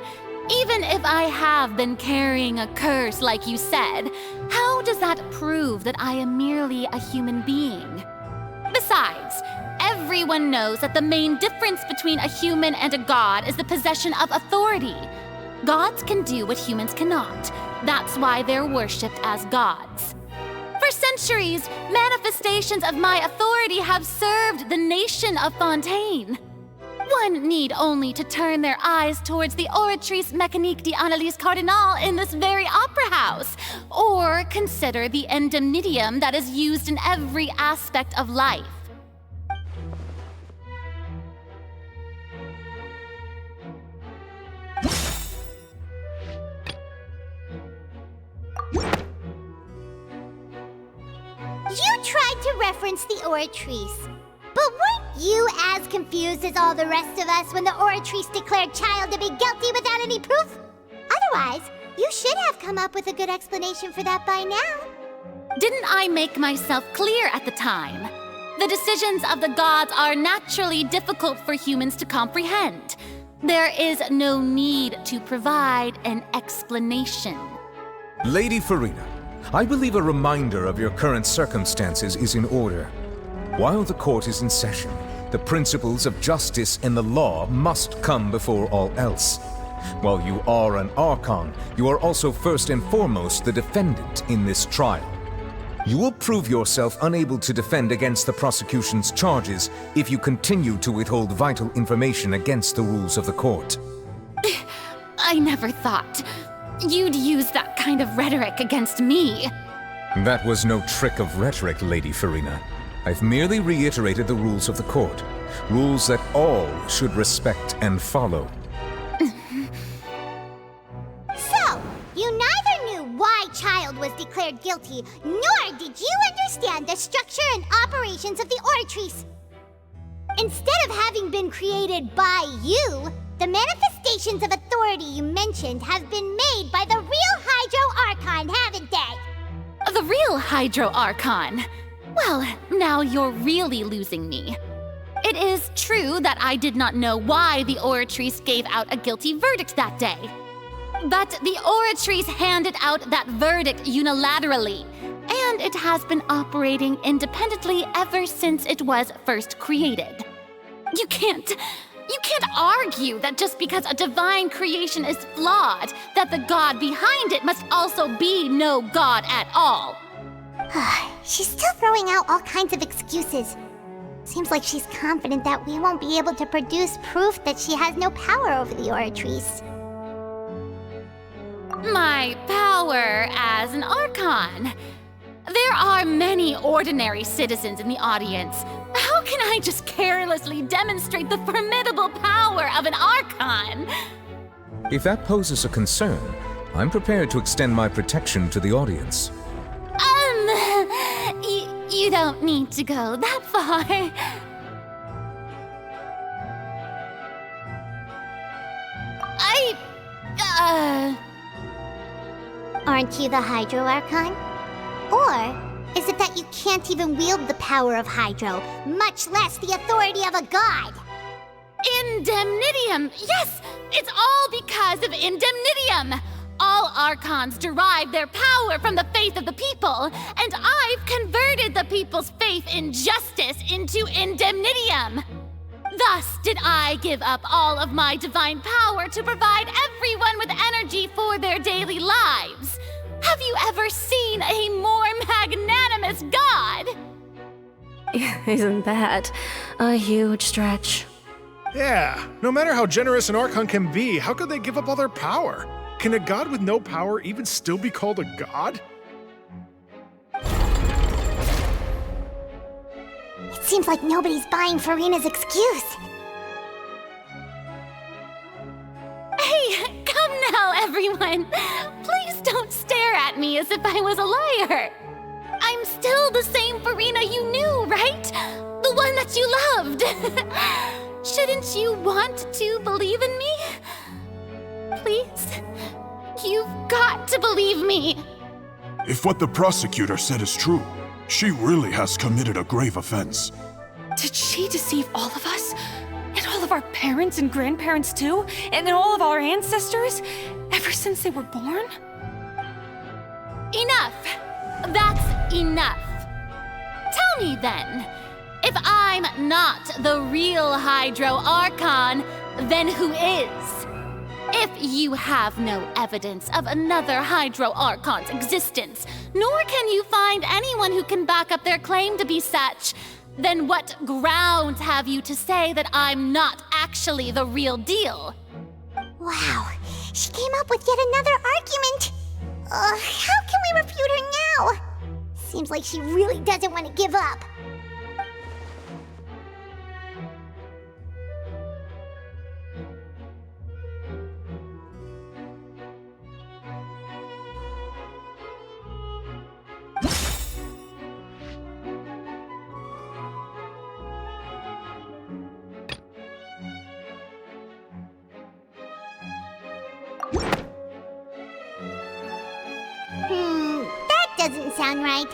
Even if I have been carrying a curse like you said, how does that prove that I am merely a human being? Besides, everyone knows that the main difference between a human and a god is the possession of authority. Gods can do what humans cannot. That's why they're worshipped as gods. For centuries, manifestations of my authority have served the nation of Fontaine. One need only to turn their eyes towards the Oratrice Mécanique d'Analyse Cardinal in this very opera house, or consider the indemnitium that is used in every aspect of life. You tried to reference the Oratrice, but weren't you as confused as all the rest of us when the Oratrice declared Child to be guilty without any proof? Otherwise, you should have come up with a good explanation for that by now. Didn't I make myself clear at the time? The decisions of the gods are naturally difficult for humans to comprehend. There is no need to provide an explanation. Lady Farina, I believe a reminder of your current circumstances is in order. While the court is in session, the principles of justice and the law must come before all else. While you are an Archon, you are also first and foremost the defendant in this trial. You will prove yourself unable to defend against the prosecution's charges if you continue to withhold vital information against the rules of the court. I never thought you'd use that kind of rhetoric against me. That was no trick of rhetoric, Lady Farina. I've merely reiterated the rules of the court. Rules that all should respect and follow. So, you neither knew why Child was declared guilty, nor did you understand the structure and operations of the Oratrice. Instead of having been created by you, the manifestations of authority you mentioned have been made by the real Hydro Archon, haven't they? The real Hydro Archon? Well, now you're really losing me. It is true that I did not know why the Oratrice gave out a guilty verdict that day. But the Oratrice handed out that verdict unilaterally, and it has been operating independently ever since it was first created. You can't argue that just because a divine creation is flawed, that the god behind it must also be no god at all. She's still throwing out all kinds of excuses. Seems like she's confident that we won't be able to produce proof that she has no power over the Oratrice. My power as an Archon. There are many ordinary citizens in the audience. How can I just carelessly demonstrate the formidable power of an Archon? If that poses a concern, I'm prepared to extend my protection to the audience. You don't need to go that far. Aren't you the Hydro Archon? Or is it that you can't even wield the power of Hydro, much less the authority of a god? Indemnitium! Yes! It's all because of Indemnitium! All Archons derive their power from the faith of the people, and I've converted the people's faith in justice into Indemnitium! Thus did I give up all of my divine power to provide everyone with energy for their daily lives. Have you ever seen a more magnanimous god? Isn't that a huge stretch? Yeah, no matter how generous an Archon can be, how could they give up all their power? Can a god with no power even still be called a god? It seems like nobody's buying Farina's excuse. Hey, come now, everyone! Please don't stare at me as if I was a liar! I'm still the same Farina you knew, right? The one that you loved! Shouldn't you want to believe in me? Please? You've got to believe me! If what the prosecutor said is true, she really has committed a grave offense. Did she deceive all of us? And all of our parents and grandparents too? And all of our ancestors? Ever since they were born? Enough! That's enough! Tell me then, if I'm not the real Hydro Archon, then who is? If you have no evidence of another Hydro Archon's existence, nor can you find anyone who can back up their claim to be such, then what grounds have you to say that I'm not actually the real deal? Wow, she came up with yet another argument. How can we refute her now? Seems like she really doesn't want to give up. That doesn't sound right.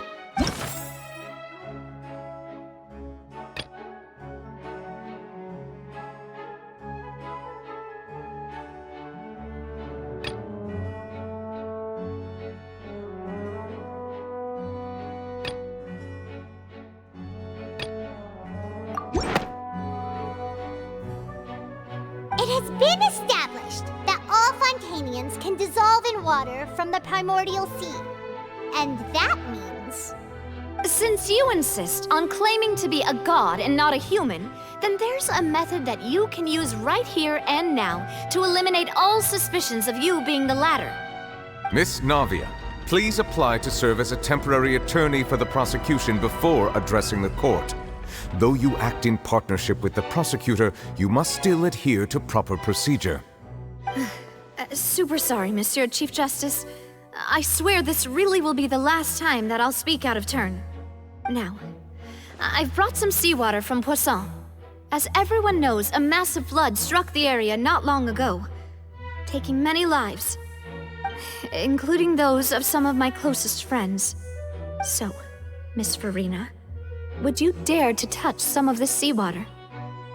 It has been established that all Fontanians can dissolve in water from the primordial sea. And that means... Since you insist on claiming to be a god and not a human, then there's a method that you can use right here and now to eliminate all suspicions of you being the latter. Miss Navia, please apply to serve as a temporary attorney for the prosecution before addressing the court. Though you act in partnership with the prosecutor, you must still adhere to proper procedure. Super sorry, Monsieur Chief Justice. I swear this really will be the last time that I'll speak out of turn. Now, I've brought some seawater from Poisson. As everyone knows, a massive flood struck the area not long ago, taking many lives, including those of some of my closest friends. So, Miss Farina, would you dare to touch some of this seawater?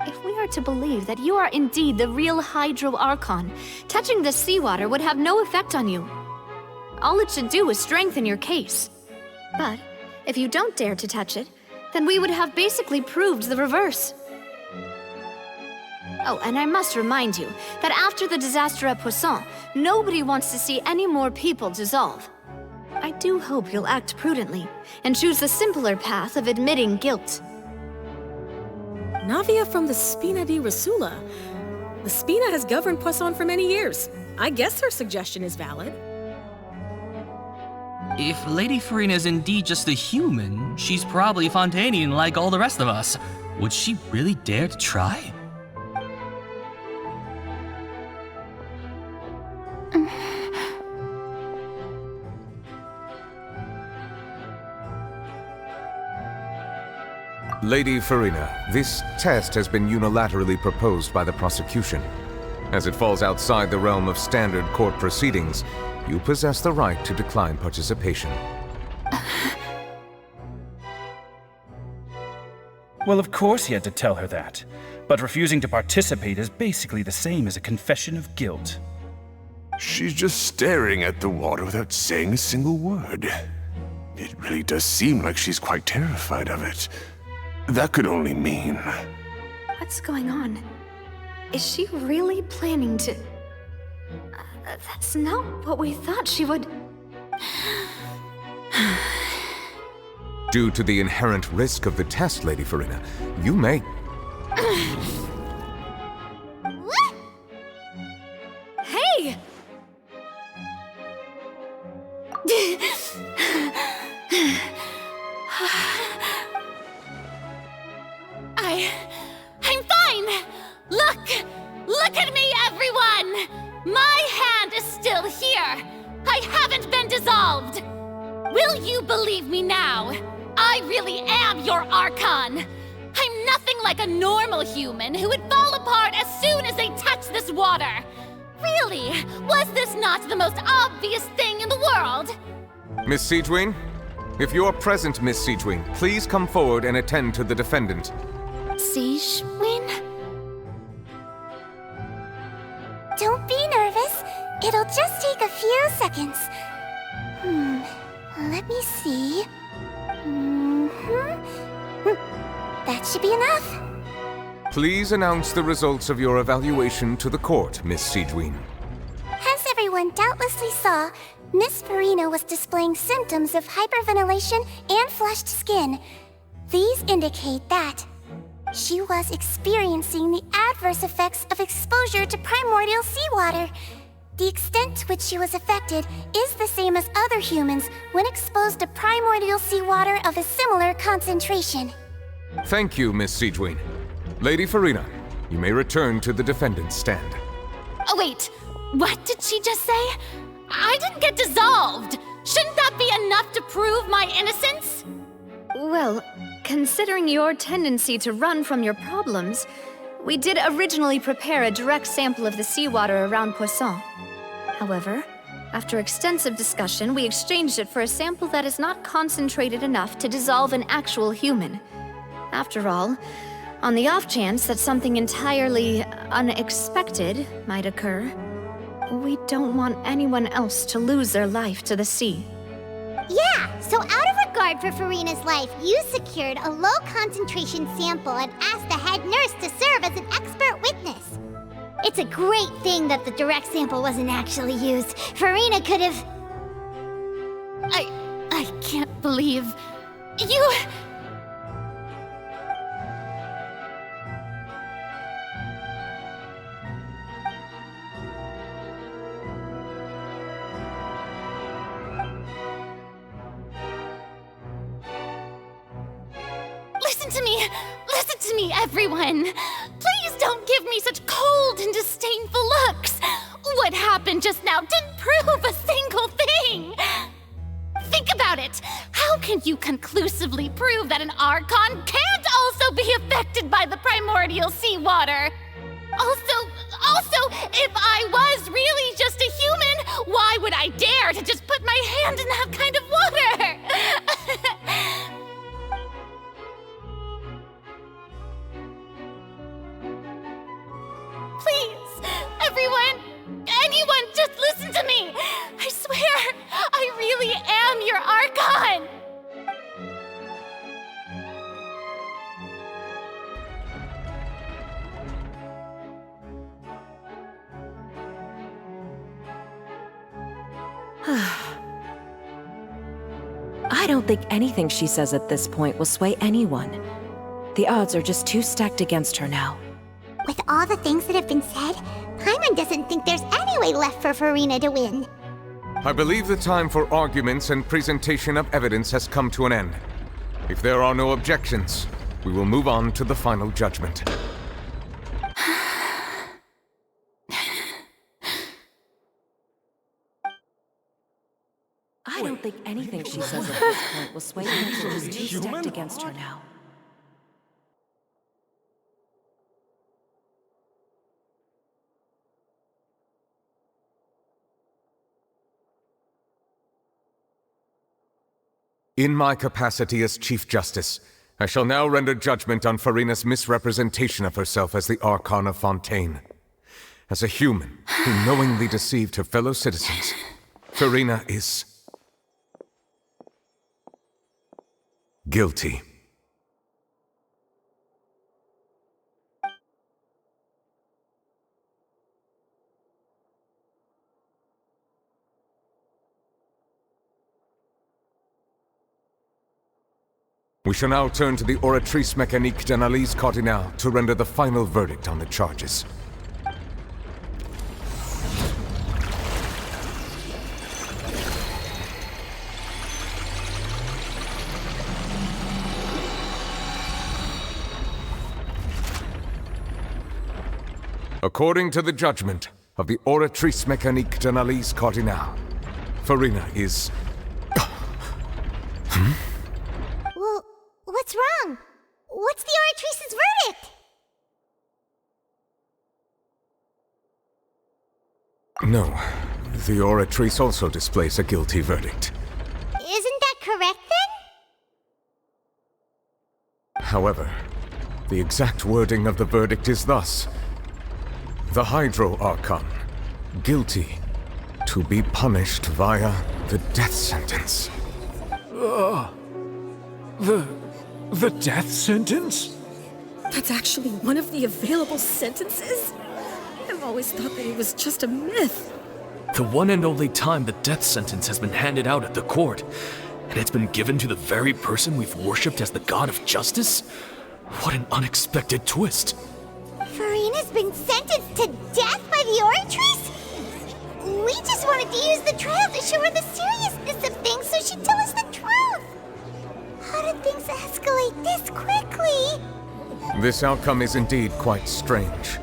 If we are to believe that you are indeed the real Hydro Archon, touching this seawater would have no effect on you. All it should do is strengthen your case. But if you don't dare to touch it, then we would have basically proved the reverse. Oh, and I must remind you that after the disaster at Poisson, nobody wants to see any more people dissolve. I do hope you'll act prudently and choose the simpler path of admitting guilt. Navia from the Spina di Rasula. The Spina has governed Poisson for many years. I guess her suggestion is valid. If Lady Farina is indeed just a human, she's probably Fontanian like all the rest of us. Would she really dare to try? Lady Farina, this test has been unilaterally proposed by the prosecution. As it falls outside the realm of standard court proceedings, you possess the right to decline participation. Well, of course he had to tell her that. But refusing to participate is basically the same as a confession of guilt. She's just staring at the water without saying a single word. It really does seem like she's quite terrified of it. That could only mean... What's going on? Is she really planning to... that's not what we thought she would... Due to the inherent risk of the test, Lady Farina, you may... Hey! I'm fine! Look at me, everyone! My hand is still here! I haven't been dissolved! Will you believe me now? I really am your Archon! I'm nothing like a normal human who would fall apart as soon as they touch this water! Really, was this not the most obvious thing in the world? Miss Siegewin? If you're present, Miss Siegewin, please come forward and attend to the defendant. Siegewin? Don't be nervous. It'll just take a few seconds. Let me see. That should be enough. Please announce the results of your evaluation to the court, Miss Siegewin. everyone doubtlessly saw, Miss Farina was displaying symptoms of hyperventilation and flushed skin. These indicate that she was experiencing the adverse effects of exposure to primordial seawater. The extent to which she was affected is the same as other humans when exposed to primordial seawater of a similar concentration. Thank you, Miss Siegeween. Lady Farina, you may return to the defendant's stand. Oh, wait. What did she just say? I didn't get dissolved. Shouldn't that be enough to prove my innocence? Well, considering your tendency to run from your problems, we did originally prepare a direct sample of the seawater around Poisson. However, after extensive discussion, we exchanged it for a sample that is not concentrated enough to dissolve an actual human. After all, on the off chance that something entirely unexpected might occur, we don't want anyone else to lose their life to the sea. Yeah, so out of regard for Farina's life, you secured a low-concentration sample and asked the head nurse to serve as an expert witness. It's a great thing that the direct sample wasn't actually used. Farina could have... I can't believe... you... Listen to me, everyone! Please don't give me such cold and disdainful looks! What happened just now didn't prove a single thing! Think about it! How can you conclusively prove that an Archon can't also be affected by the primordial seawater? Also, if I was really just a human, why would I dare to just put my hand in that kind of water? Please, everyone, anyone, just listen to me! I swear, I really am your Archon! I don't think anything she says at this point will sway anyone. The odds are just too stacked against her now. With all the things that have been said, Paimon doesn't think there's any way left for Farina to win. I believe the time for arguments and presentation of evidence has come to an end. If there are no objections, we will move on to the final judgment. I don't think anything she says at this point will sway anyone. She's too stacked against her now. In my capacity as Chief Justice, I shall now render judgment on Farina's misrepresentation of herself as the Archon of Fontaine. As a human who knowingly deceived her fellow citizens, Farina is... guilty. We shall now turn to the Oratrice Mécanique d'Analyse Cardinale to render the final verdict on the charges. According to the judgment of the Oratrice Mécanique d'Analyse Cardinale, Farina is... Well, what's wrong? What's the Oratrice's verdict? No, the Oratrice also displays a guilty verdict. Isn't that correct then? However, the exact wording of the verdict is thus: the Hydro Archon, guilty, to be punished via the death sentence. The death sentence? That's actually one of the available sentences? I've always thought that it was just a myth. The one and only time the death sentence has been handed out at the court, and it's been given to the very person we've worshipped as the god of justice? What an unexpected twist. Farina's been sentenced to death by the Oratrice? We just wanted to use the trial to show her the seriousness of things so she'd tell us the truth. How did things escalate this quickly? This outcome is indeed quite strange.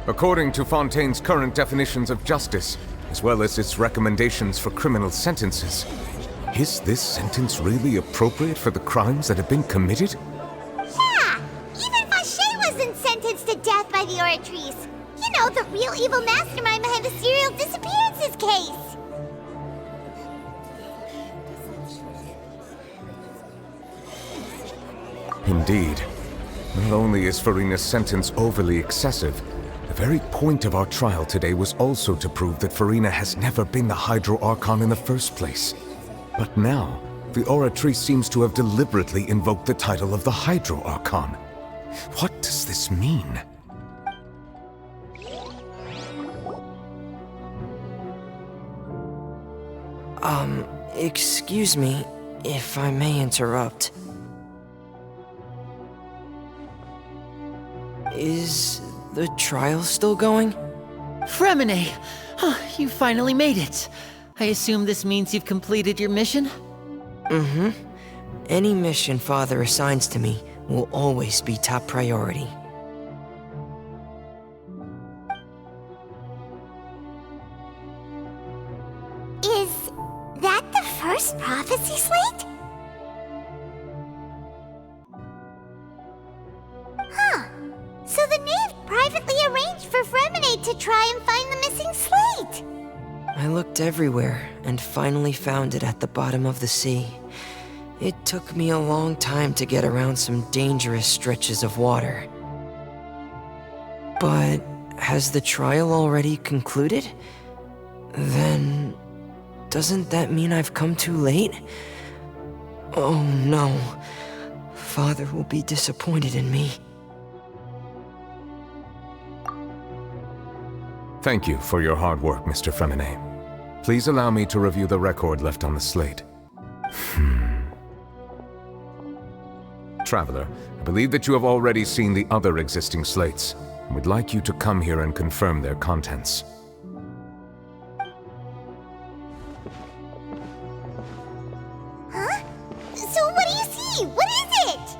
According to Fontaine's current definitions of justice, as well as its recommendations for criminal sentences, is this sentence really appropriate for the crimes that have been committed? Yeah! Even Fauché wasn't sentenced to death by the Oratrice. You know, the real evil mastermind behind the serial disappearances case. Indeed. Not only is Farina's sentence overly excessive, the very point of our trial today was also to prove that Farina has never been the Hydro Archon in the first place. But now, the Oratrice seems to have deliberately invoked the title of the Hydro Archon. What does this mean? Excuse me, if I may interrupt. Is the trial still going? Fremine! You finally made it. I assume this means you've completed your mission? Mm-hmm. Any mission Father assigns to me will always be top priority. Is that the first prophecy slate? Huh. So the knave privately arranged for Fremine to try and find the missing slate. I looked everywhere and finally found it at the bottom of the sea. It took me a long time to get around some dangerous stretches of water. But has the trial already concluded? Then doesn't that mean I've come too late? Oh no. Father will be disappointed in me. Thank you for your hard work, Mr. Fremine. Please allow me to review the record left on the slate. Traveler, I believe that you have already seen the other existing slates, and would like you to come here and confirm their contents. Huh? So what do you see? What is it?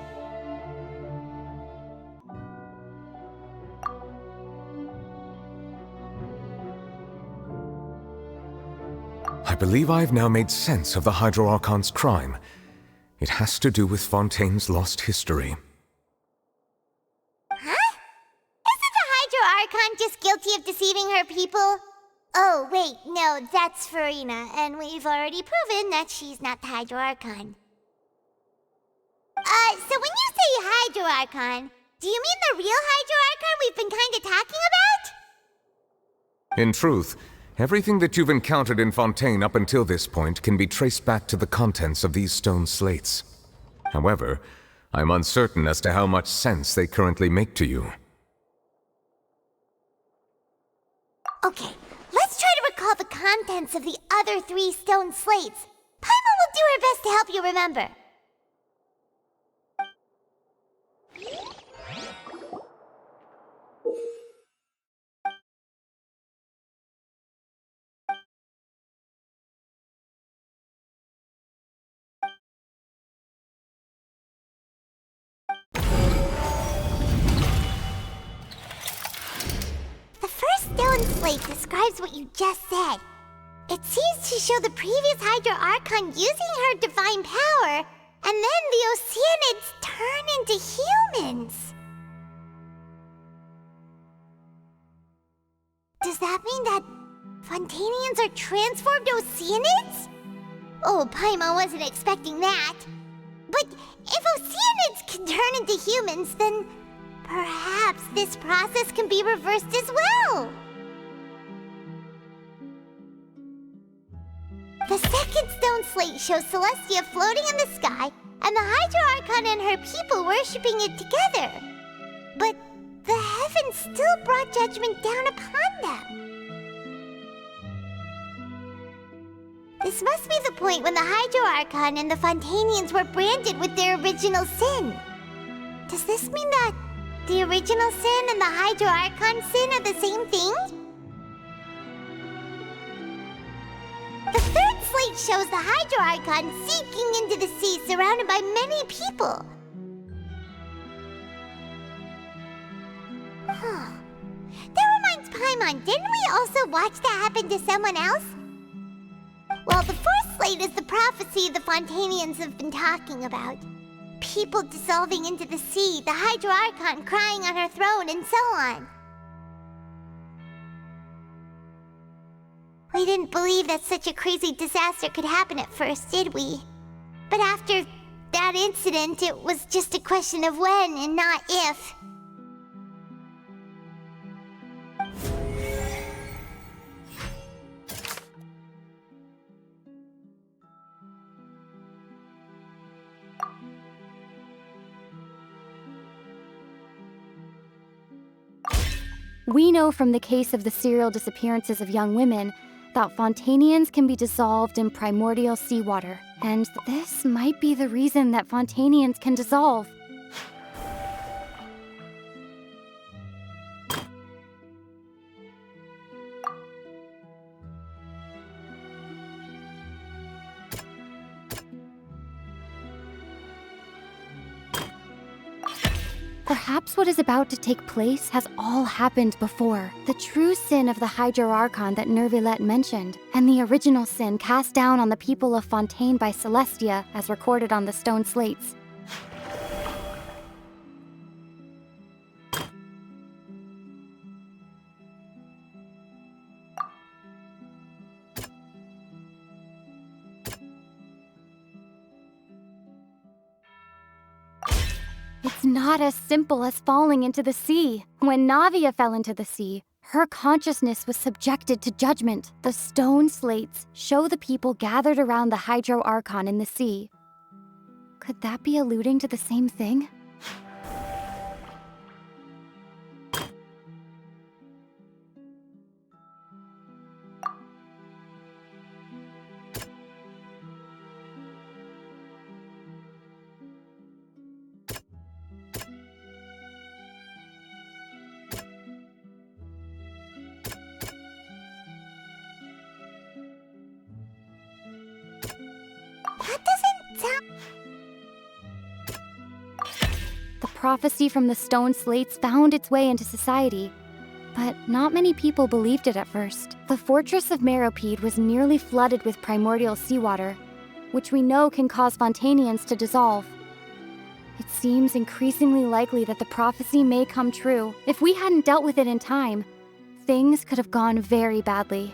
I believe I've now made sense of the Hydro Archon's crime. It has to do with Fontaine's lost history. Huh? Isn't the Hydro Archon just guilty of deceiving her people? Oh, wait, no, that's Farina, and we've already proven that she's not the Hydro Archon. So when you say Hydro Archon, do you mean the real Hydro Archon we've been kinda talking about? In truth, everything that you've encountered in Fontaine up until this point can be traced back to the contents of these stone slates. However, I'm uncertain as to how much sense they currently make to you. Okay, let's try to recall the contents of the other 3 stone slates. Paimon will do her best to help you remember. The first stone slate describes what you just said. It seems to show the previous Hydro Archon using her divine power, and then the Oceanids turn into humans. Does that mean that Fontainians are transformed Oceanids? Oh, Paimon wasn't expecting that. But if Oceanids can turn into humans, then perhaps this process can be reversed as well. The second stone slate shows Celestia floating in the sky and the Hydro Archon and her people worshipping it together. But the heavens still brought judgment down upon them. This must be the point when the Hydro Archon and the Fontanians were branded with their original sin. Does this mean that the original sin and the Hydro Archon sin are the same thing? The third slate shows the Hydro Archon sinking into the sea surrounded by many people. Huh. That reminds Paimon, didn't we also watch that happen to someone else? Well, the fourth slate is the prophecy the Fontanians have been talking about. People dissolving into the sea, the Hydro Archon crying on her throne, and so on. We didn't believe that such a crazy disaster could happen at first, did we? But after that incident, it was just a question of when and not if. We know from the case of the serial disappearances of young women that Fontanians can be dissolved in primordial seawater, and this might be the reason that Fontanians can dissolve. Perhaps what is about to take place has all happened before. The true sin of the Hydro Archon that Nervilette mentioned, and the original sin cast down on the people of Fontaine by Celestia, as recorded on the stone slates. It's not as simple as falling into the sea. When Navia fell into the sea, her consciousness was subjected to judgment. The stone slates show the people gathered around the Hydro Archon in the sea. Could that be alluding to the same thing? The prophecy from the stone slates found its way into society, but not many people believed it at first. The fortress of Meropide was nearly flooded with primordial seawater, which we know can cause Fontanians to dissolve. It seems increasingly likely that the prophecy may come true. If we hadn't dealt with it in time, things could have gone very badly.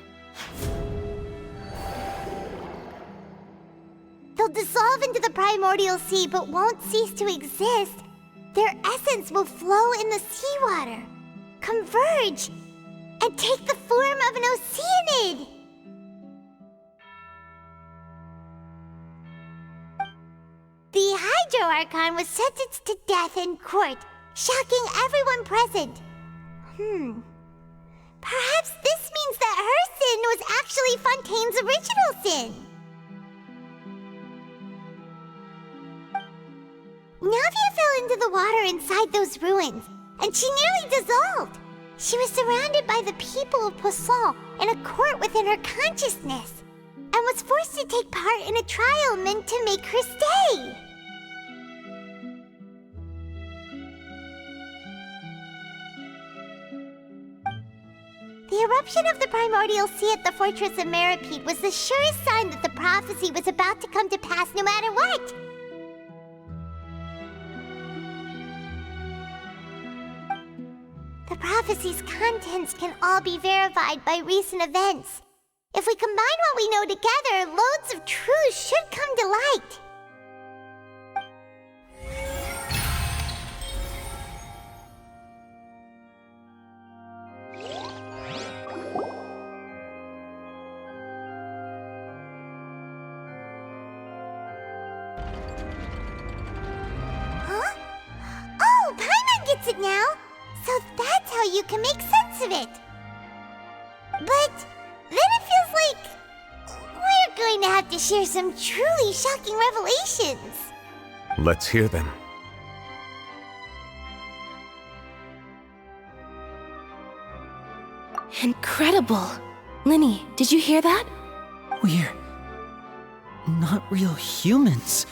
They'll dissolve into the primordial sea but won't cease to exist. Their essence will flow in the seawater, converge, and take the form of an oceanid. The Hydro Archon was sentenced to death in court, shocking everyone present. Perhaps this means that her sin was actually Fontaine's original sin. Navia fell into the water inside those ruins, and she nearly dissolved. She was surrounded by the people of Poisson in a court within her consciousness, and was forced to take part in a trial meant to make her stay. The eruption of the primordial sea at the fortress of Meropide was the surest sign that the prophecy was about to come to pass no matter what. The prophecy's contents can all be verified by recent events. If we combine what we know together, loads of truths should come to light. Huh? Oh, Paimon gets it now! So that's how you can make sense of it. But then it feels like we're going to to have to share some truly shocking revelations. Let's hear them. Incredible. Linny, did you hear that? We're not real humans.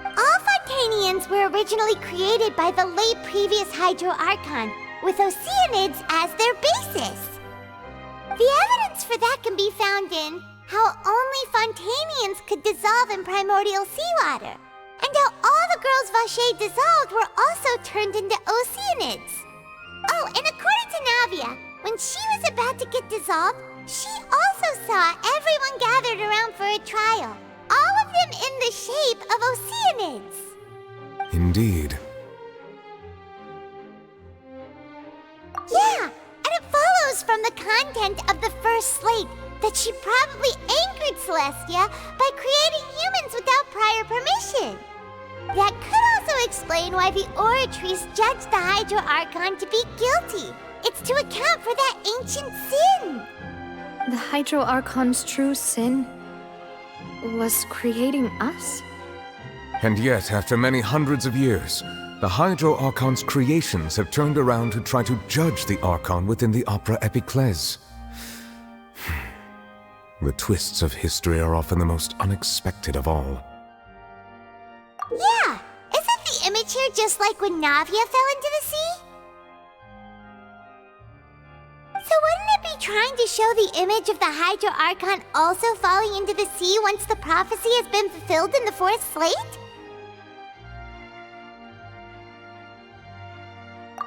All Fontanians were originally created by the late previous Hydro Archon, with Oceanids as their basis. The evidence for that can be found in how only Fontanians could dissolve in primordial seawater, and how all the girls Vacher dissolved were also turned into Oceanids. Oh, and according to Navia, when she was about to get dissolved, she also saw everyone gathered around for a trial, all of them in the shape of Oceanids. Indeed. Yeah, and it follows from the content of the first slate that she probably angered Celestia by creating humans without prior permission. That could also explain why the Oratries judged the Hydro Archon to be guilty. It's to account for that ancient sin. The Hydro Archon's true sin was creating us? And yet, after many hundreds of years, the Hydro Archon's creations have turned around to try to judge the Archon within the Opera Epiclese. The twists of history are often the most unexpected of all. Yeah, isn't the image here just like when Navia fell into the sea? So wouldn't it be trying to show the image of the Hydro Archon also falling into the sea once the prophecy has been fulfilled in the fourth slate?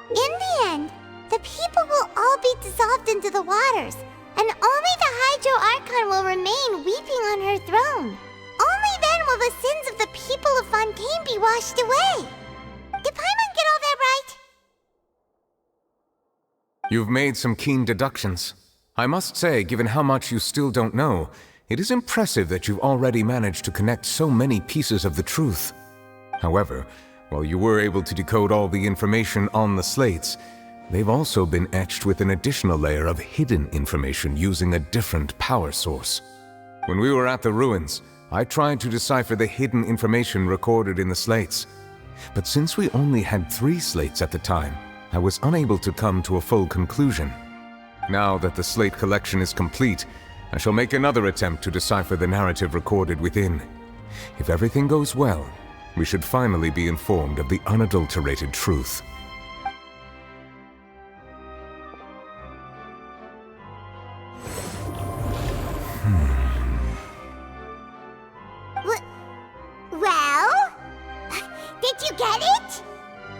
In the end, the people will all be dissolved into the waters, and only the Hydro Archon will remain weeping on her throne. Only then will the sins of the people of Fontaine be washed away. Did Paimon get all that right? You've made some keen deductions. I must say, given how much you still don't know, it is impressive that you've already managed to connect so many pieces of the truth. However, while you were able to decode all the information on the slates, they've also been etched with an additional layer of hidden information using a different power source. When we were at the ruins, I tried to decipher the hidden information recorded in the slates. But since we only had 3 slates at the time, I was unable to come to a full conclusion. Now that the slate collection is complete, I shall make another attempt to decipher the narrative recorded within. If everything goes well, we should finally be informed of the unadulterated truth. Well? Did you get it?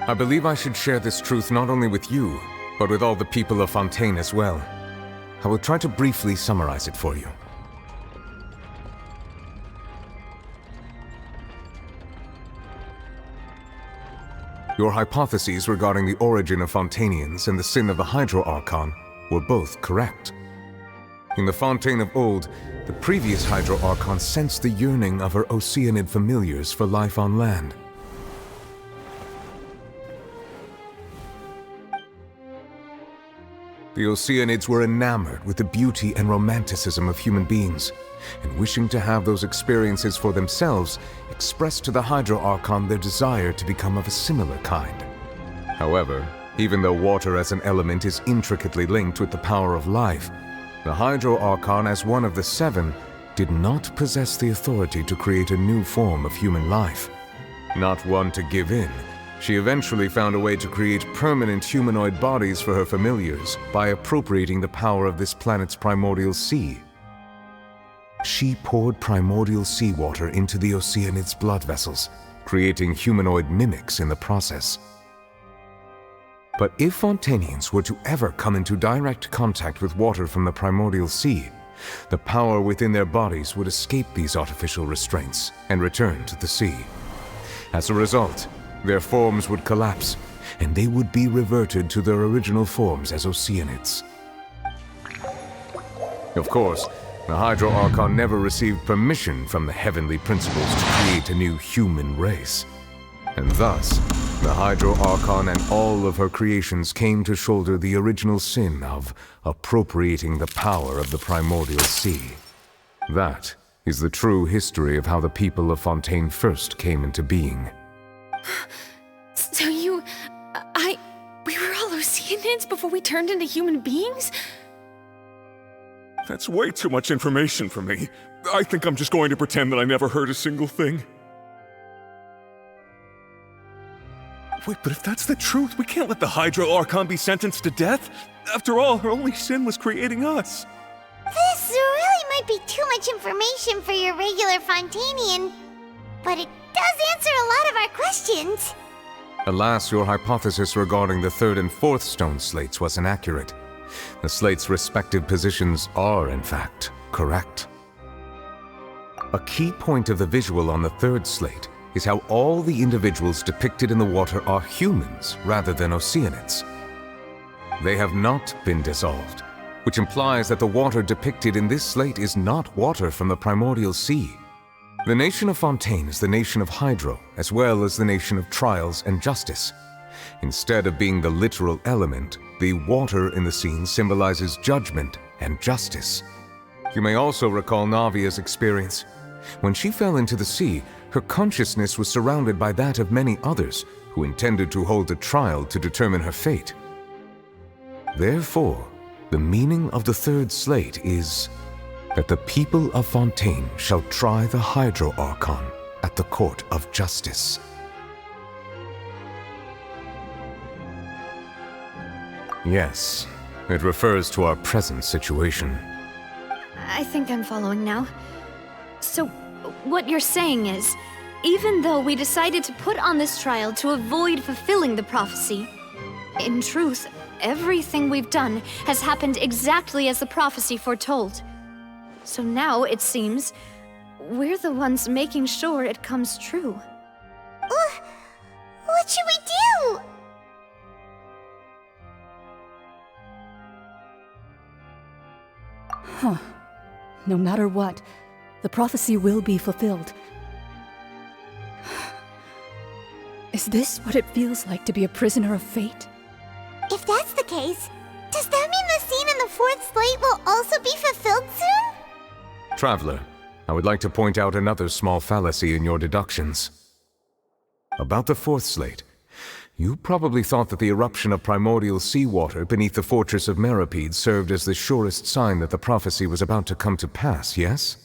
I believe I should share this truth not only with you, but with all the people of Fontaine as well. I will try to briefly summarize it for you. Your hypotheses regarding the origin of Fontanians and the sin of the Hydro Archon were both correct. In the Fontaine of old, the previous Hydro Archon sensed the yearning of her Oceanid familiars for life on land. The Oceanids were enamored with the beauty and romanticism of human beings, and wishing to have those experiences for themselves, expressed to the Hydro Archon their desire to become of a similar kind. However, even though water as an element is intricately linked with the power of life, the Hydro Archon, as one of the 7, did not possess the authority to create a new form of human life. Not one to give in, she eventually found a way to create permanent humanoid bodies for her familiars by appropriating the power of this planet's primordial sea. She poured primordial seawater into the Oceanid's blood vessels, creating humanoid mimics in the process. But if Fontanians were to ever come into direct contact with water from the primordial sea, the power within their bodies would escape these artificial restraints and return to the sea. As a result, their forms would collapse, and they would be reverted to their original forms as Oceanids. Of course, the Hydro Archon never received permission from the heavenly principles to create a new human race. And thus, the Hydro Archon and all of her creations came to shoulder the original sin of appropriating the power of the primordial sea. That is the true history of how the people of Fontaine first came into being. So we were all Oceanids before we turned into human beings? That's way too much information for me. I think I'm just going to pretend that I never heard a single thing. Wait, but if that's the truth, we can't let the Hydro Archon be sentenced to death. After all, her only sin was creating us. This really might be too much information for your regular Fontainian, but it does answer a lot of our questions. Alas, your hypothesis regarding the third and fourth stone slates was inaccurate. The slates' respective positions are, in fact, correct. A key point of the visual on the third slate is how all the individuals depicted in the water are humans rather than Oceanids. They have not been dissolved, which implies that the water depicted in this slate is not water from the primordial sea. The nation of Fontaine is the nation of Hydro, as well as the nation of trials and justice. Instead of being the literal element, the water in the scene symbolizes judgment and justice. You may also recall Navia's experience. When she fell into the sea, her consciousness was surrounded by that of many others who intended to hold a trial to determine her fate. Therefore, the meaning of the third slate is that the people of Fontaine shall try the Hydro Archon at the court of justice. Yes, it refers to our present situation. I think I'm following now. So, what you're saying is, even though we decided to put on this trial to avoid fulfilling the prophecy, in truth, everything we've done has happened exactly as the prophecy foretold. So now, it seems, we're the ones making sure it comes true. What should we do? Huh. No matter what, the prophecy will be fulfilled. Is this what it feels like to be a prisoner of fate? If that's the case, does that mean the scene in the fourth slate will also be fulfilled soon? Traveler, I would like to point out another small fallacy in your deductions. About the fourth slate, you probably thought that the eruption of primordial seawater beneath the fortress of Masquerade served as the surest sign that the prophecy was about to come to pass, yes?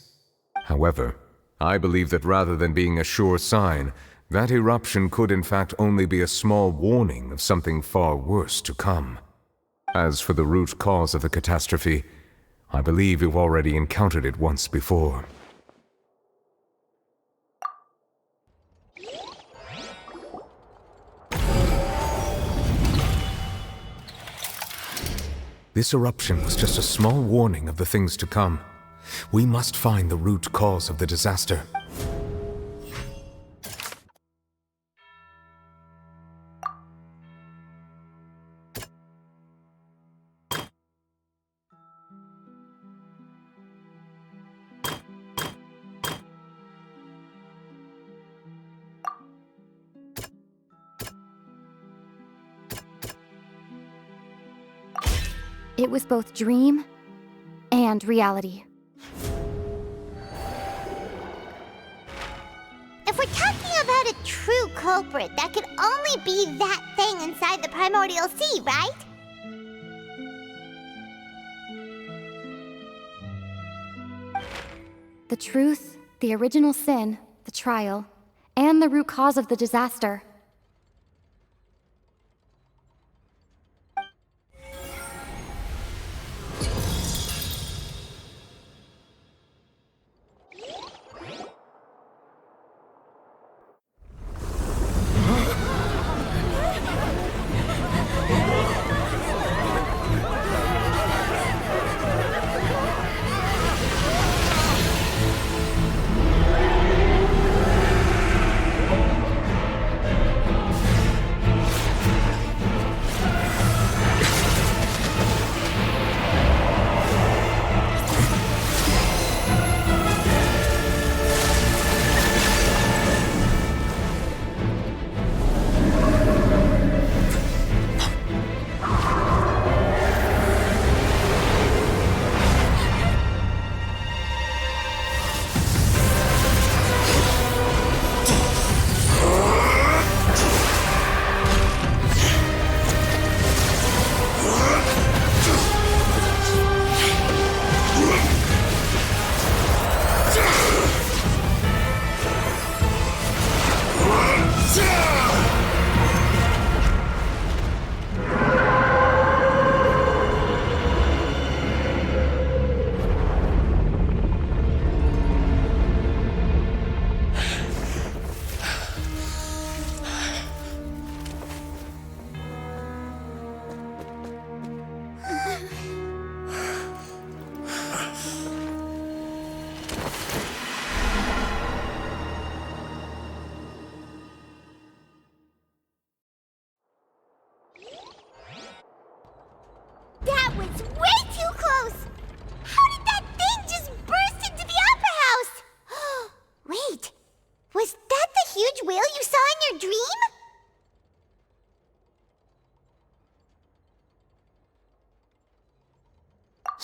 However, I believe that rather than being a sure sign, that eruption could in fact only be a small warning of something far worse to come. As for the root cause of the catastrophe, I believe you've already encountered it once before. This eruption was just a small warning of the things to come. We must find the root cause of the disaster. It was both dream and reality. If we're talking about a true culprit, that could only be that thing inside the primordial sea, right? The truth, the original sin, the trial, and the root cause of the disaster.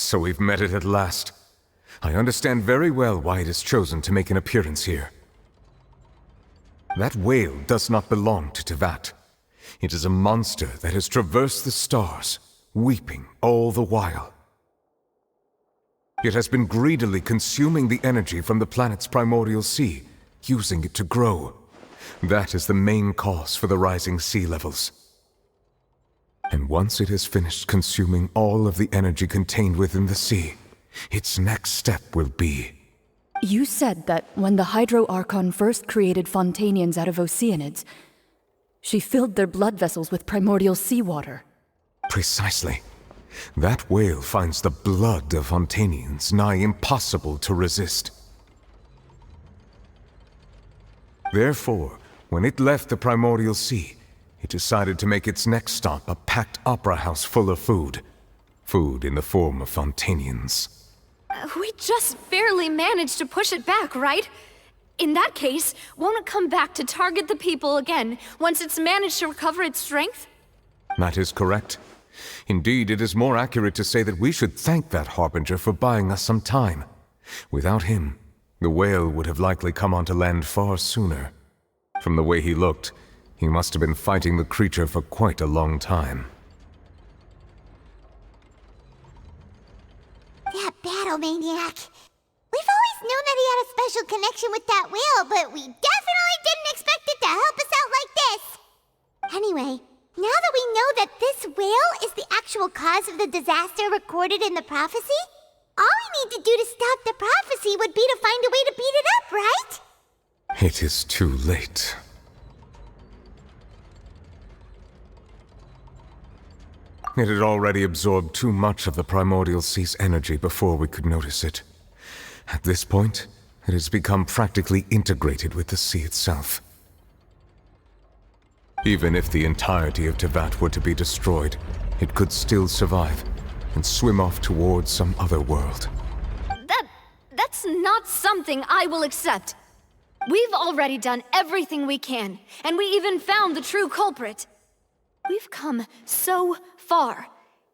So we've met it at last. I understand very well why it has chosen to make an appearance here. That whale does not belong to Tevat. It is a monster that has traversed the stars, weeping all the while. It has been greedily consuming the energy from the planet's primordial sea, using it to grow. That is the main cause for the rising sea levels. And once it has finished consuming all of the energy contained within the sea, its next step will be... You said that when the Hydro Archon first created Fontanians out of Oceanids, she filled their blood vessels with primordial seawater. Precisely. That whale finds the blood of Fontanians nigh impossible to resist. Therefore, when it left the primordial sea, it decided to make its next stop a packed opera house full of food. Food in the form of Fontanians. We just barely managed to push it back, right? In that case, won't it come back to target the people again once it's managed to recover its strength? That is correct. Indeed, it is more accurate to say that we should thank that Harbinger for buying us some time. Without him, the whale would have likely come onto land far sooner. From the way he looked, he must have been fighting the creature for quite a long time. That battle maniac. We've always known that he had a special connection with that whale, but we definitely didn't expect it to help us out like this. Anyway, now that we know that this whale is the actual cause of the disaster recorded in the prophecy, all we need to do to stop the prophecy would be to find a way to beat it up, right? It is too late. It had already absorbed too much of the primordial sea's energy before we could notice it. At this point, it has become practically integrated with the sea itself. Even if the entirety of Tevat were to be destroyed, it could still survive and swim off towards some other world. That's not something I will accept. We've already done everything we can, and we even found the true culprit. We've come so far.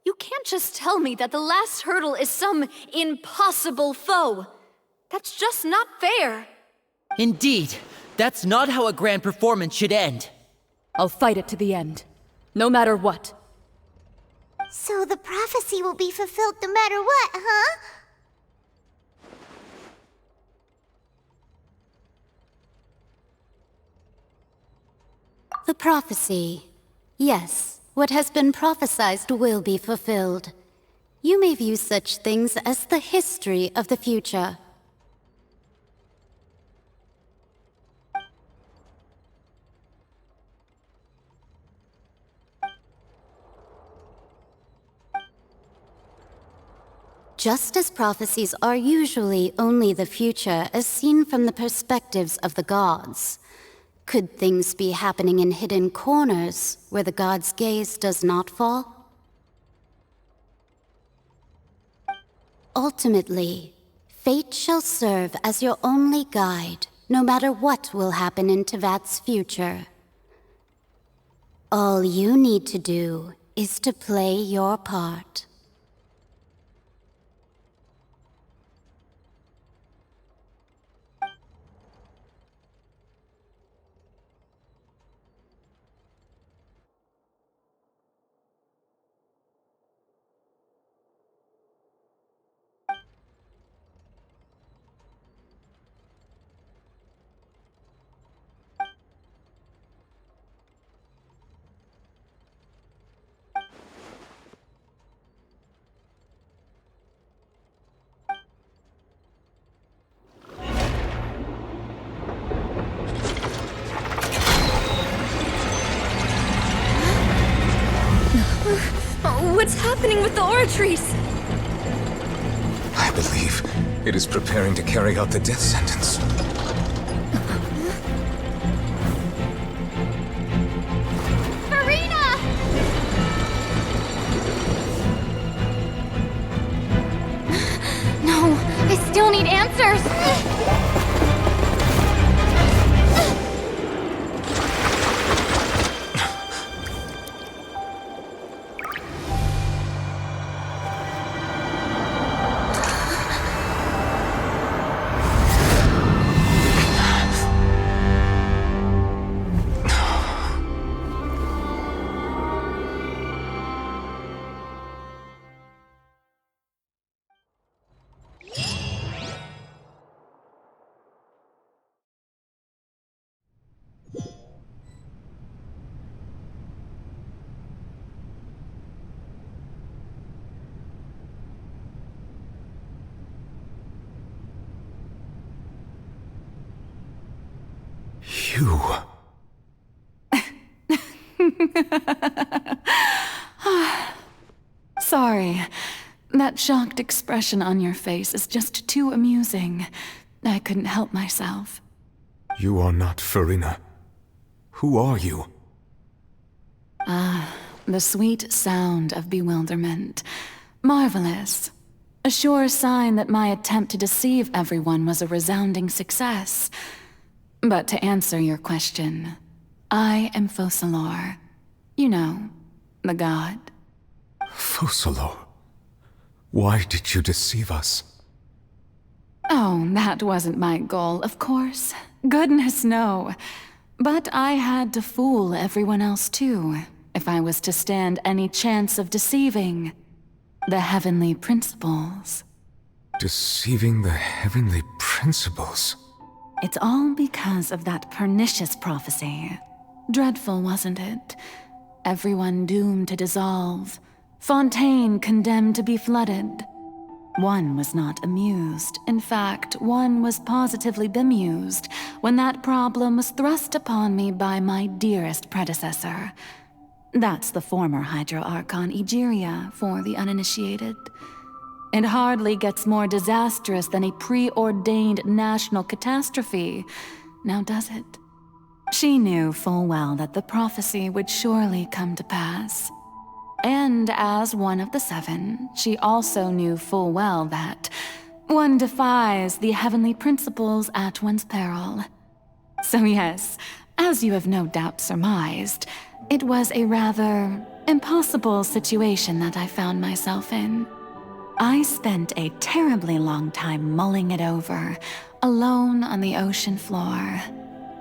You can't just tell me that the last hurdle is some impossible foe. That's just not fair. Indeed, that's not how a grand performance should end. I'll fight it to the end, no matter what. So the prophecy will be fulfilled no matter what, huh? The prophecy. Yes, what has been prophesied will be fulfilled. You may view such things as the history of the future. Just as prophecies are usually only the future as seen from the perspectives of the gods, could things be happening in hidden corners where the gods' gaze does not fall? Ultimately, fate shall serve as your only guide, no matter what will happen in Tevat's future. All you need to do is to play your part. What's happening with the oratories? I believe it is preparing to carry out the death sentence. Farina! No, I still need answers. You. Sorry. That shocked expression on your face is just too amusing. I couldn't help myself. You are not Farina. Who are you? The sweet sound of bewilderment. Marvelous. A sure sign that my attempt to deceive everyone was a resounding success. But to answer your question, I am Focalor. You know, the god. Focalor. Why did you deceive us? Oh, that wasn't my goal, of course. Goodness, no. But I had to fool everyone else too, if I was to stand any chance of deceiving the heavenly principles. Deceiving the heavenly principles? It's all because of that pernicious prophecy. Dreadful, wasn't it? Everyone doomed to dissolve. Fontaine condemned to be flooded. One was not amused. In fact, one was positively bemused when that problem was thrust upon me by my dearest predecessor. That's the former Hydro Archon Egeria, for the uninitiated. It hardly gets more disastrous than a preordained national catastrophe, now does it? She knew full well that the prophecy would surely come to pass. And as one of the seven, she also knew full well that one defies the heavenly principles at one's peril. So yes, as you have no doubt surmised, it was a rather impossible situation that I found myself in. I spent a terribly long time mulling it over, alone on the ocean floor.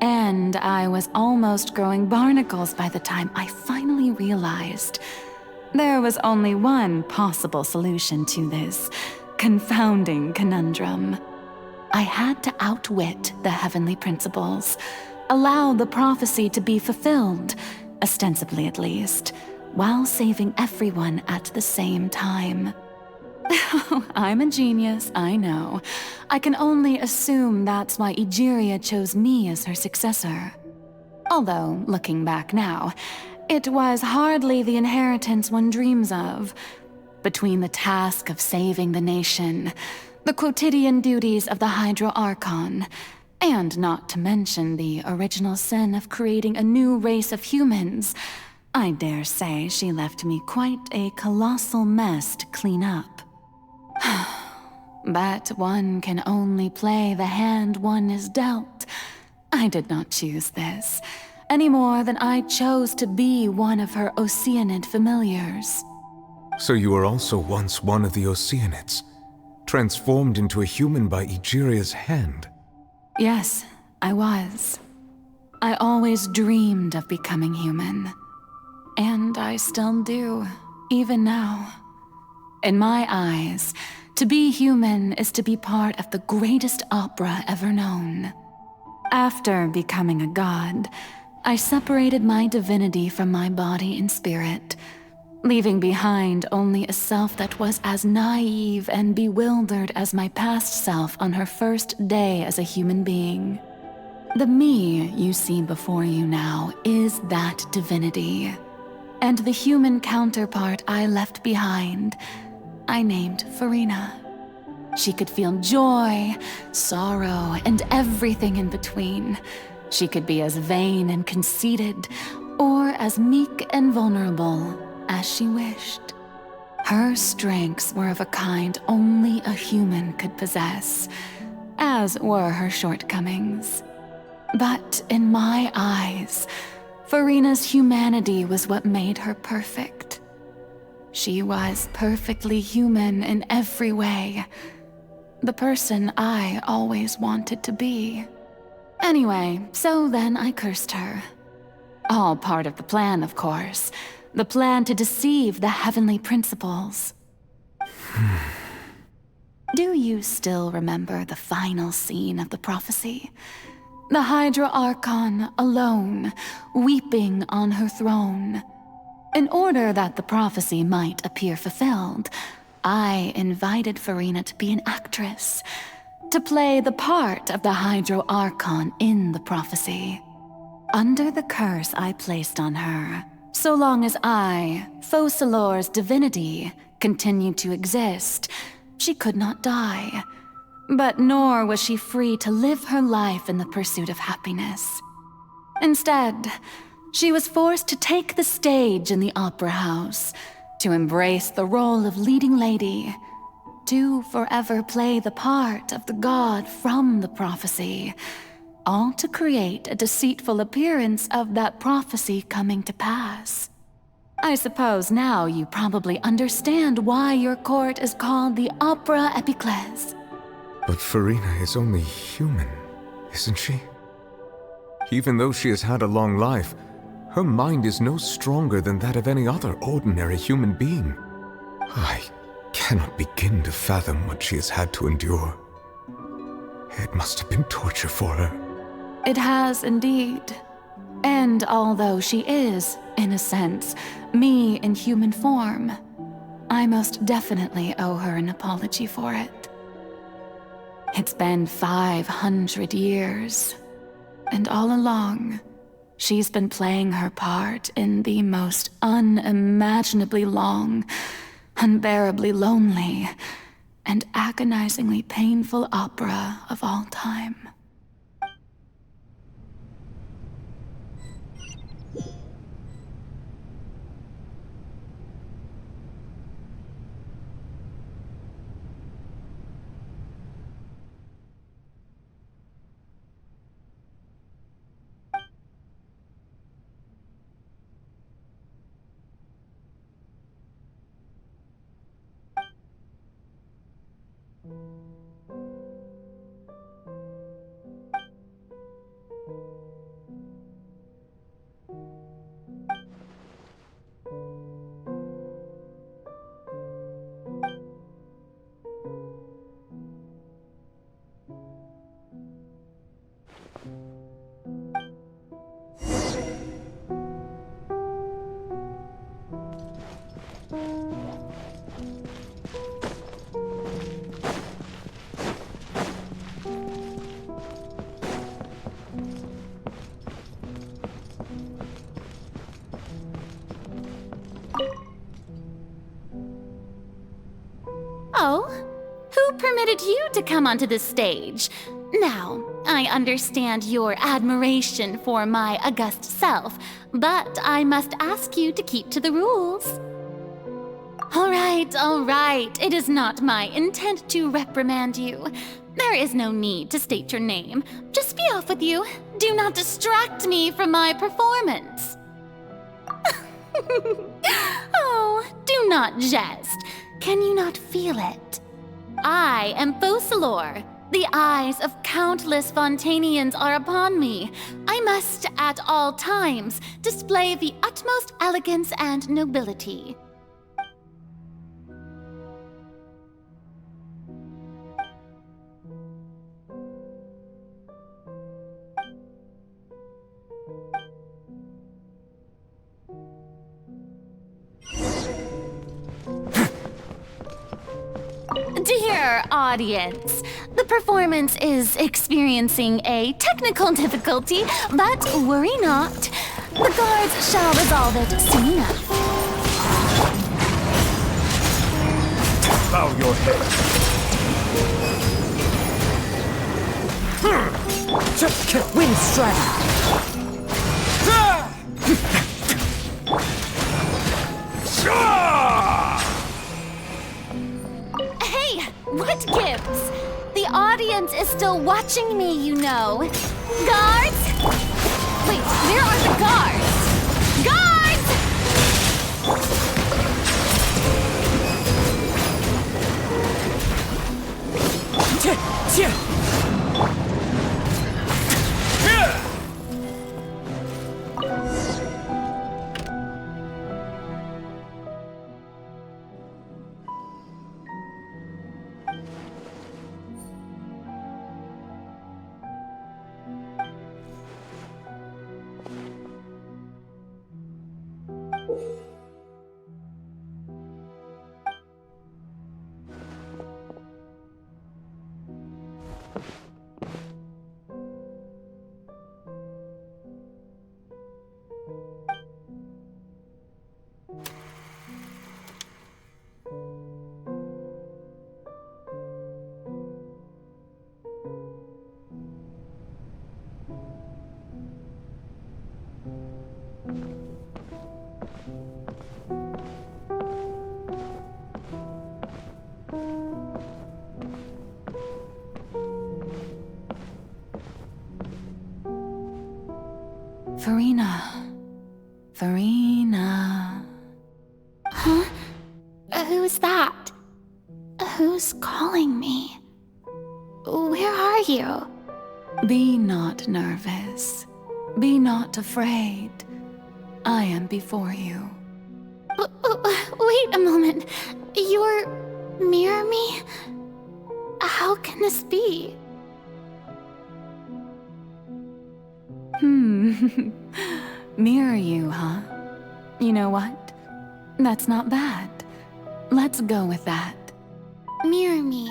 And I was almost growing barnacles by the time I finally realized there was only one possible solution to this confounding conundrum. I had to outwit the heavenly principles, allow the prophecy to be fulfilled, ostensibly at least, while saving everyone at the same time. I'm a genius, I know. I can only assume that's why Egeria chose me as her successor. Although, looking back now, it was hardly the inheritance one dreams of. Between the task of saving the nation, the quotidian duties of the Hydro Archon, and not to mention the original sin of creating a new race of humans, I dare say she left me quite a colossal mess to clean up. But one can only play the hand one is dealt. I did not choose this, any more than I chose to be one of her Oceanid familiars. So you were also once one of the Oceanids, transformed into a human by Egeria's hand. Yes, I was. I always dreamed of becoming human. And I still do, even now. In my eyes, to be human is to be part of the greatest opera ever known. After becoming a god, I separated my divinity from my body and spirit, leaving behind only a self that was as naive and bewildered as my past self on her first day as a human being. The me you see before you now is that divinity, and the human counterpart I left behind, I named Farina. She could feel joy, sorrow, and everything in between. She could be as vain and conceited, or as meek and vulnerable as she wished. Her strengths were of a kind only a human could possess, as were her shortcomings. But in my eyes, Farina's humanity was what made her perfect. She was perfectly human in every way. The person I always wanted to be. Anyway, so then I cursed her. All part of the plan, of course. The plan to deceive the heavenly principles. Do you still remember the final scene of the prophecy? The Hydra Archon alone, weeping on her throne. In order that the prophecy might appear fulfilled, I invited Farina to be an actress, to play the part of the Hydro Archon in the prophecy. Under the curse I placed on her, so long as I, Focalor's divinity, continued to exist, she could not die. But nor was she free to live her life in the pursuit of happiness. Instead, she was forced to take the stage in the opera house, to embrace the role of leading lady, to forever play the part of the god from the prophecy, all to create a deceitful appearance of that prophecy coming to pass. I suppose now you probably understand why your court is called the Opera Epiclese. But Farina is only human, isn't she? Even though she has had a long life, her mind is no stronger than that of any other ordinary human being. I cannot begin to fathom what she has had to endure. It must have been torture for her. It has indeed. And although she is, in a sense, me in human form, I most definitely owe her an apology for it. It's been 500 years, and all along, she's been playing her part in the most unimaginably long, unbearably lonely, and agonizingly painful opera of all time. Oh, who permitted you to come onto the stage? Now, I understand your admiration for my august self, but I must ask you to keep to the rules. All right. It is not my intent to reprimand you. There is no need to state your name. Just be off with you. Do not distract me from my performance. Oh, do not jest. Can you not feel it? I am Focalor. The eyes of countless Fontanians are upon me. I must, at all times, display the utmost elegance and nobility. Dear audience, the performance is experiencing a technical difficulty, but worry not. The guards shall resolve it soon enough. Bow your head. Wind strike! Hey, what gives? The audience is still watching me, you know. Guards? Wait, where are the guards? Guards! Furina. Huh? Who's that? Who's calling me? Where are you? Be not nervous. Be not afraid. I am before you. Wait a moment. You're mirror me? How can this be? Mirror you, huh? You know what? That's not bad. Let's go with that. Mirror me?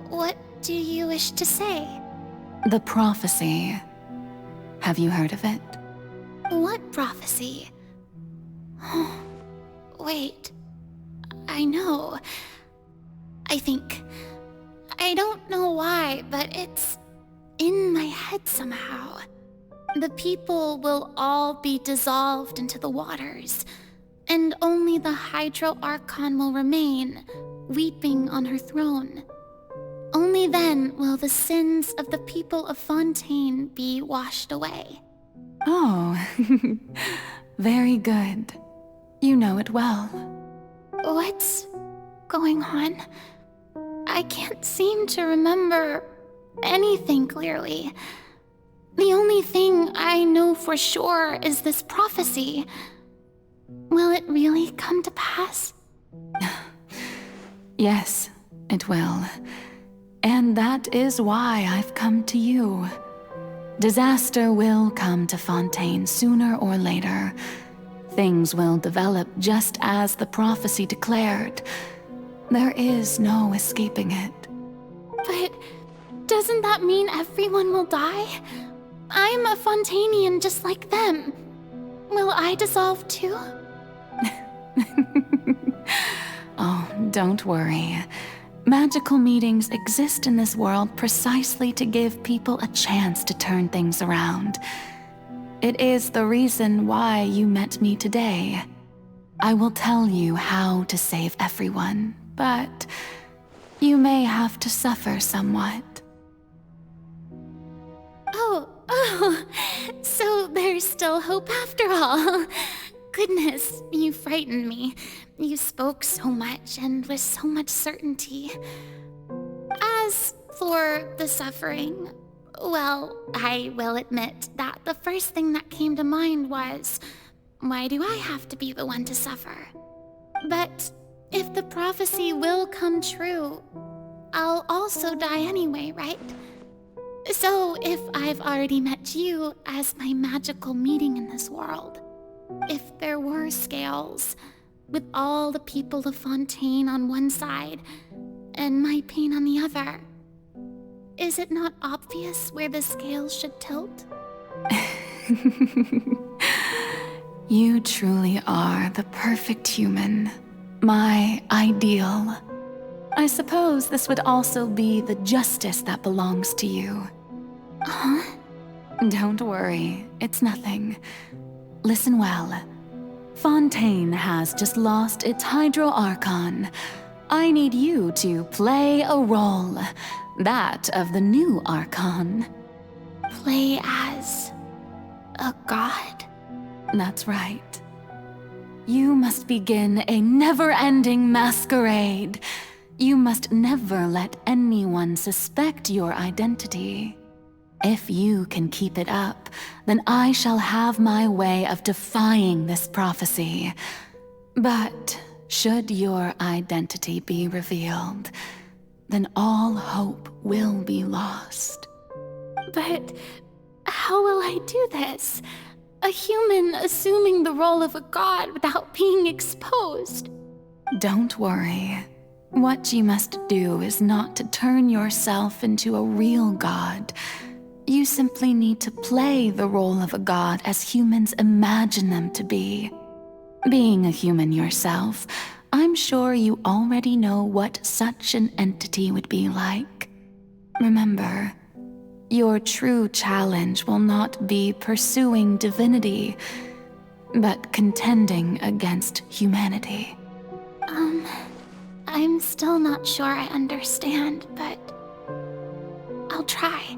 What do you wish to say? The prophecy. Have you heard of it? What prophecy? Wait. I know. I think. I don't know why, but it's in my head somehow. The people will all be dissolved into the waters, and only the Hydro Archon will remain, weeping on her throne. Only then will the sins of the people of Fontaine be washed away. Oh, very good. You know it well. What's going on? I can't seem to remember anything clearly. The only thing I know for sure is this prophecy. Will it really come to pass? Yes, it will. And that is why I've come to you. Disaster will come to Fontaine sooner or later. Things will develop just as the prophecy declared. There is no escaping it. But doesn't that mean everyone will die? I'm a Fontainian just like them. Will I dissolve too? Oh, don't worry. Magical meetings exist in this world precisely to give people a chance to turn things around. It is the reason why you met me today. I will tell you how to save everyone, but you may have to suffer somewhat. Oh, so there's still hope after all. Goodness, you frightened me. You spoke so much and with so much certainty. As for the suffering, well, I will admit that the first thing that came to mind was, why do I have to be the one to suffer? But if the prophecy will come true, I'll also die anyway, right? So if I've already met you as my magical meeting in this world, if there were scales, with all the people of Fontaine on one side, and my pain on the other, is it not obvious where the scales should tilt? You truly are the perfect human, my ideal. I suppose this would also be the justice that belongs to you. Huh? Don't worry, it's nothing. Listen well. Fontaine has just lost its Hydro Archon. I need you to play a role, that of the new Archon. Play as a god? That's right. You must begin a never-ending masquerade. You must never let anyone suspect your identity. If you can keep it up, then I shall have my way of defying this prophecy. But should your identity be revealed, then all hope will be lost. But how will I do this? A human assuming the role of a god without being exposed. Don't worry. What you must do is not to turn yourself into a real god. You simply need to play the role of a god as humans imagine them to be. Being a human yourself, I'm sure you already know what such an entity would be like. Remember, your true challenge will not be pursuing divinity, but contending against humanity. I'm still not sure I understand, but I'll try.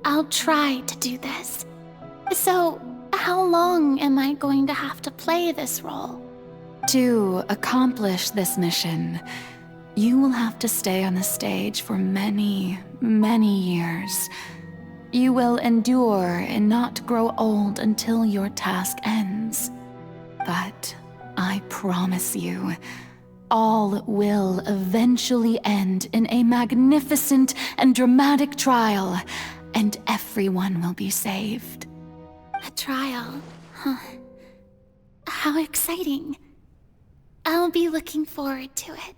I'll try to do this. So, how long am I going to have to play this role? To accomplish this mission, you will have to stay on the stage for many, many years. You will endure and not grow old until your task ends. But I promise you, all will eventually end in a magnificent and dramatic trial, and everyone will be saved. A trial, huh? How exciting. I'll be looking forward to it.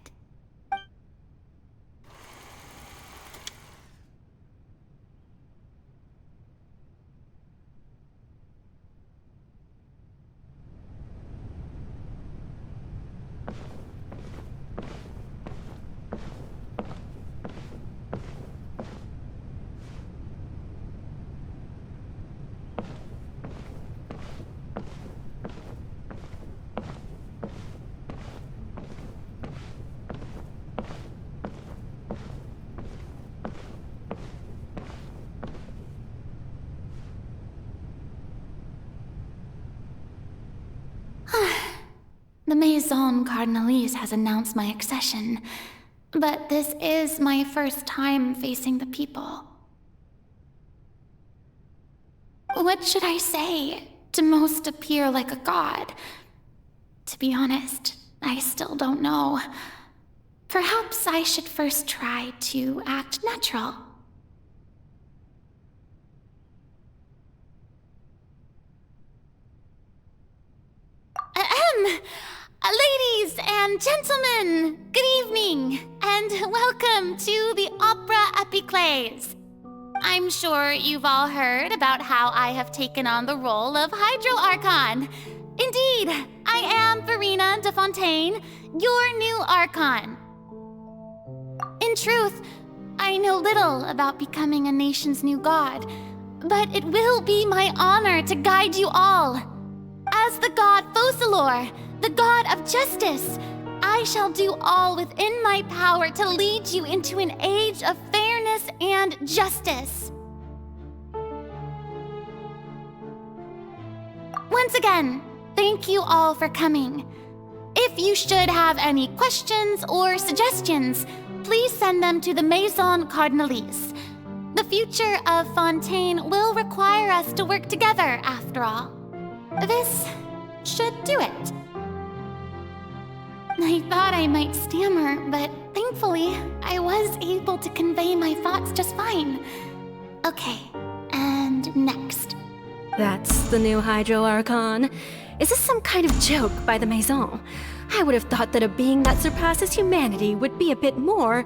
The Maison Cardinalise has announced my accession, but this is my first time facing the people. What should I say to most appear like a god? To be honest, I still don't know. Perhaps I should first try to act natural. Ladies and gentlemen, good evening, and welcome to the Opera Epiclese. I'm sure you've all heard about how I have taken on the role of Hydro Archon. Indeed, I am Verena de Fontaine, your new Archon. In truth, I know little about becoming a nation's new god, but it will be my honor to guide you all. As the god Focalor, the god of justice, I shall do all within my power to lead you into an age of fairness and justice. Once again, thank you all for coming. If you should have any questions or suggestions, please send them to the Maison Cardinalise. The future of Fontaine will require us to work together, after all. This should do it. I thought I might stammer, but thankfully, I was able to convey my thoughts just fine. Okay, and next. That's the new Hydro Archon. Is this some kind of joke by the Maison? I would have thought that a being that surpasses humanity would be a bit more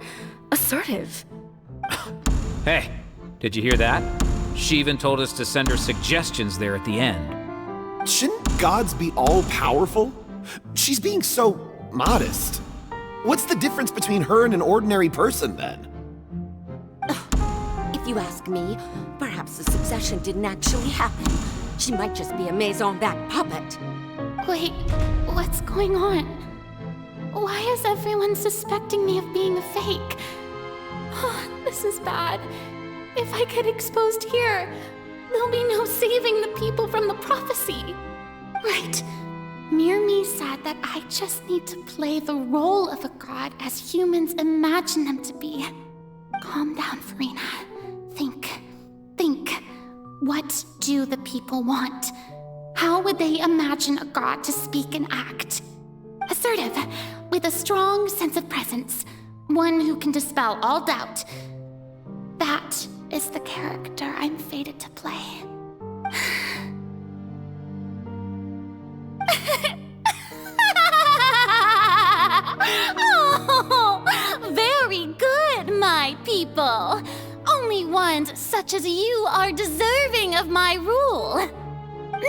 assertive. Hey, did you hear that? She even told us to send her suggestions there at the end. Shouldn't gods be all-powerful? She's being so modest. What's the difference between her and an ordinary person, then? If you ask me, perhaps the succession didn't actually happen. She might just be a Maison-backed puppet. Wait, what's going on? Why is everyone suspecting me of being a fake? Oh, this is bad. If I get exposed here, there'll be no saving the people from the prophecy. Right. Mirmi said that I just need to play the role of a god as humans imagine them to be. Calm down, Verena. Think. What do the people want? How would they imagine a god to speak and act? Assertive, with a strong sense of presence. One who can dispel all doubt. That is the character I'm fated to play. Oh, very good, my people. Only ones such as you are deserving of my rule.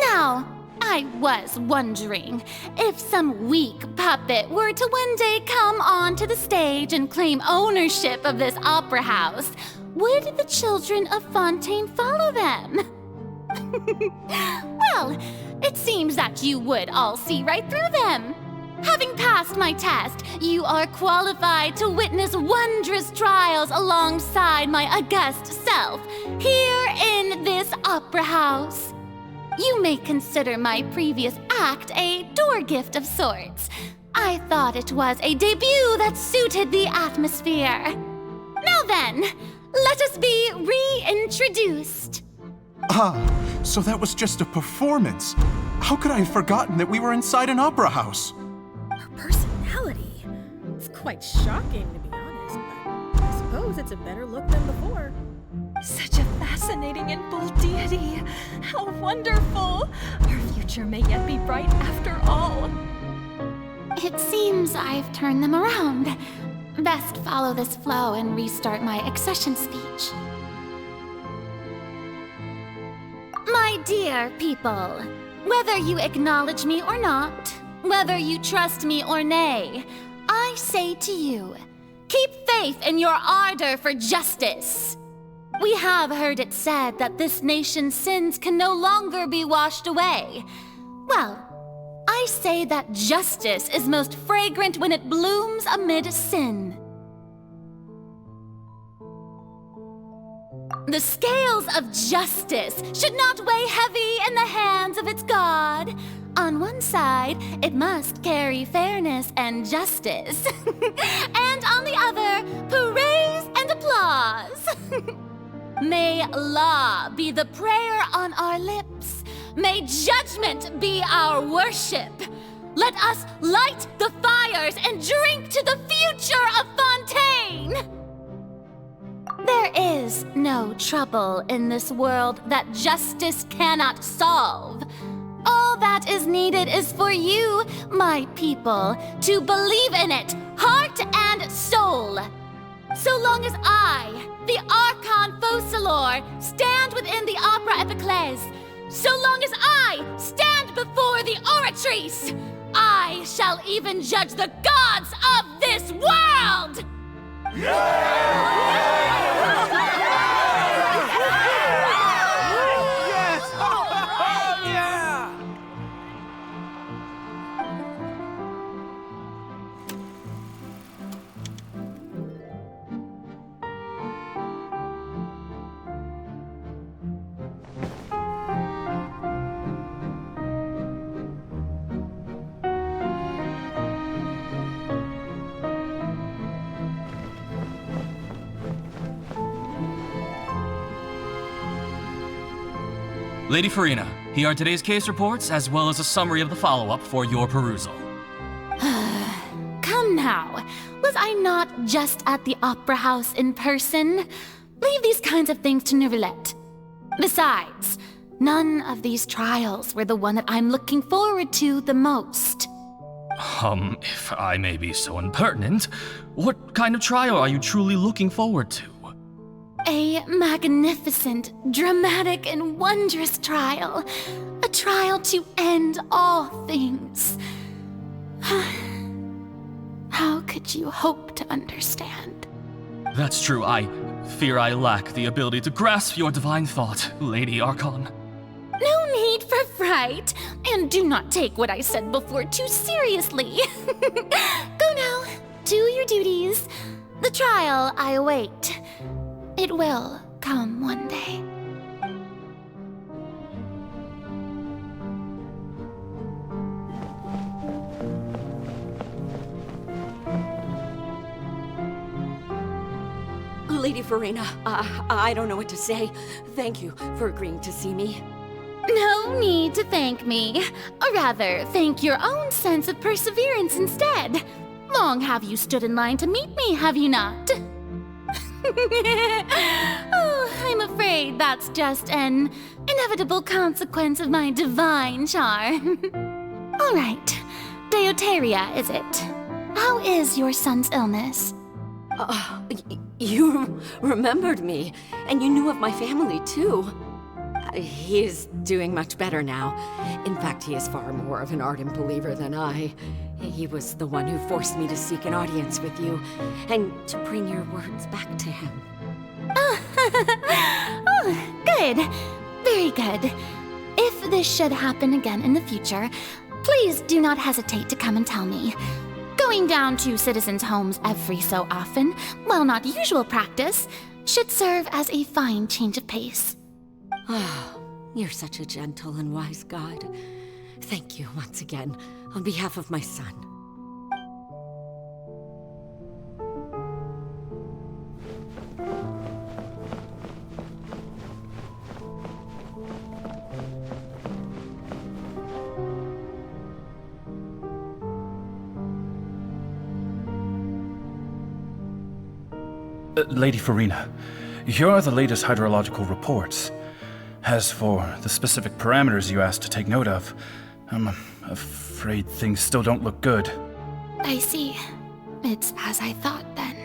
Now, I was wondering if some weak puppet were to one day come onto the stage and claim ownership of this opera house, would the children of Fontaine follow them? Well, it seems that you would all see right through them. Having passed my test, you are qualified to witness wondrous trials alongside my august self, here in this opera house. You may consider my previous act a door gift of sorts. I thought it was a debut that suited the atmosphere. Now then, let us be reintroduced. Ah, so that was just a performance. How could I have forgotten that we were inside an opera house? Her personality. It's quite shocking, to be honest, but I suppose it's a better look than before. Such a fascinating and bold deity. How wonderful! Our future may yet be bright after all. It seems I've turned them around. Best follow this flow and restart my accession speech. My dear people, whether you acknowledge me or not, whether you trust me or nay, I say to you, keep faith in your ardor for justice. We have heard it said that this nation's sins can no longer be washed away. Well, I say that justice is most fragrant when it blooms amid sin. The scales of justice should not weigh heavy in the hands of its God. On one side, it must carry fairness and justice. And on the other, praise and applause. May law be the prayer on our lips. May judgment be our worship. Let us light the fires and drink to the future of Fontaine. There is no trouble in this world that justice cannot solve. All that is needed is for you, my people, to believe in it, heart and soul. So long as I, the Archon Focalor, stand within the Opera Epiclese, so long as I stand before the Oratrice, I shall even judge the gods of this world! Lady Farina, here are today's case reports, as well as a summary of the follow-up for your perusal. Come now, was I not just at the Opera House in person? Leave these kinds of things to Neuvillette. Besides, none of these trials were the one that I'm looking forward to the most. If I may be so impertinent, what kind of trial are you truly looking forward to? A magnificent, dramatic, and wondrous trial. A trial to end all things. How could you hope to understand? That's true. I fear I lack the ability to grasp your divine thought, Lady Archon. No need for fright, and do not take what I said before too seriously. Go now, do your duties. The trial I await. It will come one day. Lady Farina, I don't know what to say. Thank you for agreeing to see me. No need to thank me. Or rather, thank your own sense of perseverance instead. Long have you stood in line to meet me, have you not? Oh, I'm afraid that's just an inevitable consequence of my divine charm. All right, Deoteria, is it? How is your son's illness? You remembered me, and you knew of my family, too. He is doing much better now. In fact, he is far more of an ardent believer than I. He was the one who forced me to seek an audience with you, and to bring your words back to him. Oh, good. Very good. If this should happen again in the future, please do not hesitate to come and tell me. Going down to citizens' homes every so often, while not usual practice, should serve as a fine change of pace. You're such a gentle and wise god. Thank you once again, on behalf of my son. Lady Farina, here are the latest hydrological reports. As for the specific parameters you asked to take note of, I'm afraid things still don't look good. I see. It's as I thought then.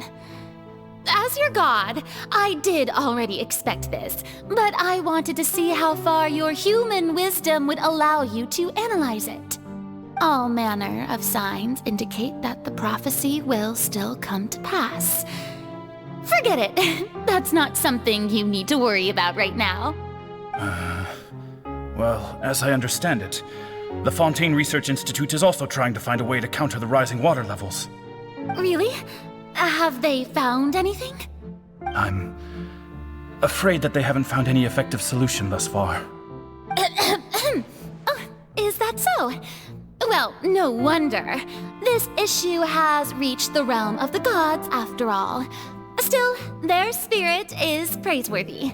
As your god, I did already expect this, but I wanted to see how far your human wisdom would allow you to analyze it. All manner of signs indicate that the prophecy will still come to pass. Forget it. That's not something you need to worry about right now. Well, as I understand it, the Fontaine Research Institute is also trying to find a way to counter the rising water levels. Really? Have they found anything? I'm afraid that they haven't found any effective solution thus far. Oh, is that so? Well, no wonder. This issue has reached the realm of the gods, after all. Still, their spirit is praiseworthy.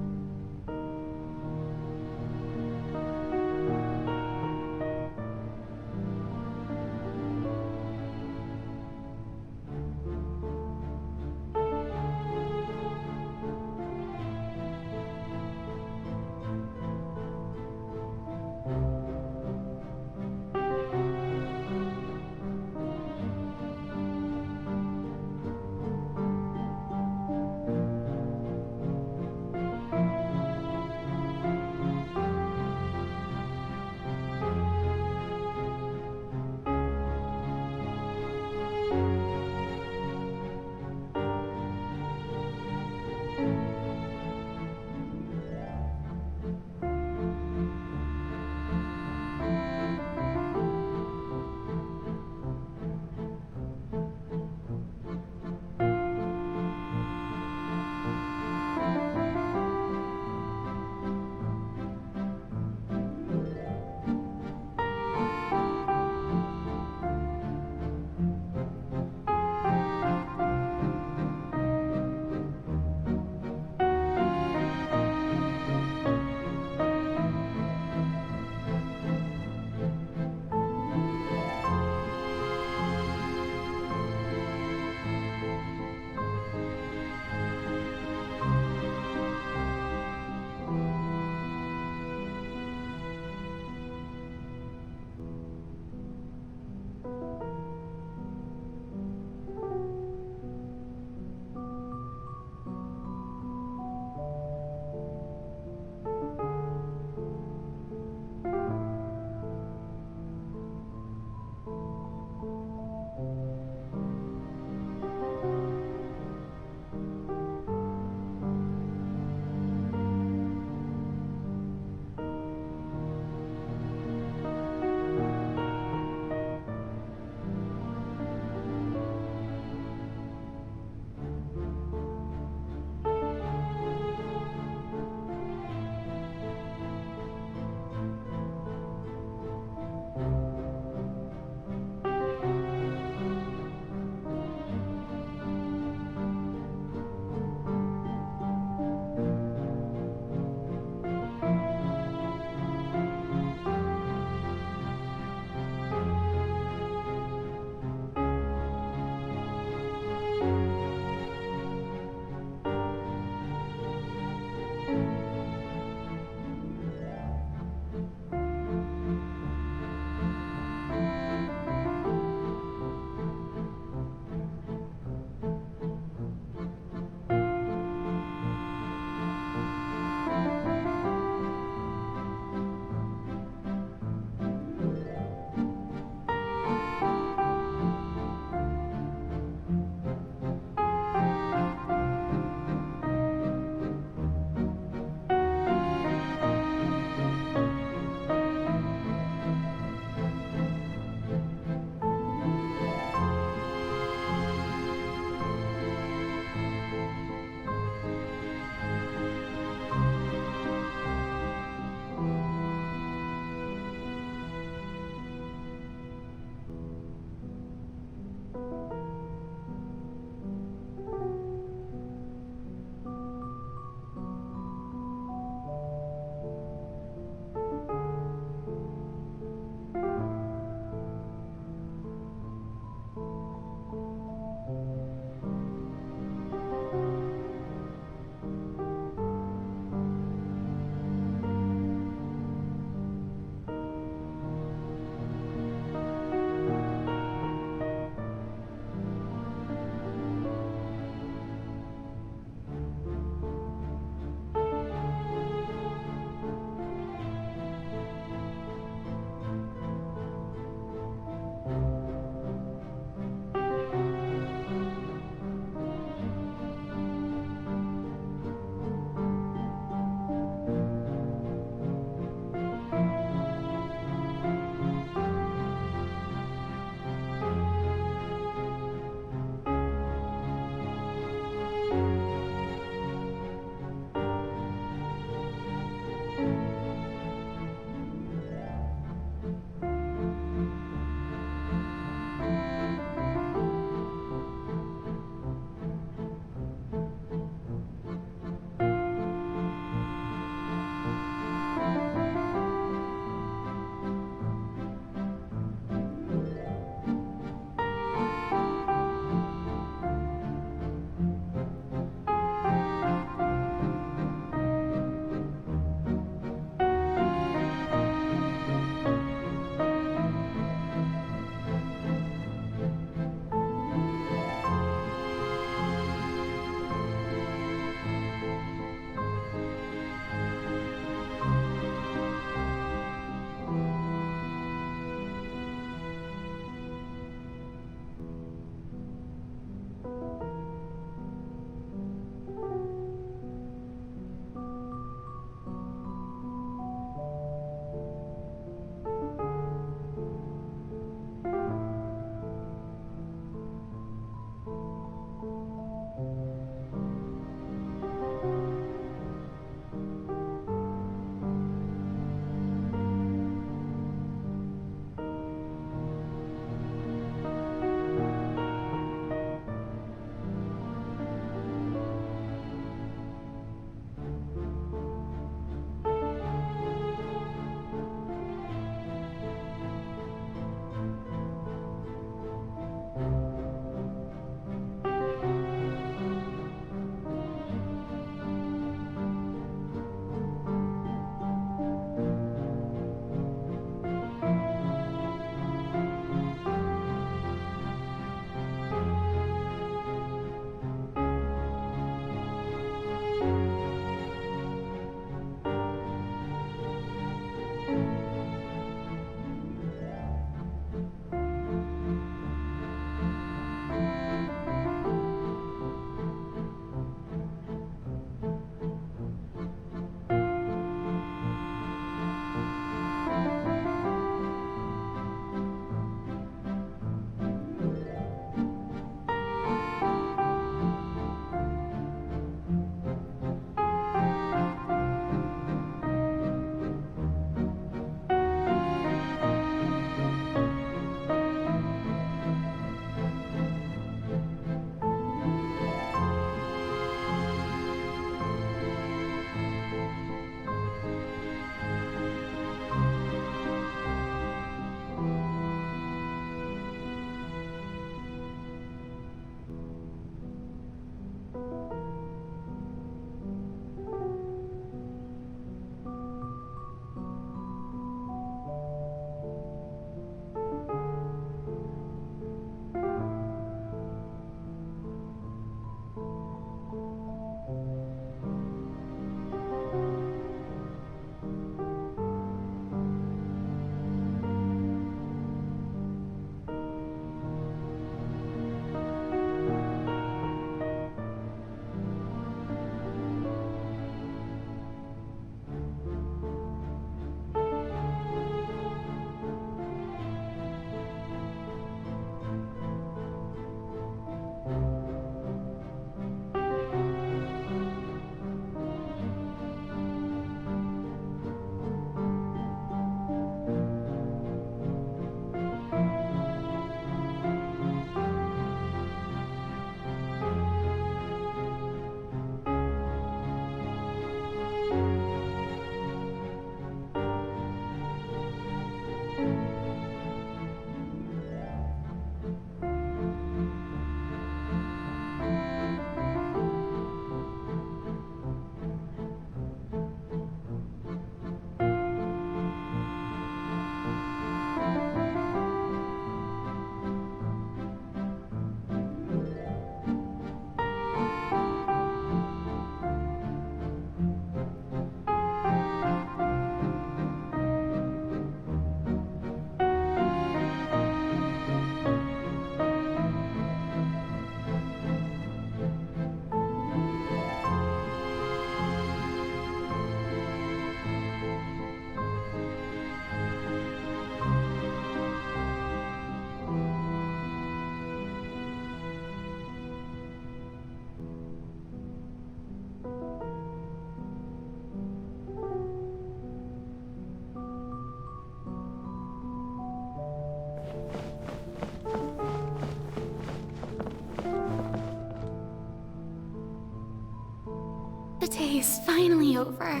The day is finally over.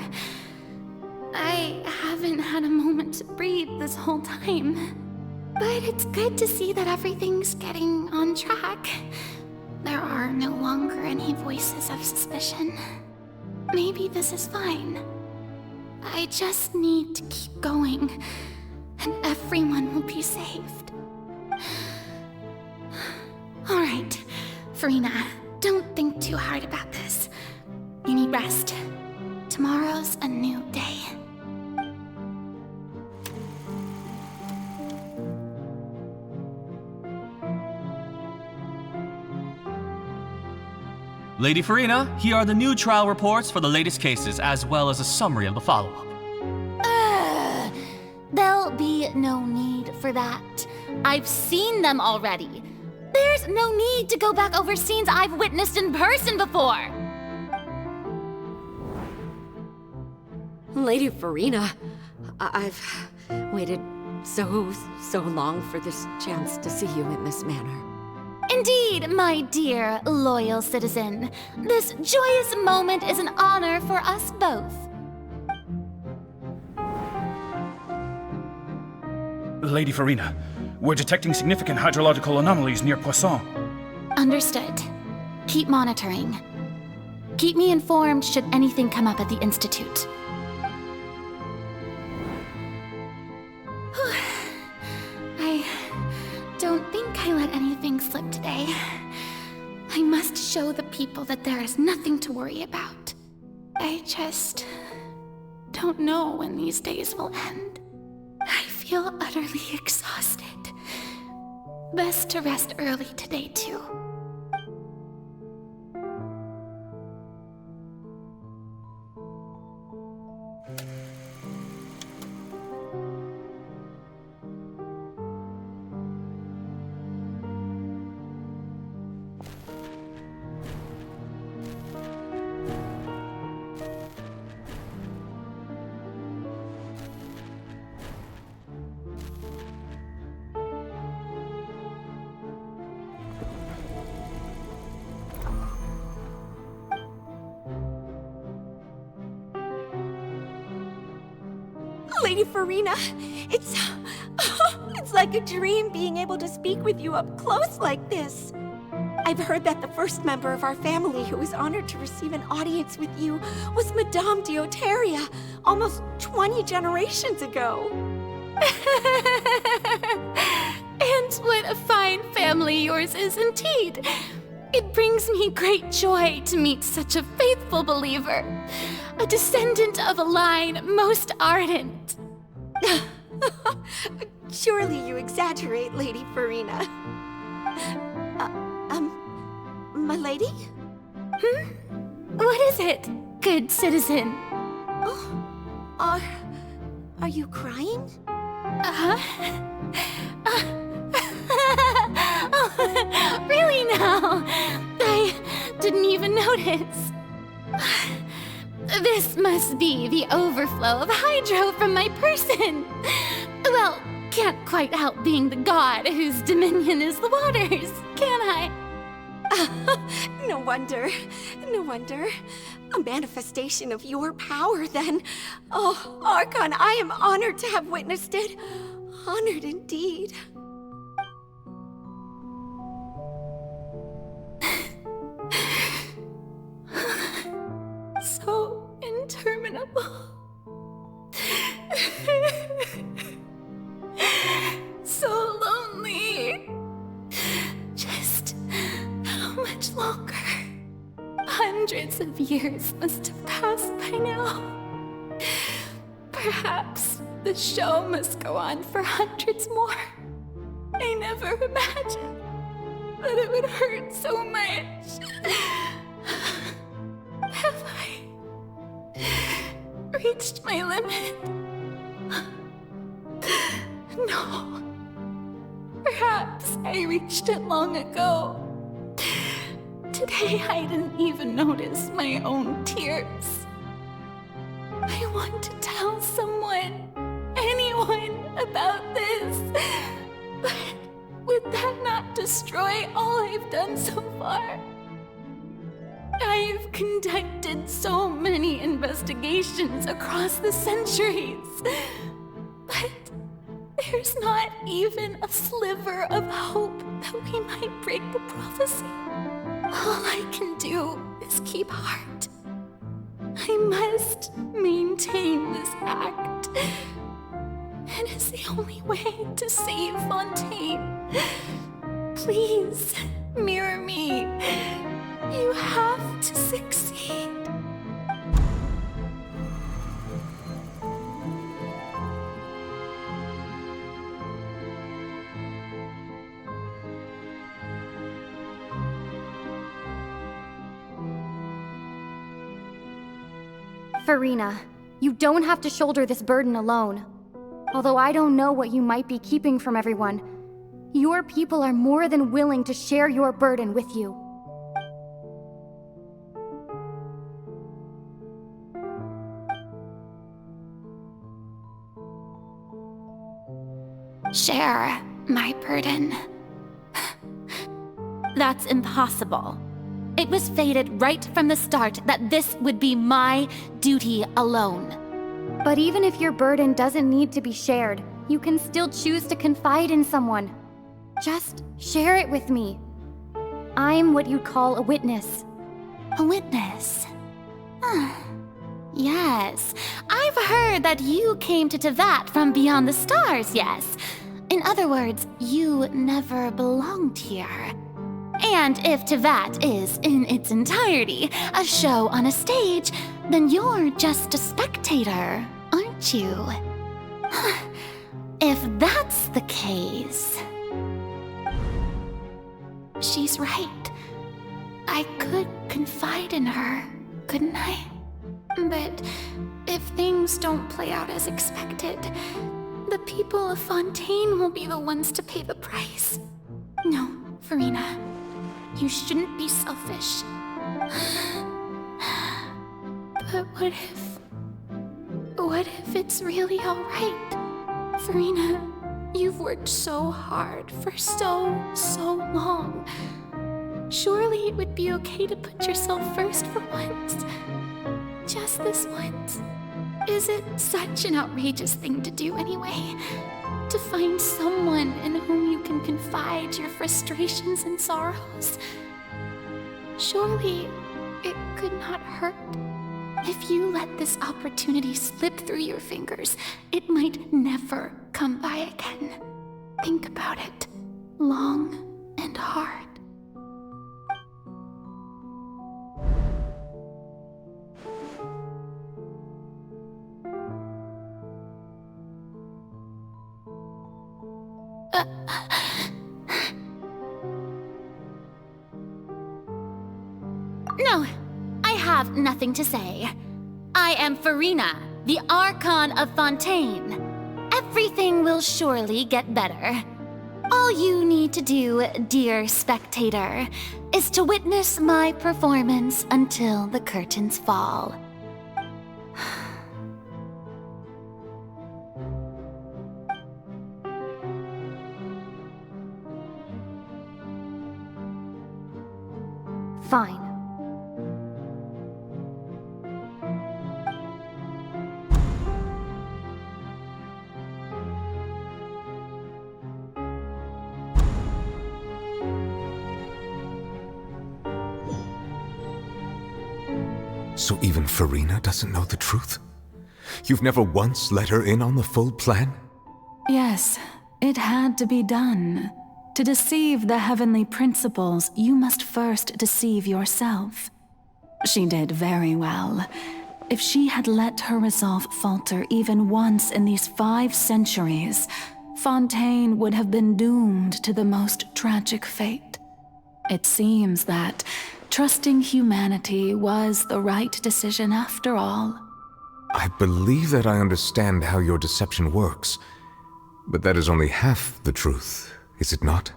I haven't had a moment to breathe this whole time. But it's good to see that everything's getting on track. There are no longer any voices of suspicion. Maybe this is fine. I just need to keep going, and everyone will be saved. Alright, Farina, don't think too hard about this. You need rest. Tomorrow's a new day. Lady Farina, here are the new trial reports for the latest cases, as well as a summary of the follow-up. There'll be no need for that. I've seen them already. There's no need to go back over scenes I've witnessed in person before. Lady Farina, I've waited so long for this chance to see you in this manner. Indeed, my dear, loyal citizen. This joyous moment is an honor for us both. Lady Farina, we're detecting significant hydrological anomalies near Poisson. Understood. Keep monitoring. Keep me informed should anything come up at the Institute. I don't think I let anything slip today. I must show the people that there is nothing to worry about. I just don't know when these days will end. I feel utterly exhausted. Best to rest early today, too. Lady Farina, it's like a dream being able to speak with you up close like this. I've heard that the first member of our family who was honored to receive an audience with you was Madame Dioteria, almost 20 generations ago. And what a fine family yours is indeed. It brings me great joy to meet such a faithful believer, a descendant of a line most ardent. Surely you exaggerate, Lady Farina. My lady? What is it, good citizen? Oh, are you crying? Really now? I didn't even notice. This must be the overflow of hydro from my person. Well, can't quite help being the god whose dominion is the waters, can I? No wonder. No wonder. A manifestation of your power, then. Oh, Archon, I am honored to have witnessed it. Honored indeed. So interminable. So lonely. Just how much longer? Hundreds of years must have passed by now. Perhaps the show must go on for hundreds more. I never imagined that it would hurt so much. Have I reached my limit? No. Perhaps I reached it long ago. Today I didn't even notice my own tears. I want to tell someone, anyone, about this. But would that not destroy all I've done so far? I've conducted so many investigations across the centuries, but there's not even a sliver of hope that we might break the prophecy. All I can do is keep heart. I must maintain this act. It is the only way to save Fontaine. Please, mirror me. You have to succeed. Farina, you don't have to shoulder this burden alone. Although I don't know what you might be keeping from everyone, your people are more than willing to share your burden with you. Share my burden. That's impossible. It was fated right from the start that this would be my duty alone. But even if your burden doesn't need to be shared, you can still choose to confide in someone. Just share it with me. I'm what you'd call a witness. A witness? Yes, I've heard that you came to Tevat from beyond the stars, yes. In other words, you never belonged here. And if Tevat is, in its entirety, a show on a stage, then you're just a spectator, aren't you? If that's the case... She's right. I could confide in her, couldn't I? But if things don't play out as expected, the people of Fontaine will be the ones to pay the price. No, Farina. You shouldn't be selfish. But what if it's really alright? Farina, you've worked so hard for so long. Surely it would be okay to put yourself first for once. Just this once. Is it such an outrageous thing to do anyway? To find someone in whom you can confide your frustrations and sorrows? Surely it could not hurt. If you let this opportunity slip through your fingers, it might never come by again. Think about it long and hard. No, I have nothing to say. I am Farina, the Archon of Fontaine. Everything will surely get better. All you need to do, dear spectator, is to witness my performance until the curtains fall. Fine. So even Farina doesn't know the truth? You've never once let her in on the full plan? Yes, it had to be done. To deceive the heavenly principles, you must first deceive yourself. She did very well. If she had let her resolve falter even once in these 5 centuries, Fontaine would have been doomed to the most tragic fate. It seems that trusting humanity was the right decision after all. I believe that I understand how your deception works, but that is only half the truth, is it not?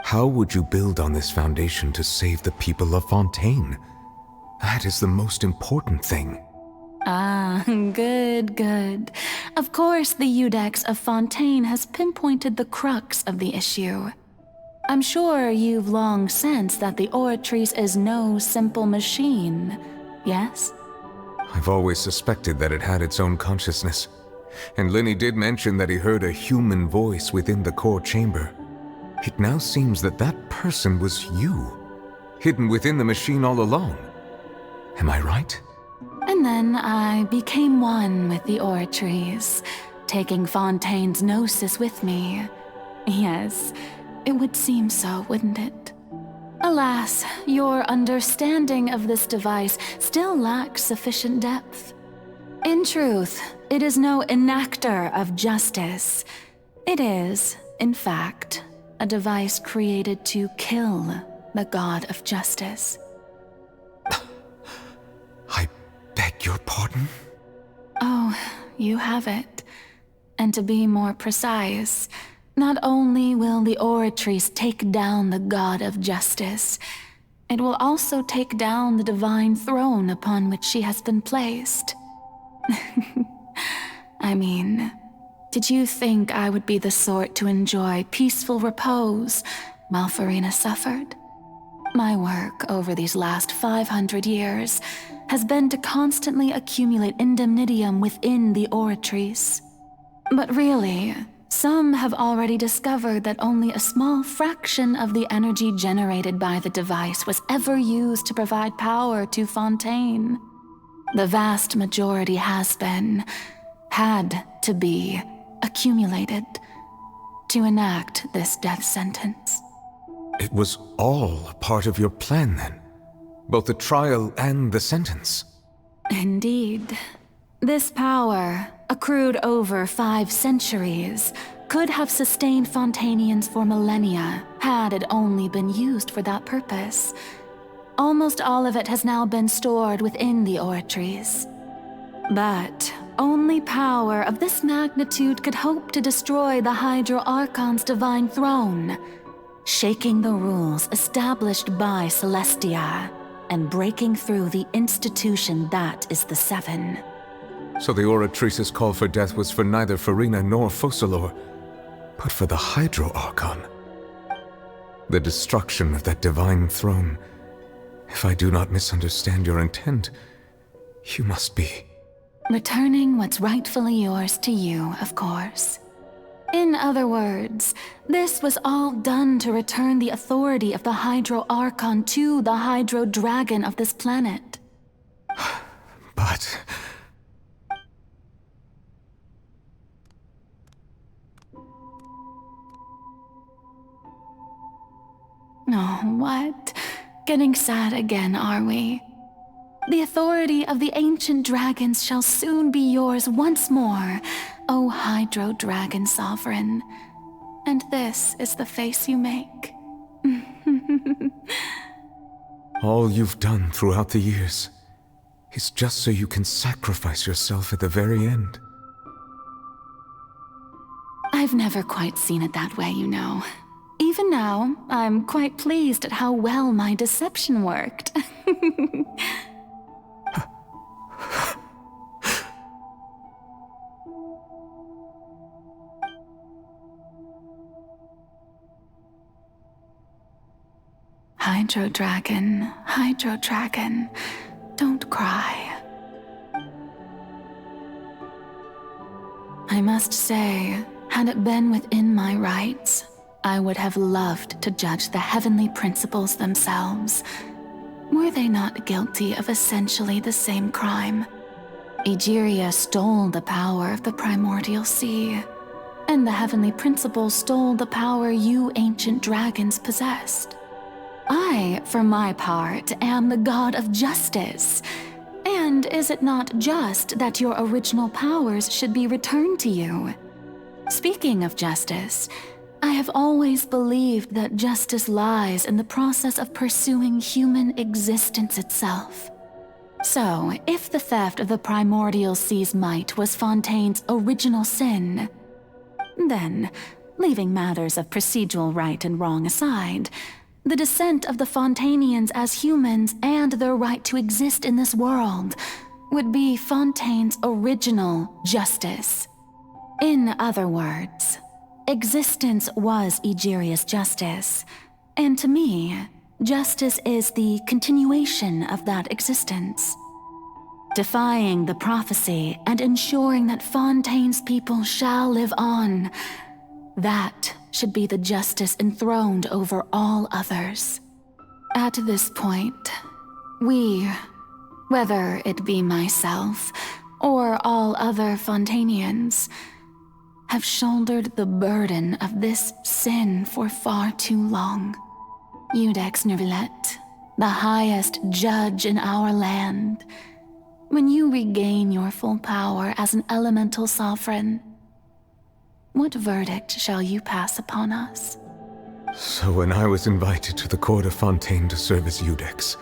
How would you build on this foundation to save the people of Fontaine? That is the most important thing. Ah, good. Of course, the Iudex of Fontaine has pinpointed the crux of the issue. I'm sure you've long sensed that the Oratrice is no simple machine, yes? I've always suspected that it had its own consciousness. And Lenny did mention that he heard a human voice within the core chamber. It now seems that that person was you, hidden within the machine all along. Am I right? And then I became one with the Oratrice, taking Fontaine's gnosis with me. Yes, it would seem so, wouldn't it? Alas, your understanding of this device still lacks sufficient depth. In truth, it is no enactor of justice. It is, in fact, a device created to kill the god of justice. I beg your pardon? Oh, you have it. And to be more precise, not only will the Oratrice take down the god of justice, it will also take down the divine throne upon which she has been placed. I mean, did you think I would be the sort to enjoy peaceful repose while Farina suffered? My work over these last 500 years has been to constantly accumulate indemnitium within the Oratrice. But really, some have already discovered that only a small fraction of the energy generated by the device was ever used to provide power to Fontaine. The vast majority had to be, accumulated to enact this death sentence. It was all a part of your plan then? Both the trial and the sentence? Indeed. This power, accrued over 5 centuries, could have sustained Fontainians for millennia had it only been used for that purpose. Almost all of it has now been stored within the Oratrice. But only power of this magnitude could hope to destroy the Hydro Archon's divine throne, shaking the rules established by Celestia and breaking through the institution that is the Seven. So the Oratrice's call for death was for neither Farina nor Focalor, but for the Hydro Archon. The destruction of that divine throne. If I do not misunderstand your intent, you must be... returning what's rightfully yours to you, of course. In other words, this was all done to return the authority of the Hydro Archon to the Hydro Dragon of this planet. But... Oh, what? Getting sad again, are we? The authority of the ancient dragons shall soon be yours once more, O Hydro Dragon Sovereign. And this is the face you make. all you've done throughout the years is just so you can sacrifice yourself at the very end. I've never quite seen it that way, you know. Even now, I'm quite pleased at how well my deception worked. Hydro Dragon, don't cry. I must say, had it been within my rights, I would have loved to judge the heavenly principles themselves. Were they not guilty of essentially the same crime? Egeria stole the power of the primordial sea, and the heavenly principles stole the power you ancient dragons possessed. I, for my part, am the god of justice. And is it not just that your original powers should be returned to you? Speaking of justice, I have always believed that justice lies in the process of pursuing human existence itself. So, if the theft of the primordial sea's might was Fontaine's original sin, then, leaving matters of procedural right and wrong aside, the descent of the Fontainians as humans and their right to exist in this world would be Fontaine's original justice. In other words, Existence was Egeria's justice, and to me, justice is the continuation of that existence. Defying the prophecy and ensuring that Fontaine's people shall live on, that should be the justice enthroned over all others. At this point, we, whether it be myself or all other Fontainians, have shouldered the burden of this sin for far too long. Iudex Neuvillette, the highest judge in our land, when you regain your full power as an elemental sovereign, what verdict shall you pass upon us? So when I was invited to the court of Fontaine to serve as Iudex,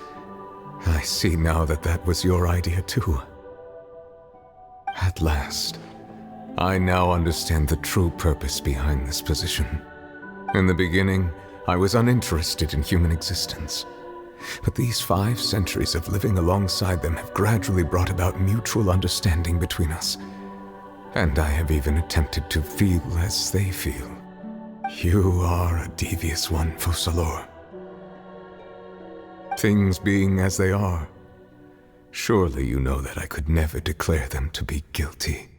I see now that that was your idea too. At last, I now understand the true purpose behind this position. In the beginning, I was uninterested in human existence. But these 5 centuries of living alongside them have gradually brought about mutual understanding between us. And I have even attempted to feel as they feel. You are a devious one, Focalors. Things being as they are, surely you know that I could never declare them to be guilty.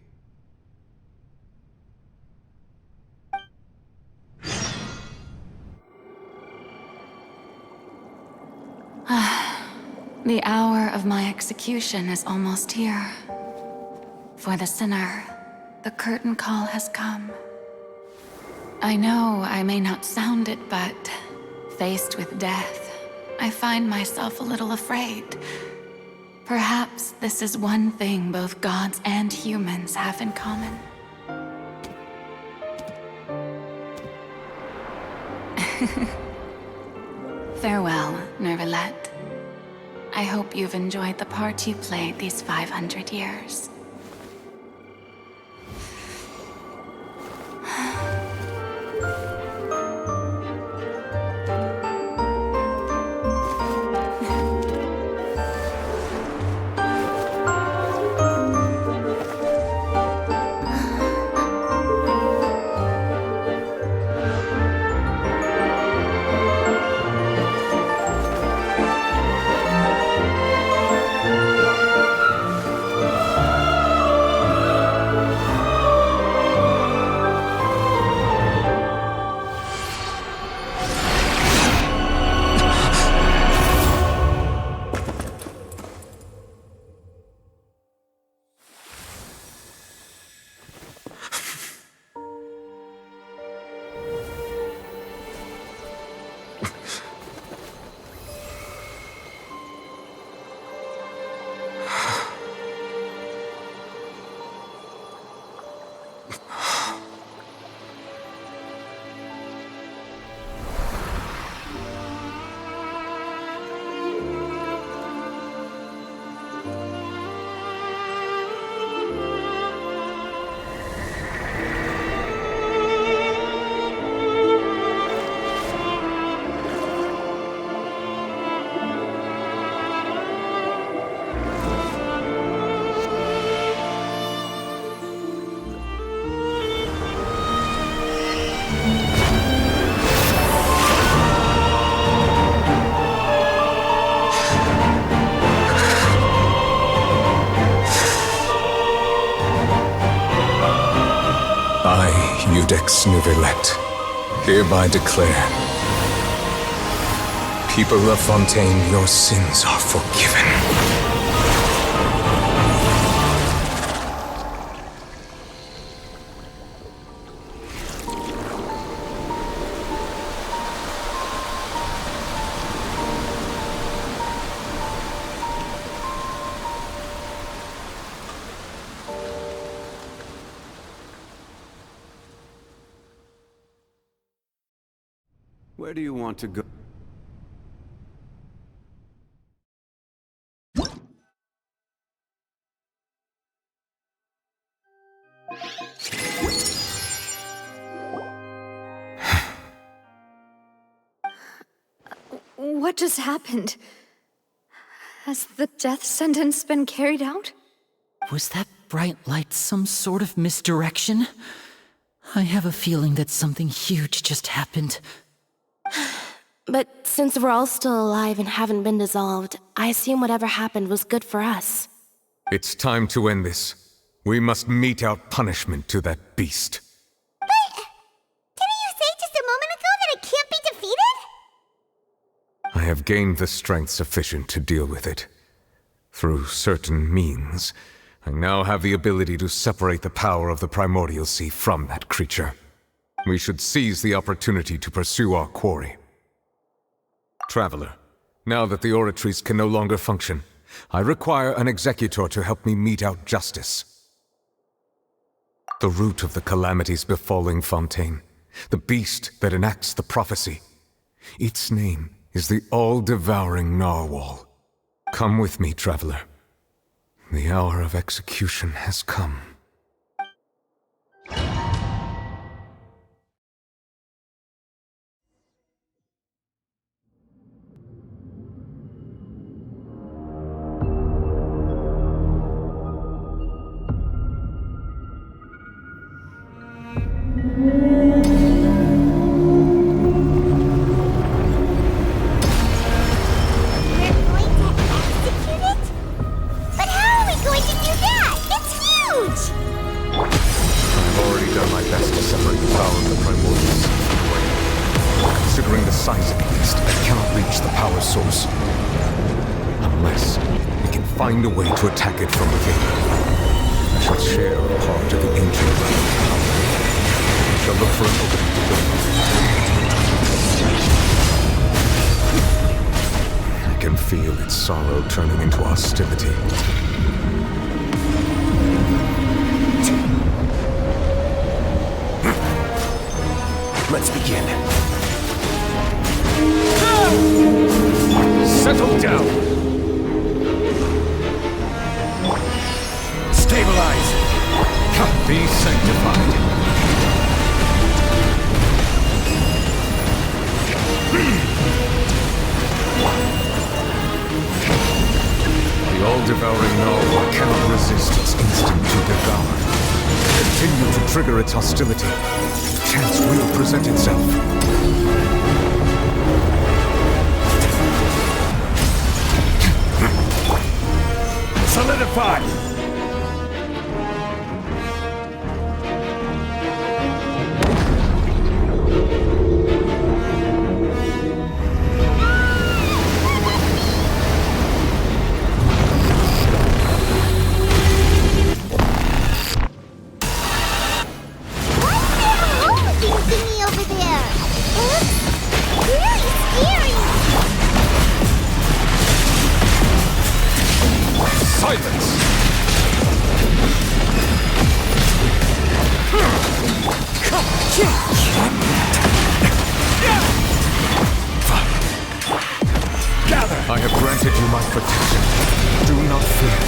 The hour of my execution is almost here. For the sinner, the curtain call has come. I know I may not sound it, but faced with death, I find myself a little afraid. Perhaps this is one thing both gods and humans have in common. Farewell, Neuvillette. I hope you've enjoyed the part you played these 500 years. Iudex Neuvillette, hereby declare, people of Fontaine, your sins are forgiven. Where do you want to go? What just happened? Has the death sentence been carried out? Was that bright light some sort of misdirection? I have a feeling that something huge just happened. But since we're all still alive and haven't been dissolved, I assume whatever happened was good for us. It's time to end this. We must mete out punishment to that beast. Didn't you say just a moment ago that it can't be defeated? I have gained the strength sufficient to deal with it. Through certain means, I now have the ability to separate the power of the Primordial Sea from that creature. We should seize the opportunity to pursue our quarry. Traveler, now that the oratories can no longer function, I require an executor to help me mete out justice. The root of the calamities befalling Fontaine, the beast that enacts the prophecy. Its name is the all-devouring narwhal. Come with me, traveler. The hour of execution has come. Find a way to attack it from within. I shall share a part of the ancient realm. I shall look for an opening to go. I can feel its sorrow turning into hostility. Let's begin. Settle down! Stabilize! Be sanctified. The all-devouring narwhal cannot resist its instinct to devour. Continue to trigger its hostility. The chance will present itself. Solidify! I have granted you my protection. Do not fear.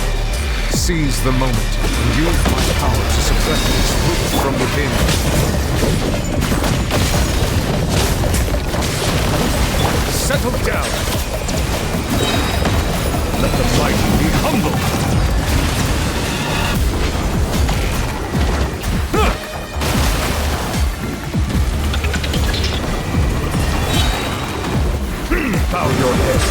Seize the moment and use my power to suppress its roots from within. Settle down. Let the mighty be humble. Bow your head.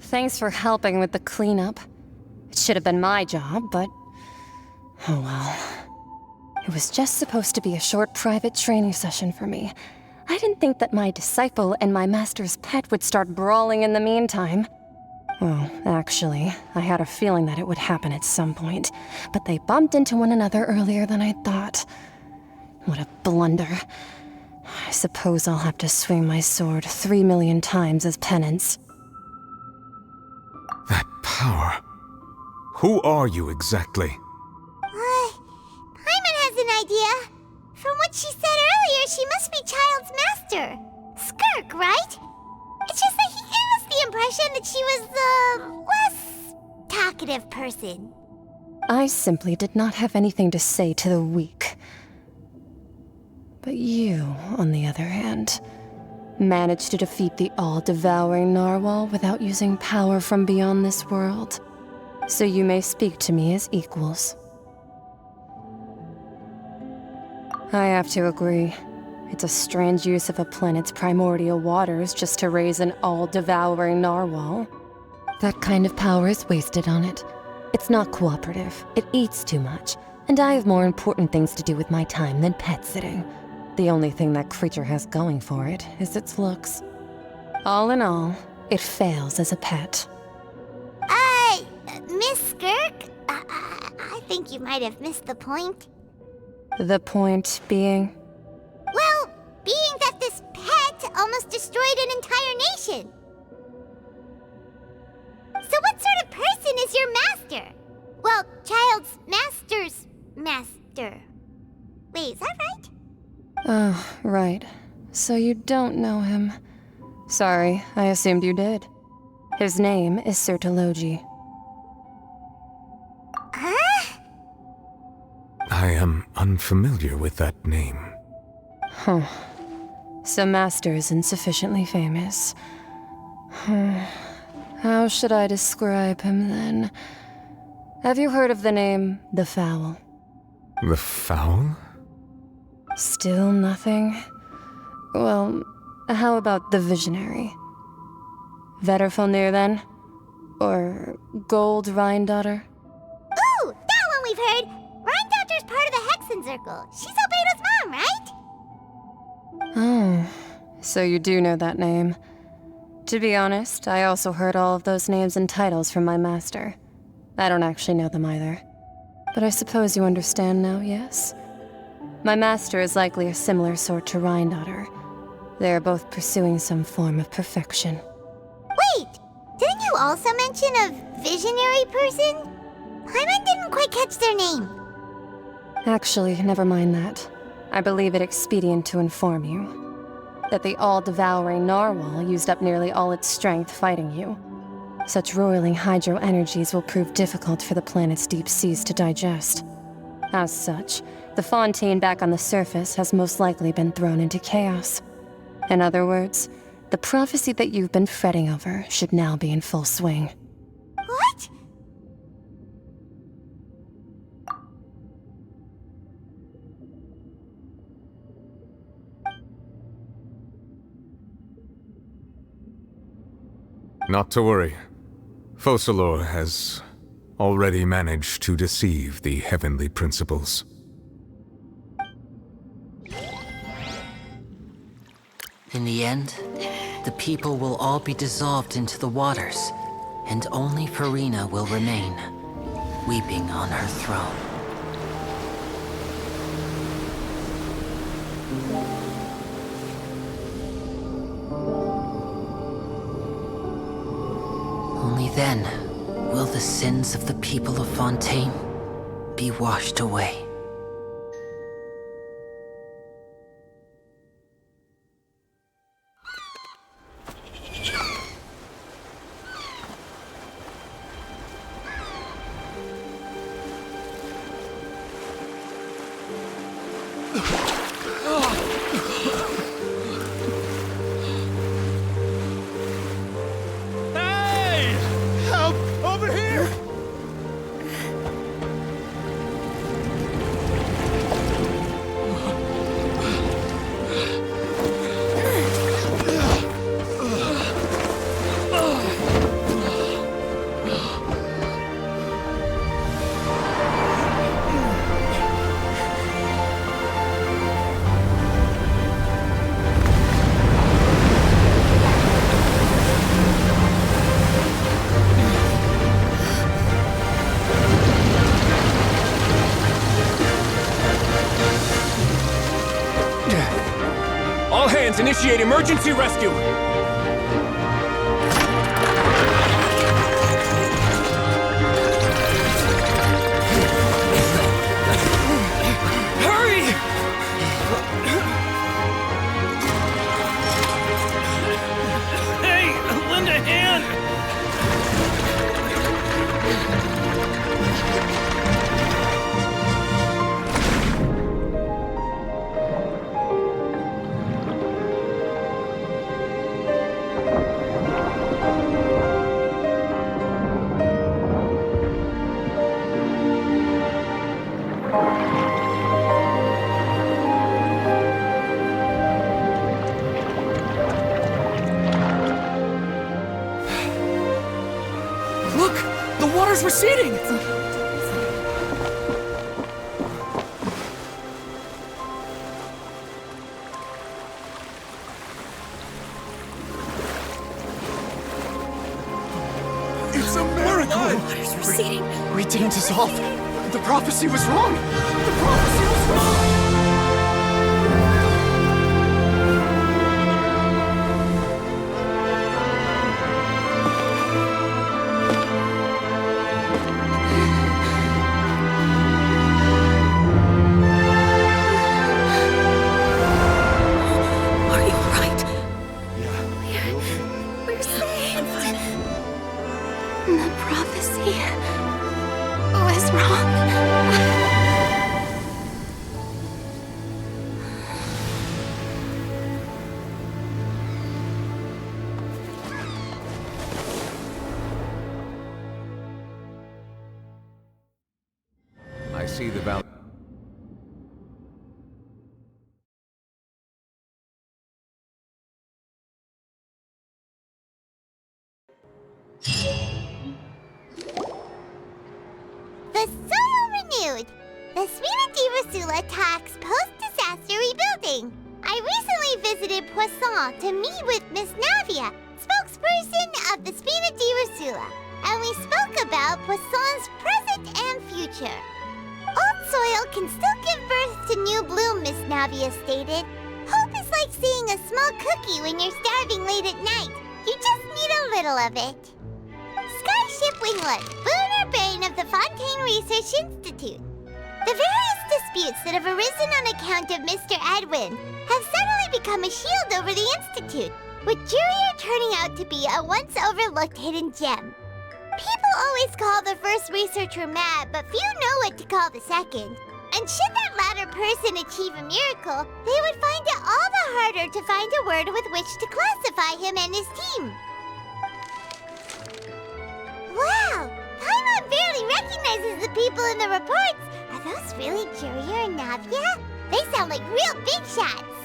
Thanks for helping with the cleanup. It should have been my job, but... oh well. It was just supposed to be a short private training session for me. I didn't think that my disciple and my master's pet would start brawling in the meantime. Well, actually, I had a feeling that it would happen at some point, but they bumped into one another earlier than I thought. What a blunder. I suppose I'll have to swing my sword 3 million times as penance. That power. Who are you exactly? Paimon has an idea. From what she said earlier, she must be Child's master. Skirk, right? It's just that he gave us the impression that she was the less talkative person. I simply did not have anything to say to the weak. But you, on the other hand, managed to defeat the all-devouring narwhal without using power from beyond this world. So you may speak to me as equals. I have to agree. It's a strange use of a planet's primordial waters just to raise an all-devouring narwhal. That kind of power is wasted on it. It's not cooperative. It eats too much. And I have more important things to do with my time than pet sitting. The only thing that creature has going for it is its looks. All in all, it fails as a pet. Miss Skirk? I think you might have missed the point. The point being? Well, being that this pet almost destroyed an entire nation. So what sort of person is your master? Well, Child's master's master. Wait, is that right? Oh, right. So you don't know him. Sorry, I assumed you did. His name is Sertologi. Huh? I am unfamiliar with that name. Huh. So Master isn't sufficiently famous. How should I describe him then? Have you heard of the name The Fowl? The Fowl? Still nothing? Well, how about the Visionary? Vetterfalnir then? Or Gold Rhindaughter? Ooh, that one we've heard! Rhindaughter's part of the Hexen Circle. She's Albedo's mom, right? Oh, so you do know that name. To be honest, I also heard all of those names and titles from my master. I don't actually know them either. But I suppose you understand now, yes? My master is likely a similar sort to Rhindaughter. They are both pursuing some form of perfection. Wait! Didn't you also mention a visionary person? Paimon didn't quite catch their name. Actually, never mind that. I believe it expedient to inform you that the all-devouring narwhal used up nearly all its strength fighting you. Such roiling hydro energies will prove difficult for the planet's deep seas to digest. As such, the fontaine back on the surface has most likely been thrown into chaos. In other words, the prophecy that you've been fretting over should now be in full swing. What? Not to worry. Focalor has already managed to deceive the heavenly principles. In the end, the people will all be dissolved into the waters, and only Furina will remain, weeping on her throne. Only then will the sins of the people of Fontaine be washed away. Initiate emergency rescue! Hurry! Hey, lend a hand! Look! The water's receding! It's a miracle! Water's receding. We didn't dissolve. The prophecy was wrong. The prophecy was wrong. Are you alright? We're saved. The prophecy was wrong. I see the value. The soul renewed. The Spina di Rosula talks post-disaster rebuilding. I recently visited Poisson to meet with Miss Navia, spokesperson of the Spina di Rosula, and we spoke about Poisson's present and future. Old soil can still give birth to new bloom, Miss Navia stated. Hope is like seeing a small cookie when you're starving late at night. You just need a little of it. Skyship Winglet, boon or bane of the Fontaine Research Institute. The various disputes that have arisen on account of Mr. Edwin have suddenly become a shield over the Institute, with Jurier turning out to be a once overlooked hidden gem. People always call the first researcher mad, but few know what to call the second. And should that latter person achieve a miracle, they would find it all the harder to find a word with which to classify him and his team. Wow! Paimon barely recognizes the people in the reports. Are those really Jurier and Navia? They sound like real big shots.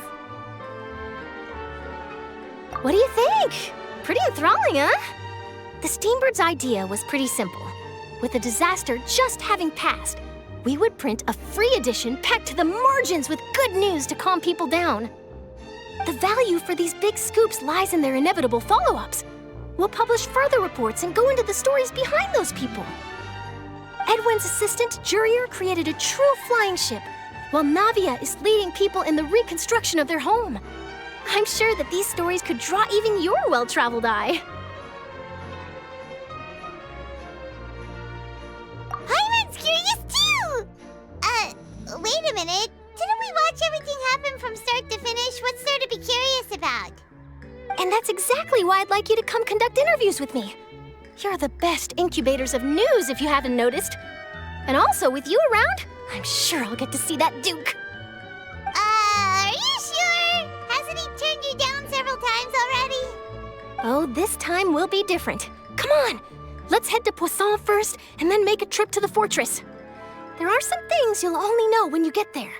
What do you think? Pretty enthralling, huh? The Steambird's idea was pretty simple. With the disaster just having passed, we would print a free edition packed to the margins with good news to calm people down. The value for these big scoops lies in their inevitable follow-ups. We'll publish further reports and go into the stories behind those people. Edwin's assistant, Jurier, created a true flying ship, while Navia is leading people in the reconstruction of their home. I'm sure that these stories could draw even your well-traveled eye. Paimon's curious too! Wait a minute. Didn't we watch everything happen from start to finish? What's there to be curious about? And that's exactly why I'd like you to come conduct interviews with me. You're the best incubators of news, if you haven't noticed. And also, with you around, I'm sure I'll get to see that Duke. Are you sure? Hasn't he turned you down several times already? Oh, this time will be different. Come on, let's head to Poisson first, and then make a trip to the fortress. There are some things you'll only know when you get there.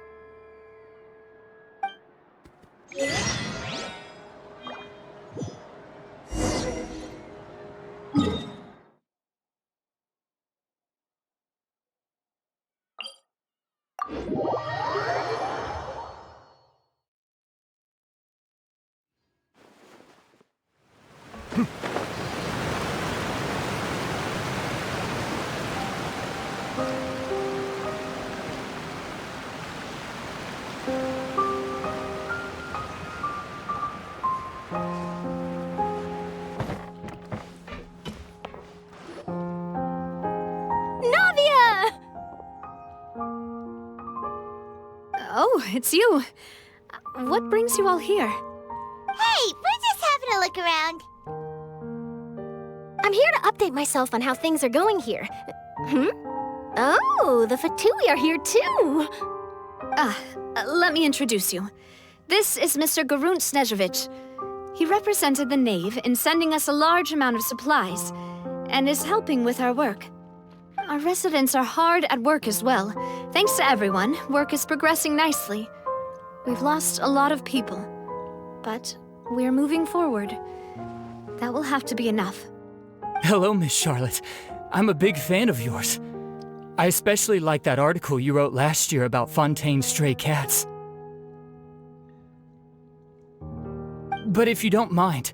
Navia! Oh, it's you. What brings you all here? Hey, we're just having a look around. I'm here to update myself on how things are going here. Oh, the Fatui are here too! Let me introduce you. This is Mr. Garunt Snežević. He represented the Knave in sending us a large amount of supplies, and is helping with our work. Our residents are hard at work as well. Thanks to everyone, work is progressing nicely. We've lost a lot of people, but we're moving forward. That will have to be enough. Hello, Miss Charlotte. I'm a big fan of yours. I especially like that article you wrote last year about Fontaine's stray cats. But if you don't mind,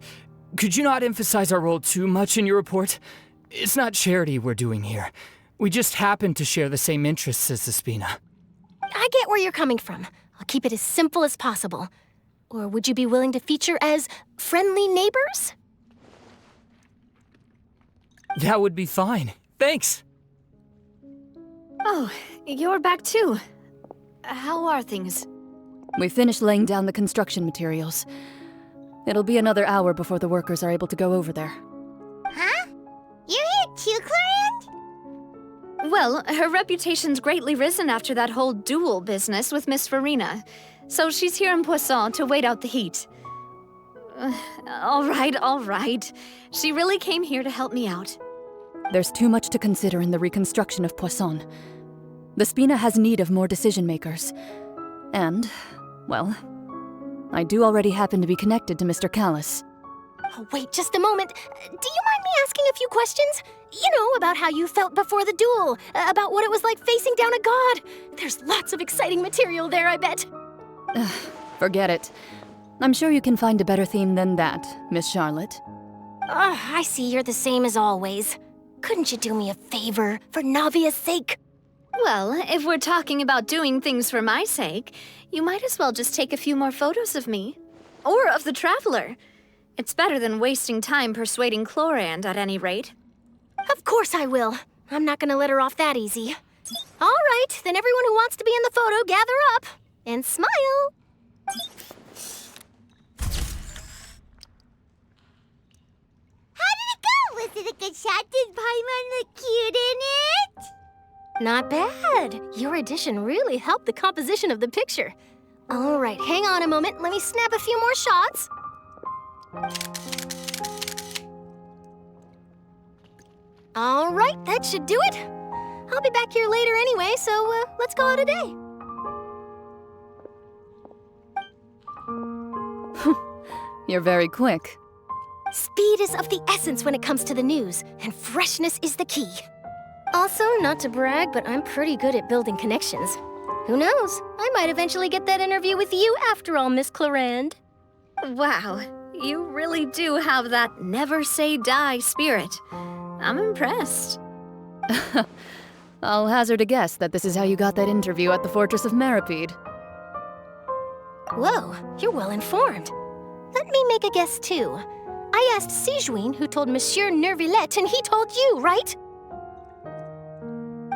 could you not emphasize our role too much in your report? It's not charity we're doing here. We just happen to share the same interests as the Spina. I get where you're coming from. I'll keep it as simple as possible. Or would you be willing to feature as friendly neighbors? That would be fine. Thanks. Oh, you're back too. How are things? We finished laying down the construction materials. It'll be another hour before the workers are able to go over there. Huh? You're here too, Clorinde? Well, her reputation's greatly risen after that whole duel business with Miss Farina, so she's here in Poisson to wait out the heat. All right. She really came here to help me out. There's too much to consider in the reconstruction of Poisson. The Spina has need of more decision-makers. And, well, I do already happen to be connected to Mr. Callis. Oh, wait just a moment. Do you mind me asking a few questions? You know, about how you felt before the duel, about what it was like facing down a god. There's lots of exciting material there, I bet. Forget it. I'm sure you can find a better theme than that, Miss Charlotte. I see you're the same as always. Couldn't you do me a favor, for Navia's sake? Well, if we're talking about doing things for my sake, you might as well just take a few more photos of me. Or of the Traveler. It's better than wasting time persuading Clorinde, at any rate. Of course I will. I'm not gonna let her off that easy. All right, then everyone who wants to be in the photo, gather up. And smile. How did it go? Was it a good shot? Did Paimon look cute in it? Not bad. Your addition really helped the composition of the picture. All right, hang on a moment. Let me snap a few more shots. All right, that should do it. I'll be back here later anyway, so let's call it a day. You're very quick. Speed is of the essence when it comes to the news, and freshness is the key. Also, not to brag, but I'm pretty good at building connections. Who knows? I might eventually get that interview with you after all, Miss Clorinde. Wow, you really do have that never say die spirit. I'm impressed. I'll hazard a guess that this is how you got that interview at the Fortress of Masquerade. Whoa, you're well informed. Let me make a guess too. I asked Sijuin who told Monsieur Nervillet, and he told you, right?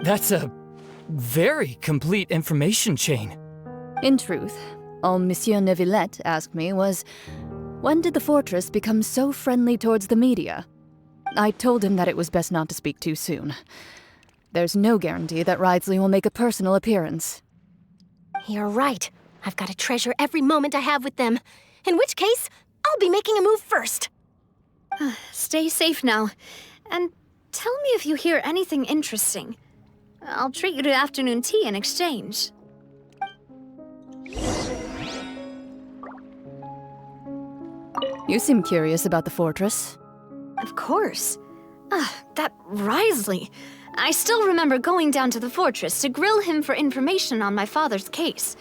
That's a very complete information chain. In truth, all Monsieur Nervillet asked me was, when did the fortress become so friendly towards the media? I told him that it was best not to speak too soon. There's no guarantee that Ridsley will make a personal appearance. You're right. I've got to treasure every moment I have with them. In which case, I'll be making a move first. Stay safe now. And tell me if you hear anything interesting. I'll treat you to afternoon tea in exchange. You seem curious about the fortress. Of course. That Wriothesley. I still remember going down to the fortress to grill him for information on my father's case.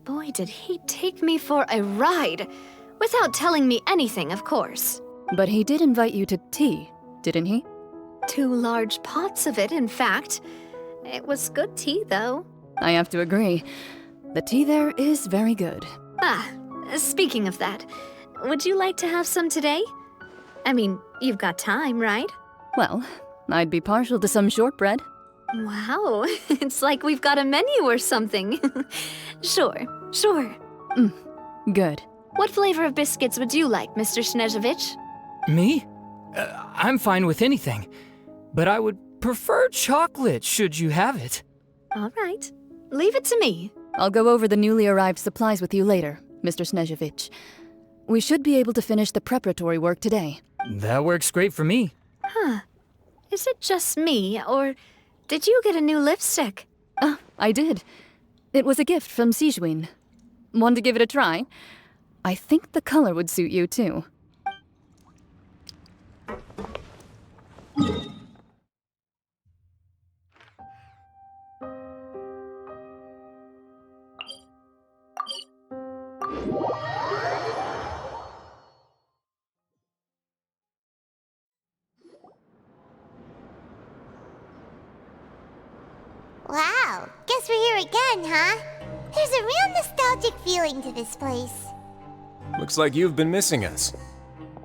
Boy, did he take me for a ride. Without telling me anything, of course. But he did invite you to tea, didn't he? 2 large pots of it, in fact. It was good tea, though. I have to agree. The tea there is very good. Speaking of that, Would you like to have some today? I mean, you've got time, right? Well, I'd be partial to some shortbread. Wow, it's like we've got a menu or something. Sure. Good. What flavor of biscuits would you like, Mr. Snezhevich? Me? I'm fine with anything. But I would prefer chocolate, should you have it. All right. Leave it to me. I'll go over the newly arrived supplies with you later, Mr. Snezhevich. We should be able to finish the preparatory work today. That works great for me. Huh. Is it just me, or did you get a new lipstick? I did. It was a gift from Sijwin. Want to give it a try? I think the color would suit you, too. Wow, guess we're here again, huh? There's a real nostalgic feeling to this place. Looks like you've been missing us.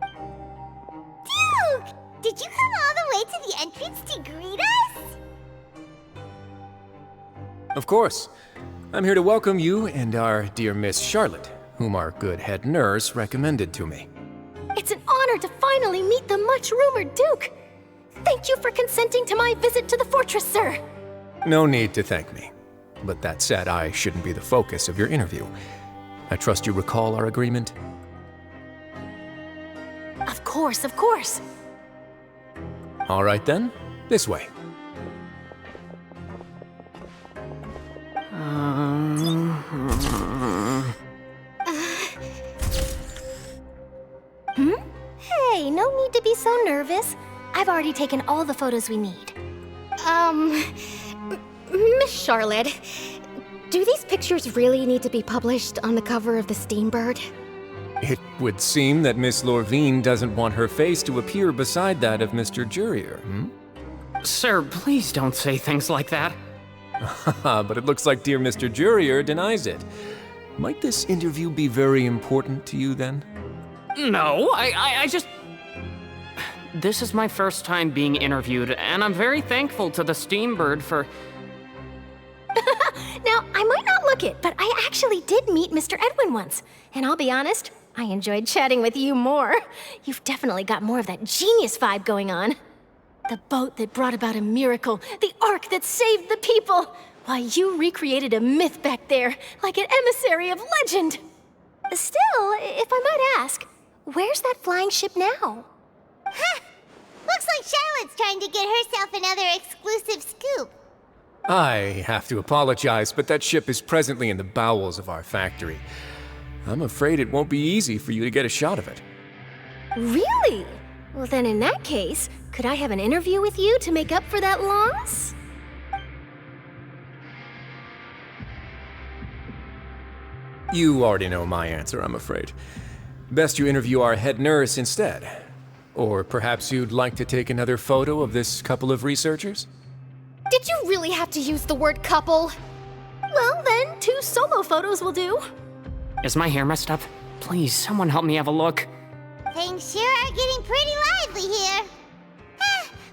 Duke! Did you come all the way to the entrance to greet us? Of course. I'm here to welcome you and our dear Miss Charlotte, whom our good head nurse recommended to me. It's an honor to finally meet the much-rumored Duke. Thank you for consenting to my visit to the fortress, sir. No need to thank me. But that said, I shouldn't be the focus of your interview. I trust you recall our agreement? Of course. All right then, this way. Hey, no need to be so nervous. I've already taken all the photos we need. Miss Charlotte, do these pictures really need to be published on the cover of the Steambird? It would seem that Miss Lorvine doesn't want her face to appear beside that of Mr. Jurier, Sir, please don't say things like that. But it looks like dear Mr. Jurier denies it. Might this interview be very important to you then? No, I just... This is my first time being interviewed, and I'm very thankful to the Steambird for... Now, I might not look it, but I actually did meet Mr. Edwin once. And I'll be honest, I enjoyed chatting with you more. You've definitely got more of that genius vibe going on. The boat that brought about a miracle, the ark that saved the people. Why, you recreated a myth back there, like an emissary of legend. Still, if I might ask, where's that flying ship now? Huh! Looks like Charlotte's trying to get herself another exclusive scoop. I have to apologize, but that ship is presently in the bowels of our factory. I'm afraid it won't be easy for you to get a shot of it. Really? Well, then in that case, could I have an interview with you to make up for that loss? You already know my answer, I'm afraid. Best you interview our head nurse instead. Or perhaps you'd like to take another photo of this couple of researchers? Did you really have to use the word couple? Well, then, 2 solo photos will do. Is my hair messed up? Please, someone help me have a look. Things sure are getting pretty lively here.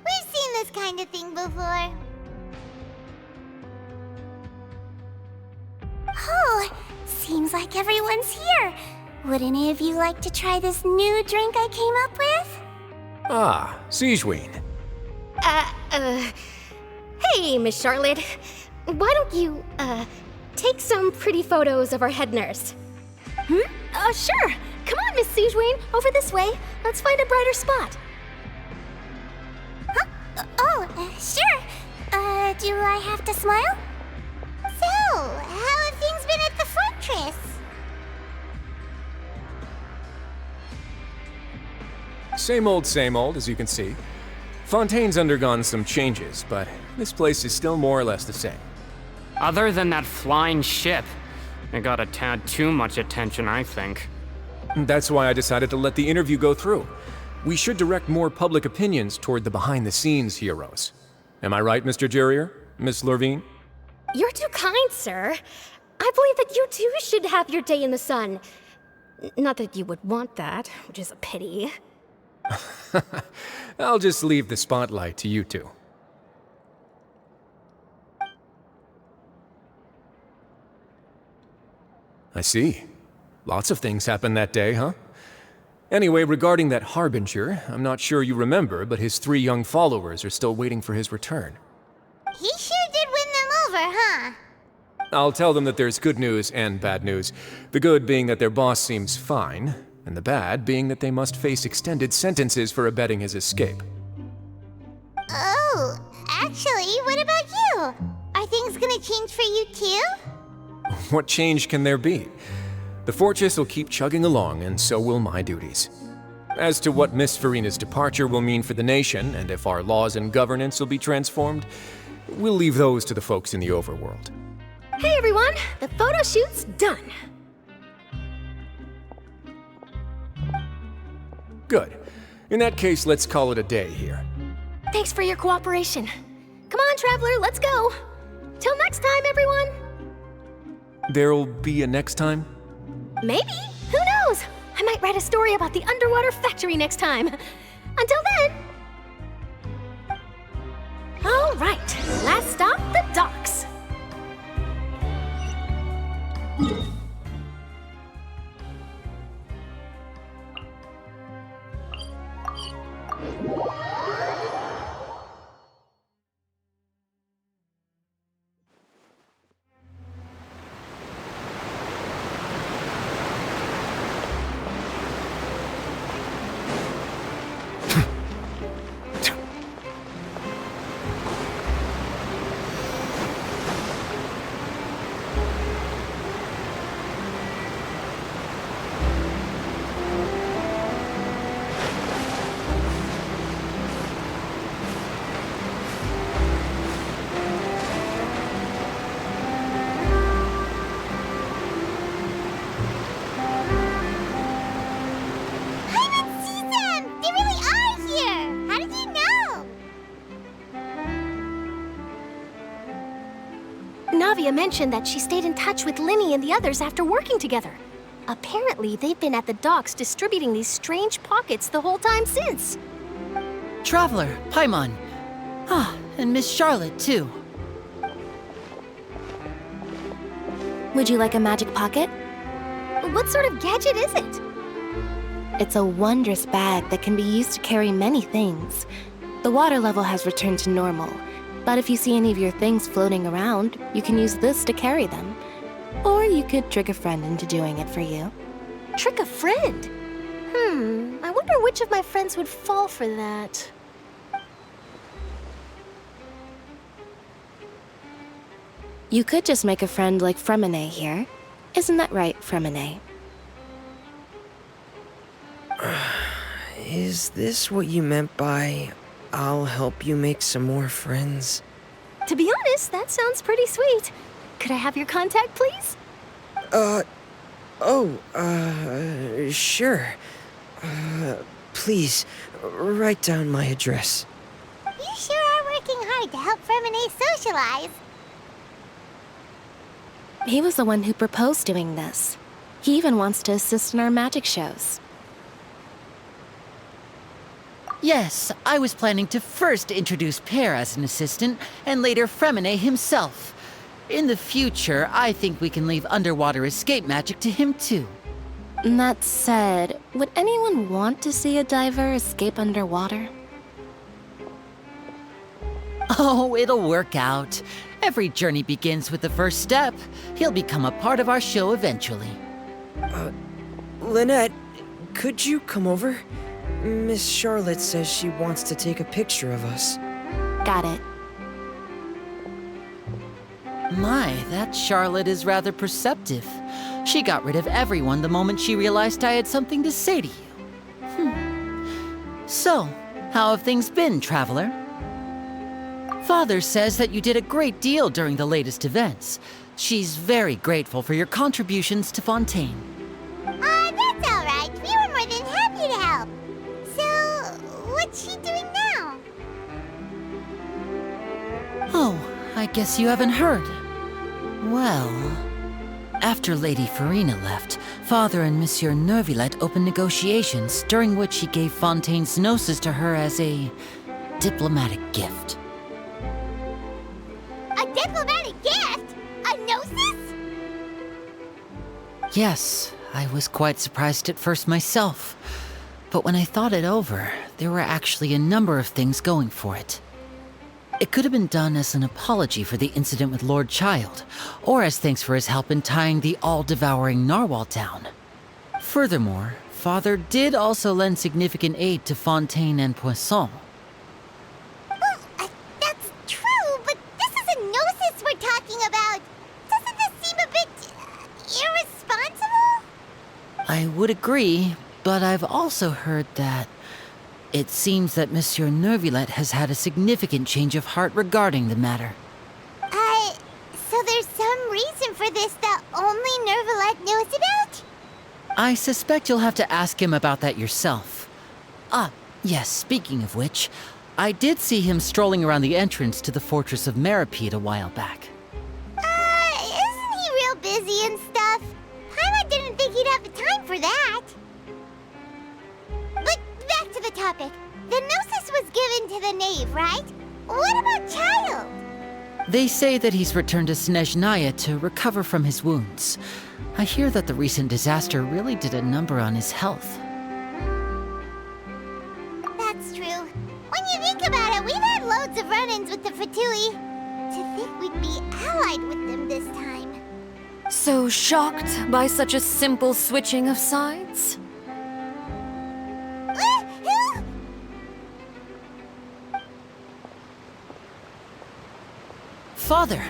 We've seen this kind of thing before. Oh, seems like everyone's here. Would any of you like to try this new drink I came up with? Ah, Sijwin. Hey, Miss Charlotte. Why don't you, take some pretty photos of our head nurse? Sure. Come on, Miss Sijwin, over this way. Let's find a brighter spot. Huh? Sure. Do I have to smile? So, how have things been at the fortress? Same old, as you can see. Fontaine's undergone some changes, but this place is still more or less the same. Other than that flying ship, it got a tad too much attention, I think. That's why I decided to let the interview go through. We should direct more public opinions toward the behind-the-scenes heroes. Am I right, Mr. Jurier? Miss Lorvine? You're too kind, sir. I believe that you too should have your day in the sun. Not that you would want that, which is a pity. I'll just leave the spotlight to you two. I see. Lots of things happened that day, huh? Anyway, regarding that Harbinger, I'm not sure you remember, but his 3 young followers are still waiting for his return. He sure did win them over, huh? I'll tell them that there's good news and bad news. The good being that their boss seems fine, and the bad being that they must face extended sentences for abetting his escape. Oh, actually, what about you? Are things gonna change for you too? What change can there be? The fortress will keep chugging along, and so will my duties. As to what Miss Farina's departure will mean for the nation, and if our laws and governance will be transformed, we'll leave those to the folks in the overworld. Hey everyone, the photo shoot's done. Good. In that case, let's call it a day here. Thanks for your cooperation. Come on, Traveler, let's go. Till next time, everyone. There'll be a next time? Maybe. Who knows? I might write a story about the underwater factory next time. Until then. All right, last stop, the docks. Navia mentioned that she stayed in touch with Linny and the others after working together. Apparently, they've been at the docks distributing these strange pockets the whole time since. Traveler, Paimon. Ah, and Miss Charlotte, too. Would you like a magic pocket? What sort of gadget is it? It's a wondrous bag that can be used to carry many things. The water level has returned to normal, but if you see any of your things floating around, you can use this to carry them. Or you could trick a friend into doing it for you. Trick a friend? I wonder which of my friends would fall for that. You could just make a friend like Fremine here. Isn't that right, Fremine? Is this what you meant by, I'll help you make some more friends? To be honest, that sounds pretty sweet. Could I have your contact, please? Sure. Please, write down my address. You sure are working hard to help Fremine socialize. He was the one who proposed doing this. He even wants to assist in our magic shows. Yes, I was planning to first introduce Pear as an assistant, and later Fremine himself. In the future, I think we can leave underwater escape magic to him too. That said, would anyone want to see a diver escape underwater? Oh, it'll work out. Every journey begins with the first step. He'll become a part of our show eventually. Lynette, could you come over? Miss Charlotte says she wants to take a picture of us. Got it. My, that Charlotte is rather perceptive. She got rid of everyone the moment she realized I had something to say to you. So, how have things been, Traveler? Father says that you did a great deal during the latest events. She's very grateful for your contributions to Fontaine. That's all right. We were more than happy to help. So, what's she doing now? Oh, I guess you haven't heard. Well, After Lady Farina left, Father and Monsieur Neuvillette opened negotiations, during which he gave Fontaine's gnosis to her as a diplomatic gift. A diplomatic gift? A gnosis? Yes, I was quite surprised at first myself. But when I thought it over, there were actually a number of things going for it. It could have been done as an apology for the incident with Lord Child, or as thanks for his help in tying the all-devouring narwhal down. Furthermore, Father did also lend significant aid to Fontaine and Poisson. Well, that's true, but this is a gnosis we're talking about. Doesn't this seem a bit irresponsible? I would agree, but I've also heard that it seems that Monsieur Neuvillette has had a significant change of heart regarding the matter. So there's some reason for this that only Neuvillette knows about? I suspect you'll have to ask him about that yourself. Ah, yes, speaking of which, I did see him strolling around the entrance to the Fortress of Maripede a while back. Isn't he real busy and stuff? Paimon didn't think he'd have the time for that. But back to the topic. The gnosis was given to the knave, right? What about Child? They say that he's returned to Snezhnaya to recover from his wounds. I hear that the recent disaster really did a number on his health. That's true. When you think about it, we've had loads of run-ins with the Fatui. To think we'd be allied with them this time. So shocked by such a simple switching of sides? Father!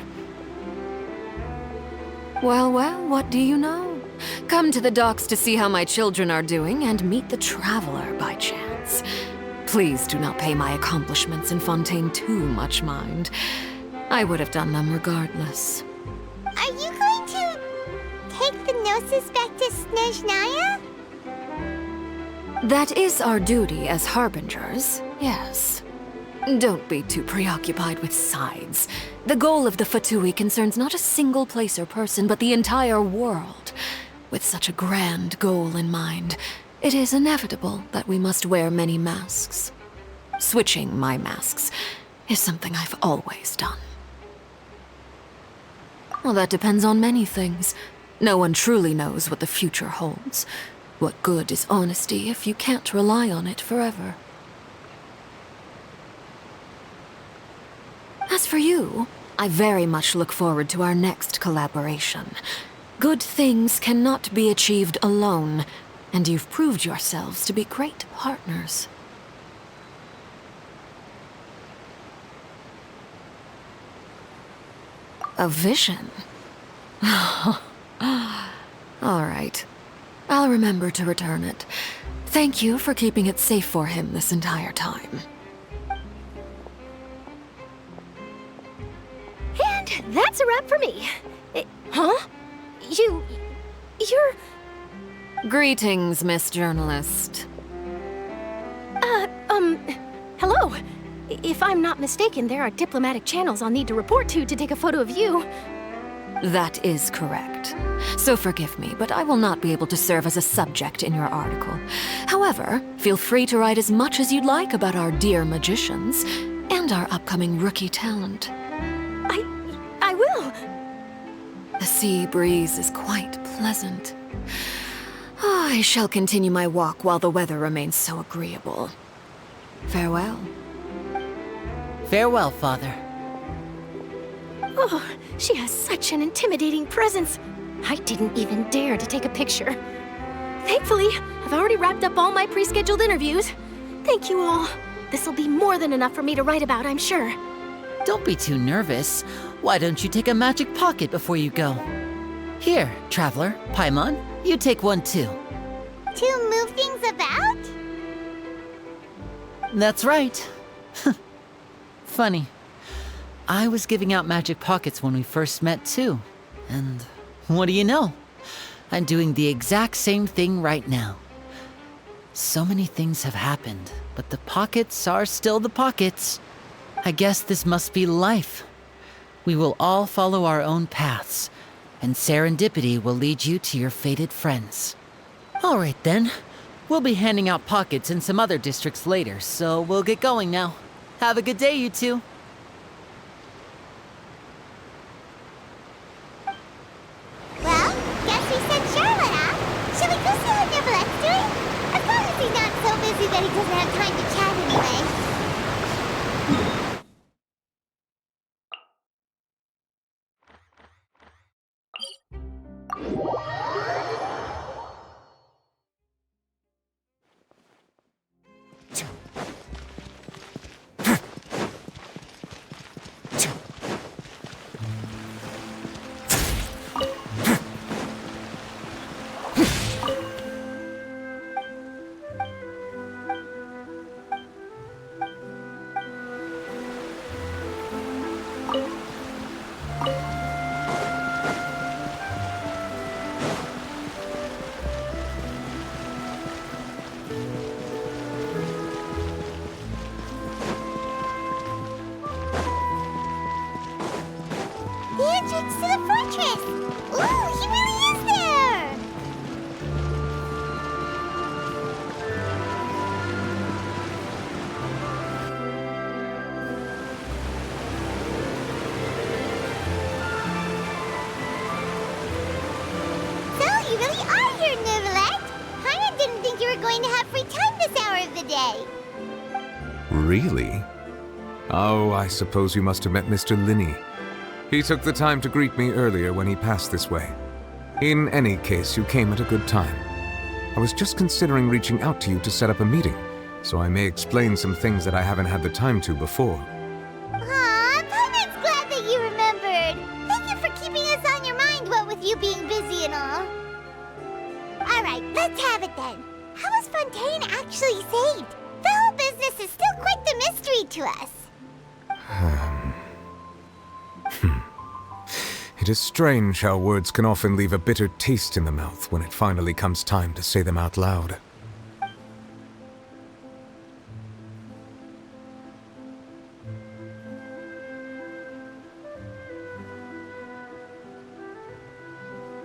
Well, what do you know? Come to the docks to see how my children are doing and meet the traveler by chance. Please do not pay my accomplishments in Fontaine too much mind. I would have done them regardless. Are you going to take the gnosis back to Snezhnaya? That is our duty as harbingers, yes. Don't be too preoccupied with sides. The goal of the Fatui concerns not a single place or person, but the entire world. With such a grand goal in mind, it is inevitable that we must wear many masks. Switching my masks is something I've always done. Well, that depends on many things. No one truly knows what the future holds. What good is honesty if you can't rely on it forever? As for you, I very much look forward to our next collaboration. Good things cannot be achieved alone, and you've proved yourselves to be great partners. A vision? All right. I'll remember to return it. Thank you for keeping it safe for him this entire time. And that's a wrap for me. Huh? You're... Greetings, Miss Journalist. Hello. If I'm not mistaken, there are diplomatic channels I'll need to report to take a photo of you. That is correct. So forgive me, but I will not be able to serve as a subject in your article. However, feel free to write as much as you'd like about our dear magicians and our upcoming rookie talent. I will. The sea breeze is quite pleasant. I shall continue my walk while the weather remains so agreeable. Farewell. Farewell, Father. Oh, she has such an intimidating presence. I didn't even dare to take a picture. Thankfully, I've already wrapped up all my pre-scheduled interviews. Thank you all. This'll be more than enough for me to write about, I'm sure. Don't be too nervous. Why don't you take a magic pocket before you go? Here, Traveler, Paimon, you take one too. To move things about? That's right. Funny. I was giving out magic pockets when we first met too. And what do you know? I'm doing the exact same thing right now. So many things have happened, but the pockets are still the pockets. I guess this must be life. We will all follow our own paths, and serendipity will lead you to your fated friends. All right then. We'll be handing out pockets in some other districts later, so we'll get going now. Have a good day, you two. Well, guess we sent Charlotte off. Shall we go see how Nicolette's doing? As long as he's not so busy that he doesn't have time to chat anyway. The entrance to the fortress! Ooh, he really is there! So, you really are here, Nicolette! Paimon didn't think you were going to have free time this hour of the day. Really? Oh, I suppose you must have met Mr. Linney. He took the time to greet me earlier when he passed this way. In any case, you came at a good time. I was just considering reaching out to you to set up a meeting, so I may explain some things that I haven't had the time to before. Aw, Paimon's glad that you remembered. Thank you for keeping us on your mind, what with you being busy and all. Alright, let's have it then. How was Fontaine actually saved? The whole business is still quite the mystery to us. It is strange how words can often leave a bitter taste in the mouth when it finally comes time to say them out loud.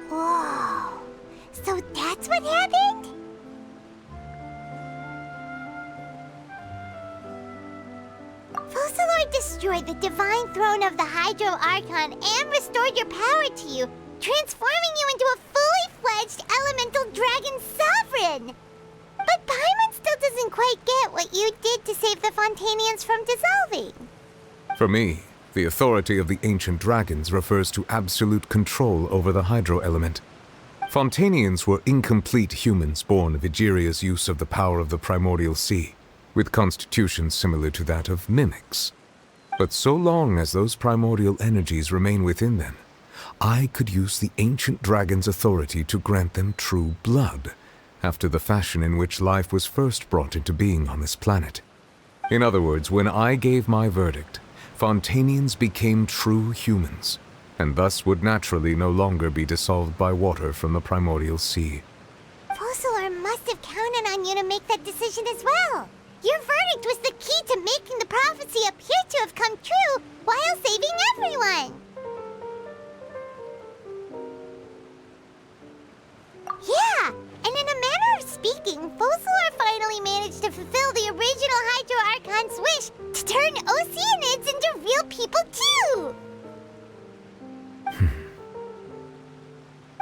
Whoa. So that's what happened? Focalor destroyed the divine throne of the Hydro Archon and restored your power to you, transforming you into a fully fledged elemental dragon sovereign! But Paimon still doesn't quite get what you did to save the Fontanians from dissolving. For me, the authority of the ancient dragons refers to absolute control over the hydro element. Fontanians were incomplete humans born of Egeria's use of the power of the primordial sea, with constitutions similar to that of mimics. But so long as those primordial energies remain within them, I could use the ancient dragon's authority to grant them true blood, after the fashion in which life was first brought into being on this planet. In other words, when I gave my verdict, Fontanians became true humans, and thus would naturally no longer be dissolved by water from the primordial sea. Focalor must have counted on you to make that decision as well. Your verdict was the key to making the prophecy appear to have come true while saving everyone. Yeah, and in a manner of speaking, Focalor finally managed to fulfill the original Hydro Archon's wish to turn Oceanids into real people too!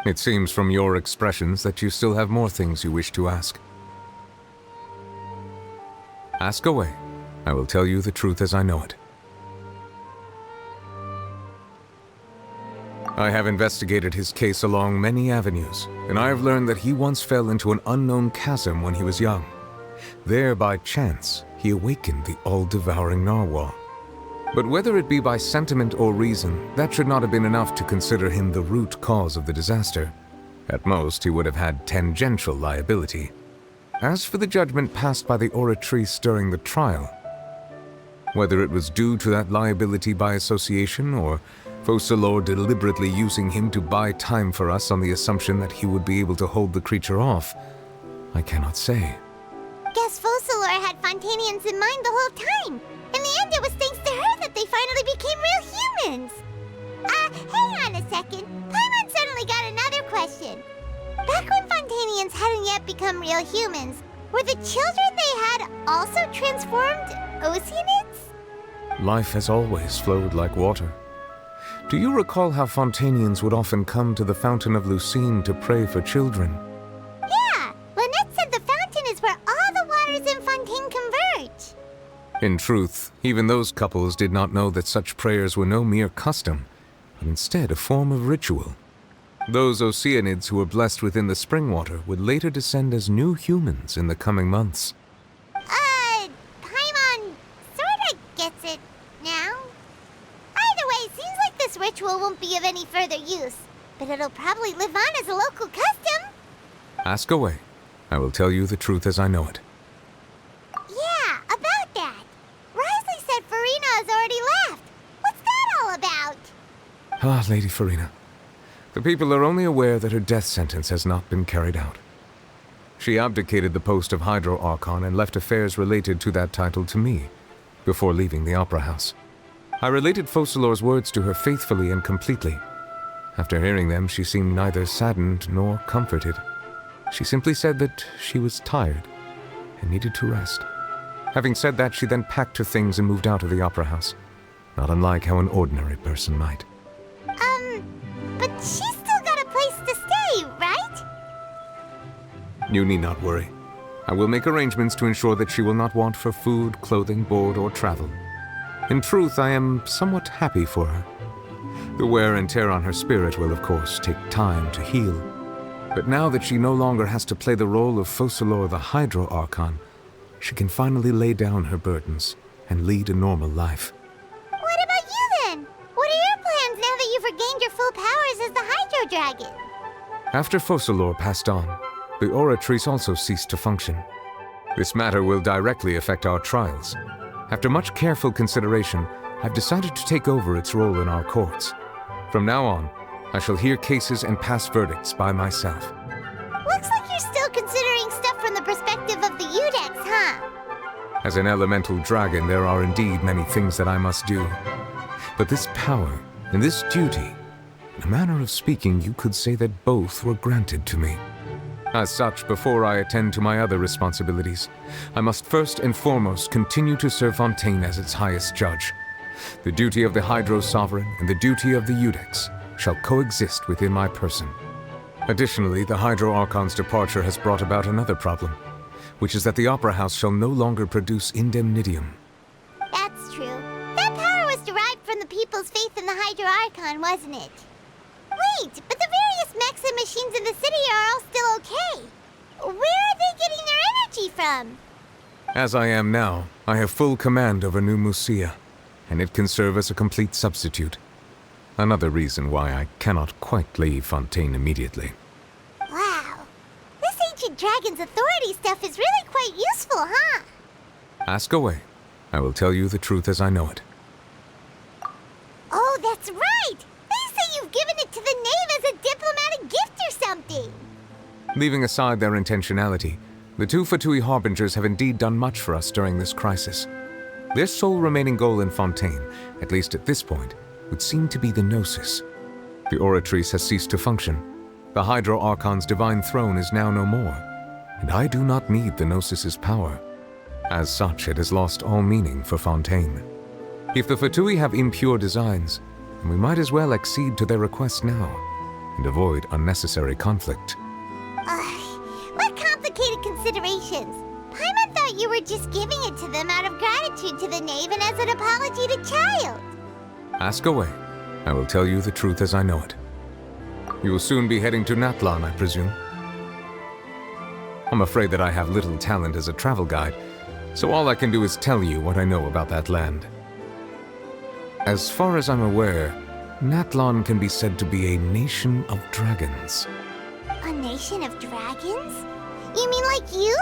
It seems from your expressions that you still have more things you wish to ask. Ask away. I will tell you the truth as I know it. I have investigated his case along many avenues, and I have learned that he once fell into an unknown chasm when he was young. There, by chance, he awakened the all-devouring narwhal. But whether it be by sentiment or reason, that should not have been enough to consider him the root cause of the disaster. At most, he would have had tangential liability. As for the judgment passed by the oratrice during the trial, whether it was due to that liability by association, or Focalor deliberately using him to buy time for us on the assumption that he would be able to hold the creature off, I cannot say. Guess Focalor had Fontanians in mind the whole time. In the end, it was thanks to her that they finally became real humans. Hang on a second. Paimon said question. Back when Fontanians hadn't yet become real humans, were the children they had also transformed Oceanids? Life has always flowed like water. Do you recall how Fontanians would often come to the Fountain of Lucine to pray for children? Yeah! Lynette said the fountain is where all the waters in Fontaine converge. In truth, even those couples did not know that such prayers were no mere custom, but instead a form of ritual. Those Oceanids who were blessed within the spring water would later descend as new humans in the coming months. Paimon sorta gets it now. Either way, seems like this ritual won't be of any further use, but it'll probably live on as a local custom. Ask away. I will tell you the truth as I know it. Yeah, about that. Risley said Farina has already left. What's that all about? Ah, Lady Farina. The people are only aware that her death sentence has not been carried out. She abdicated the post of Hydro Archon and left affairs related to that title to me, before leaving the Opera House. I related Focalor's words to her faithfully and completely. After hearing them, she seemed neither saddened nor comforted. She simply said that she was tired and needed to rest. Having said that, she then packed her things and moved out of the Opera House, not unlike how an ordinary person might. But she's still got a place to stay, right? You need not worry. I will make arrangements to ensure that she will not want for food, clothing, board, or travel. In truth, I am somewhat happy for her. The wear and tear on her spirit will, of course, take time to heal. But now that she no longer has to play the role of Focalor the Hydro Archon, she can finally lay down her burdens and lead a normal life. What about you then? What are your plans now that you've regained your full powers as the Hydro Dragon? After Focalor passed on, the Oratrice also ceased to function. This matter will directly affect our trials. After much careful consideration, I've decided to take over its role in our courts. From now on, I shall hear cases and pass verdicts by myself. Looks like you're still considering stuff from the perspective of the Udex, huh? As an elemental dragon, there are indeed many things that I must do. But this power and this duty, in a manner of speaking, you could say that both were granted to me. As such, before I attend to my other responsibilities, I must first and foremost continue to serve Fontaine as its highest judge. The duty of the Hydro Sovereign and the duty of the Udex shall coexist within my person. Additionally, the Hydro Archon's departure has brought about another problem, which is that the Opera House shall no longer produce indemnitium. That's true. That power was derived from the people's faith in the Hydro Archon, wasn't it? Wait, but the various mechs and machines in the city are all still okay. Where are they getting their energy from? As I am now, I have full command over New Musia, and it can serve as a complete substitute. Another reason why I cannot quite leave Fontaine immediately. Wow. This ancient dragon's authority stuff is really quite useful, huh? Ask away. I will tell you the truth as I know it. Oh, that's right! They say you've given it to the knave as a diplomatic gift or something! Leaving aside their intentionality, the two Fatui Harbingers have indeed done much for us during this crisis. Their sole remaining goal in Fontaine, at least at this point, would seem to be the Gnosis. The Oratrice has ceased to function. The Hydro Archon's divine throne is now no more, and I do not need the Gnosis's power. As such, it has lost all meaning for Fontaine. If the Fatui have impure designs, then we might as well accede to their request now, and avoid unnecessary conflict. What complicated considerations? Paimon thought you were just giving it to them out of gratitude to the knave and as an apology to Child. Ask away. I will tell you the truth as I know it. You will soon be heading to Natlan, I presume. I'm afraid that I have little talent as a travel guide, so all I can do is tell you what I know about that land. As far as I'm aware, Natlan can be said to be a nation of dragons. A nation of dragons? You mean like you?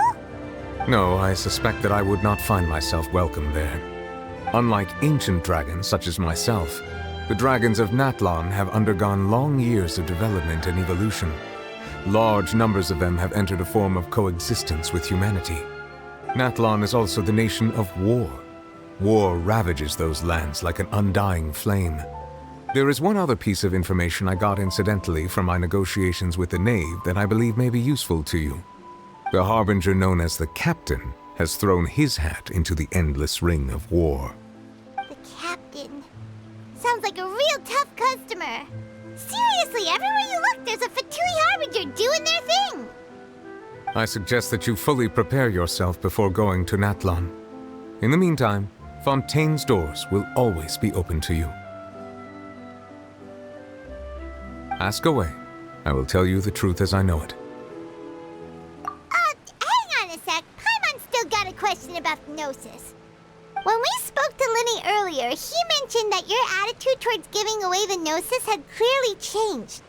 No, I suspect that I would not find myself welcome there. Unlike ancient dragons such as myself, the dragons of Natlan have undergone long years of development and evolution. Large numbers of them have entered a form of coexistence with humanity. Natlan is also the nation of war. War ravages those lands like an undying flame. There is one other piece of information I got incidentally from my negotiations with the Knave that I believe may be useful to you. The Harbinger known as the Captain has thrown his hat into the endless ring of war. The Captain. Sounds like a real tough customer. Seriously, everywhere you look, there's a Fatui Harbinger doing their thing. I suggest that you fully prepare yourself before going to Natlan. In the meantime, Fontaine's doors will always be open to you. Ask away. I will tell you the truth as I know it. Hang on a sec. Paimon still got a question about the Gnosis. When we spoke to Linny earlier, he mentioned that your attitude towards giving away the Gnosis had clearly changed.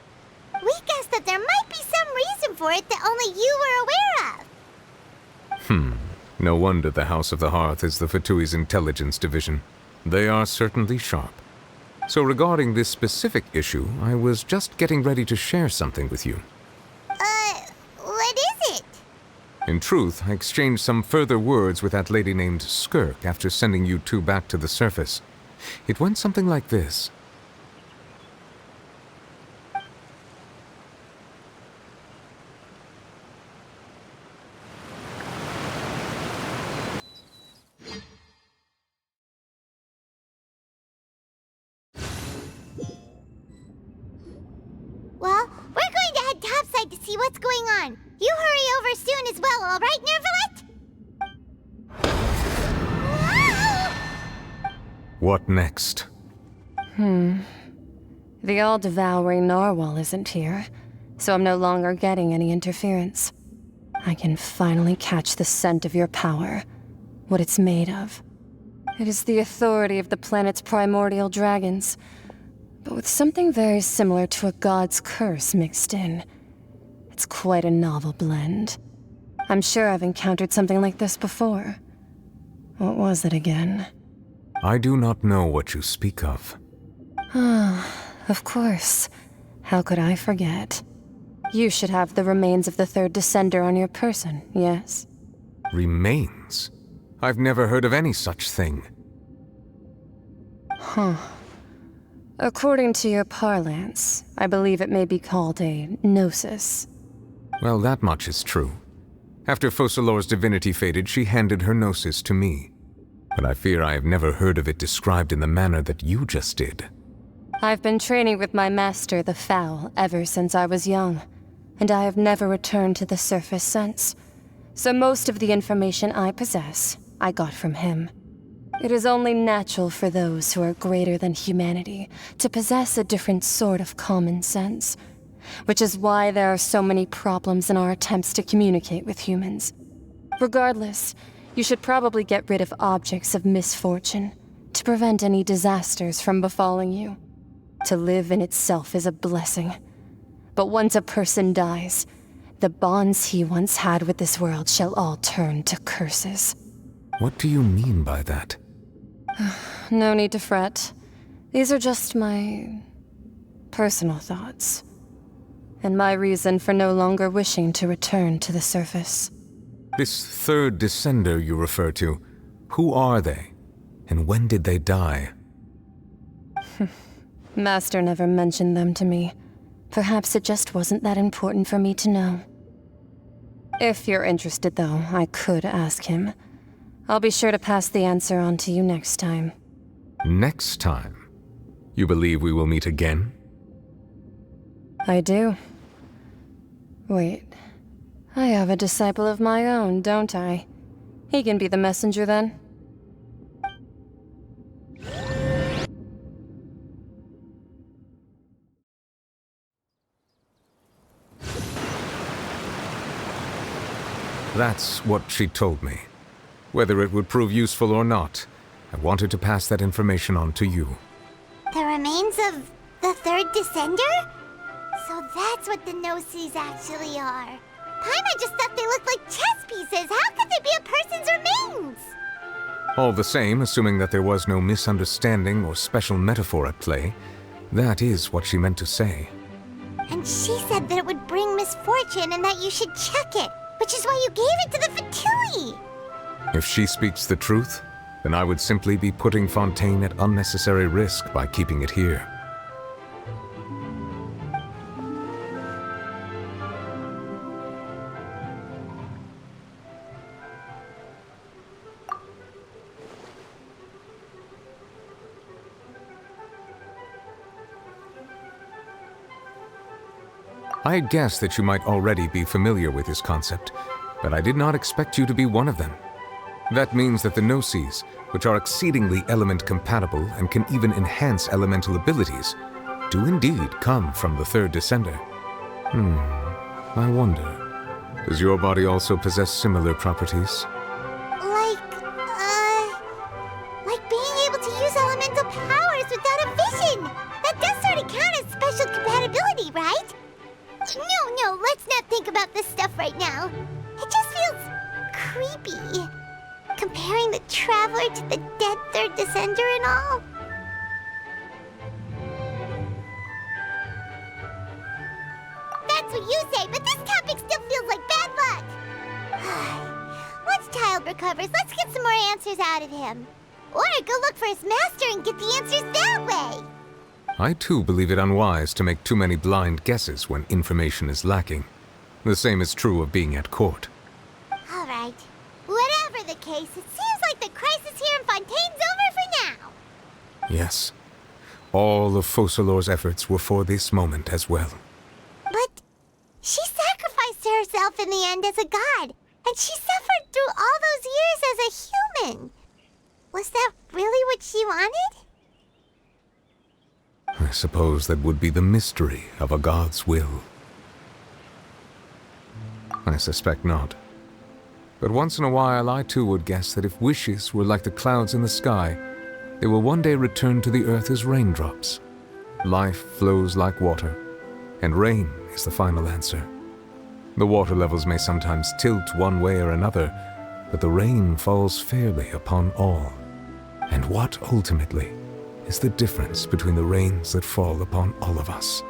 We guessed that there might be some reason for it that only you were aware of. No wonder the House of the Hearth is the Fatui's intelligence division. They are certainly sharp. So regarding this specific issue, I was just getting ready to share something with you. What is it? In truth, I exchanged some further words with that lady named Skirk after sending you two back to the surface. It went something like this. Well, we're going to head topside to see what's going on. You hurry over soon as well, all right, Nervalet? What next? The all-devouring narwhal isn't here, so I'm no longer getting any interference. I can finally catch the scent of your power, what it's made of. It is the authority of the planet's primordial dragons, but with something very similar to a god's curse mixed in. It's quite a novel blend. I'm sure I've encountered something like this before. What was it again? I do not know what you speak of. Of course. How could I forget? You should have the remains of the third Descender on your person, yes? Remains? I've never heard of any such thing. According to your parlance, I believe it may be called a gnosis. Well, that much is true. After Focalor's divinity faded, she handed her gnosis to me. But I fear I have never heard of it described in the manner that you just did. I've been training with my master, the Foul, ever since I was young, and I have never returned to the surface since. So most of the information I possess, I got from him. It is only natural for those who are greater than humanity to possess a different sort of common sense, which is why there are so many problems in our attempts to communicate with humans. Regardless, you should probably get rid of objects of misfortune to prevent any disasters from befalling you. To live in itself is a blessing. But once a person dies, the bonds he once had with this world shall all turn to curses. What do you mean by that? No need to fret. These are just my personal thoughts, and my reason for no longer wishing to return to the surface. This third Descender you refer to, who are they? And when did they die? Master never mentioned them to me. Perhaps it just wasn't that important for me to know. If you're interested, though, I could ask him. I'll be sure to pass the answer on to you next time. Next time? You believe we will meet again? I do. Wait. I have a disciple of my own, don't I? He can be the messenger then. That's what she told me. Whether it would prove useful or not, I wanted to pass that information on to you. The remains of the third Descender? So that's what the Gnosis actually are. Paimon just thought they looked like chess pieces. How could they be a person's remains? All the same, assuming that there was no misunderstanding or special metaphor at play, that is what she meant to say. And she said that it would bring misfortune and that you should check it, which is why you gave it to the Fatui. If she speaks the truth, then I would simply be putting Fontaine at unnecessary risk by keeping it here. I had guessed that you might already be familiar with this concept, but I did not expect you to be one of them. That means that the Gnosis, which are exceedingly element-compatible and can even enhance elemental abilities, do indeed come from the third descender. I wonder, does your body also possess similar properties? Like being able to use elemental powers without a vision! That does sort of count as special compatibility, right? No, let's not think about this stuff right now. It just feels creepy. Comparing the Traveler to the dead third descender and all. That's what you say, but this topic still feels like bad luck. Once Child recovers, let's get some more answers out of him. Or go look for his master and get the answers that way. I too believe it unwise to make too many blind guesses when information is lacking. The same is true of being at court. All right. Whatever the case, it seems like the crisis here in Fontaine's over for now. Yes. All of Focalor's efforts were for this moment as well. But she sacrificed herself in the end as a god, and she suffered through all those years as a human. Was that really what she wanted? I suppose that would be the mystery of a god's will. I suspect not. But once in a while, I too would guess that if wishes were like the clouds in the sky, they will one day return to the earth as raindrops. Life flows like water, and rain is the final answer. The water levels may sometimes tilt one way or another, but the rain falls fairly upon all. And what, ultimately, is the difference between the rains that fall upon all of us?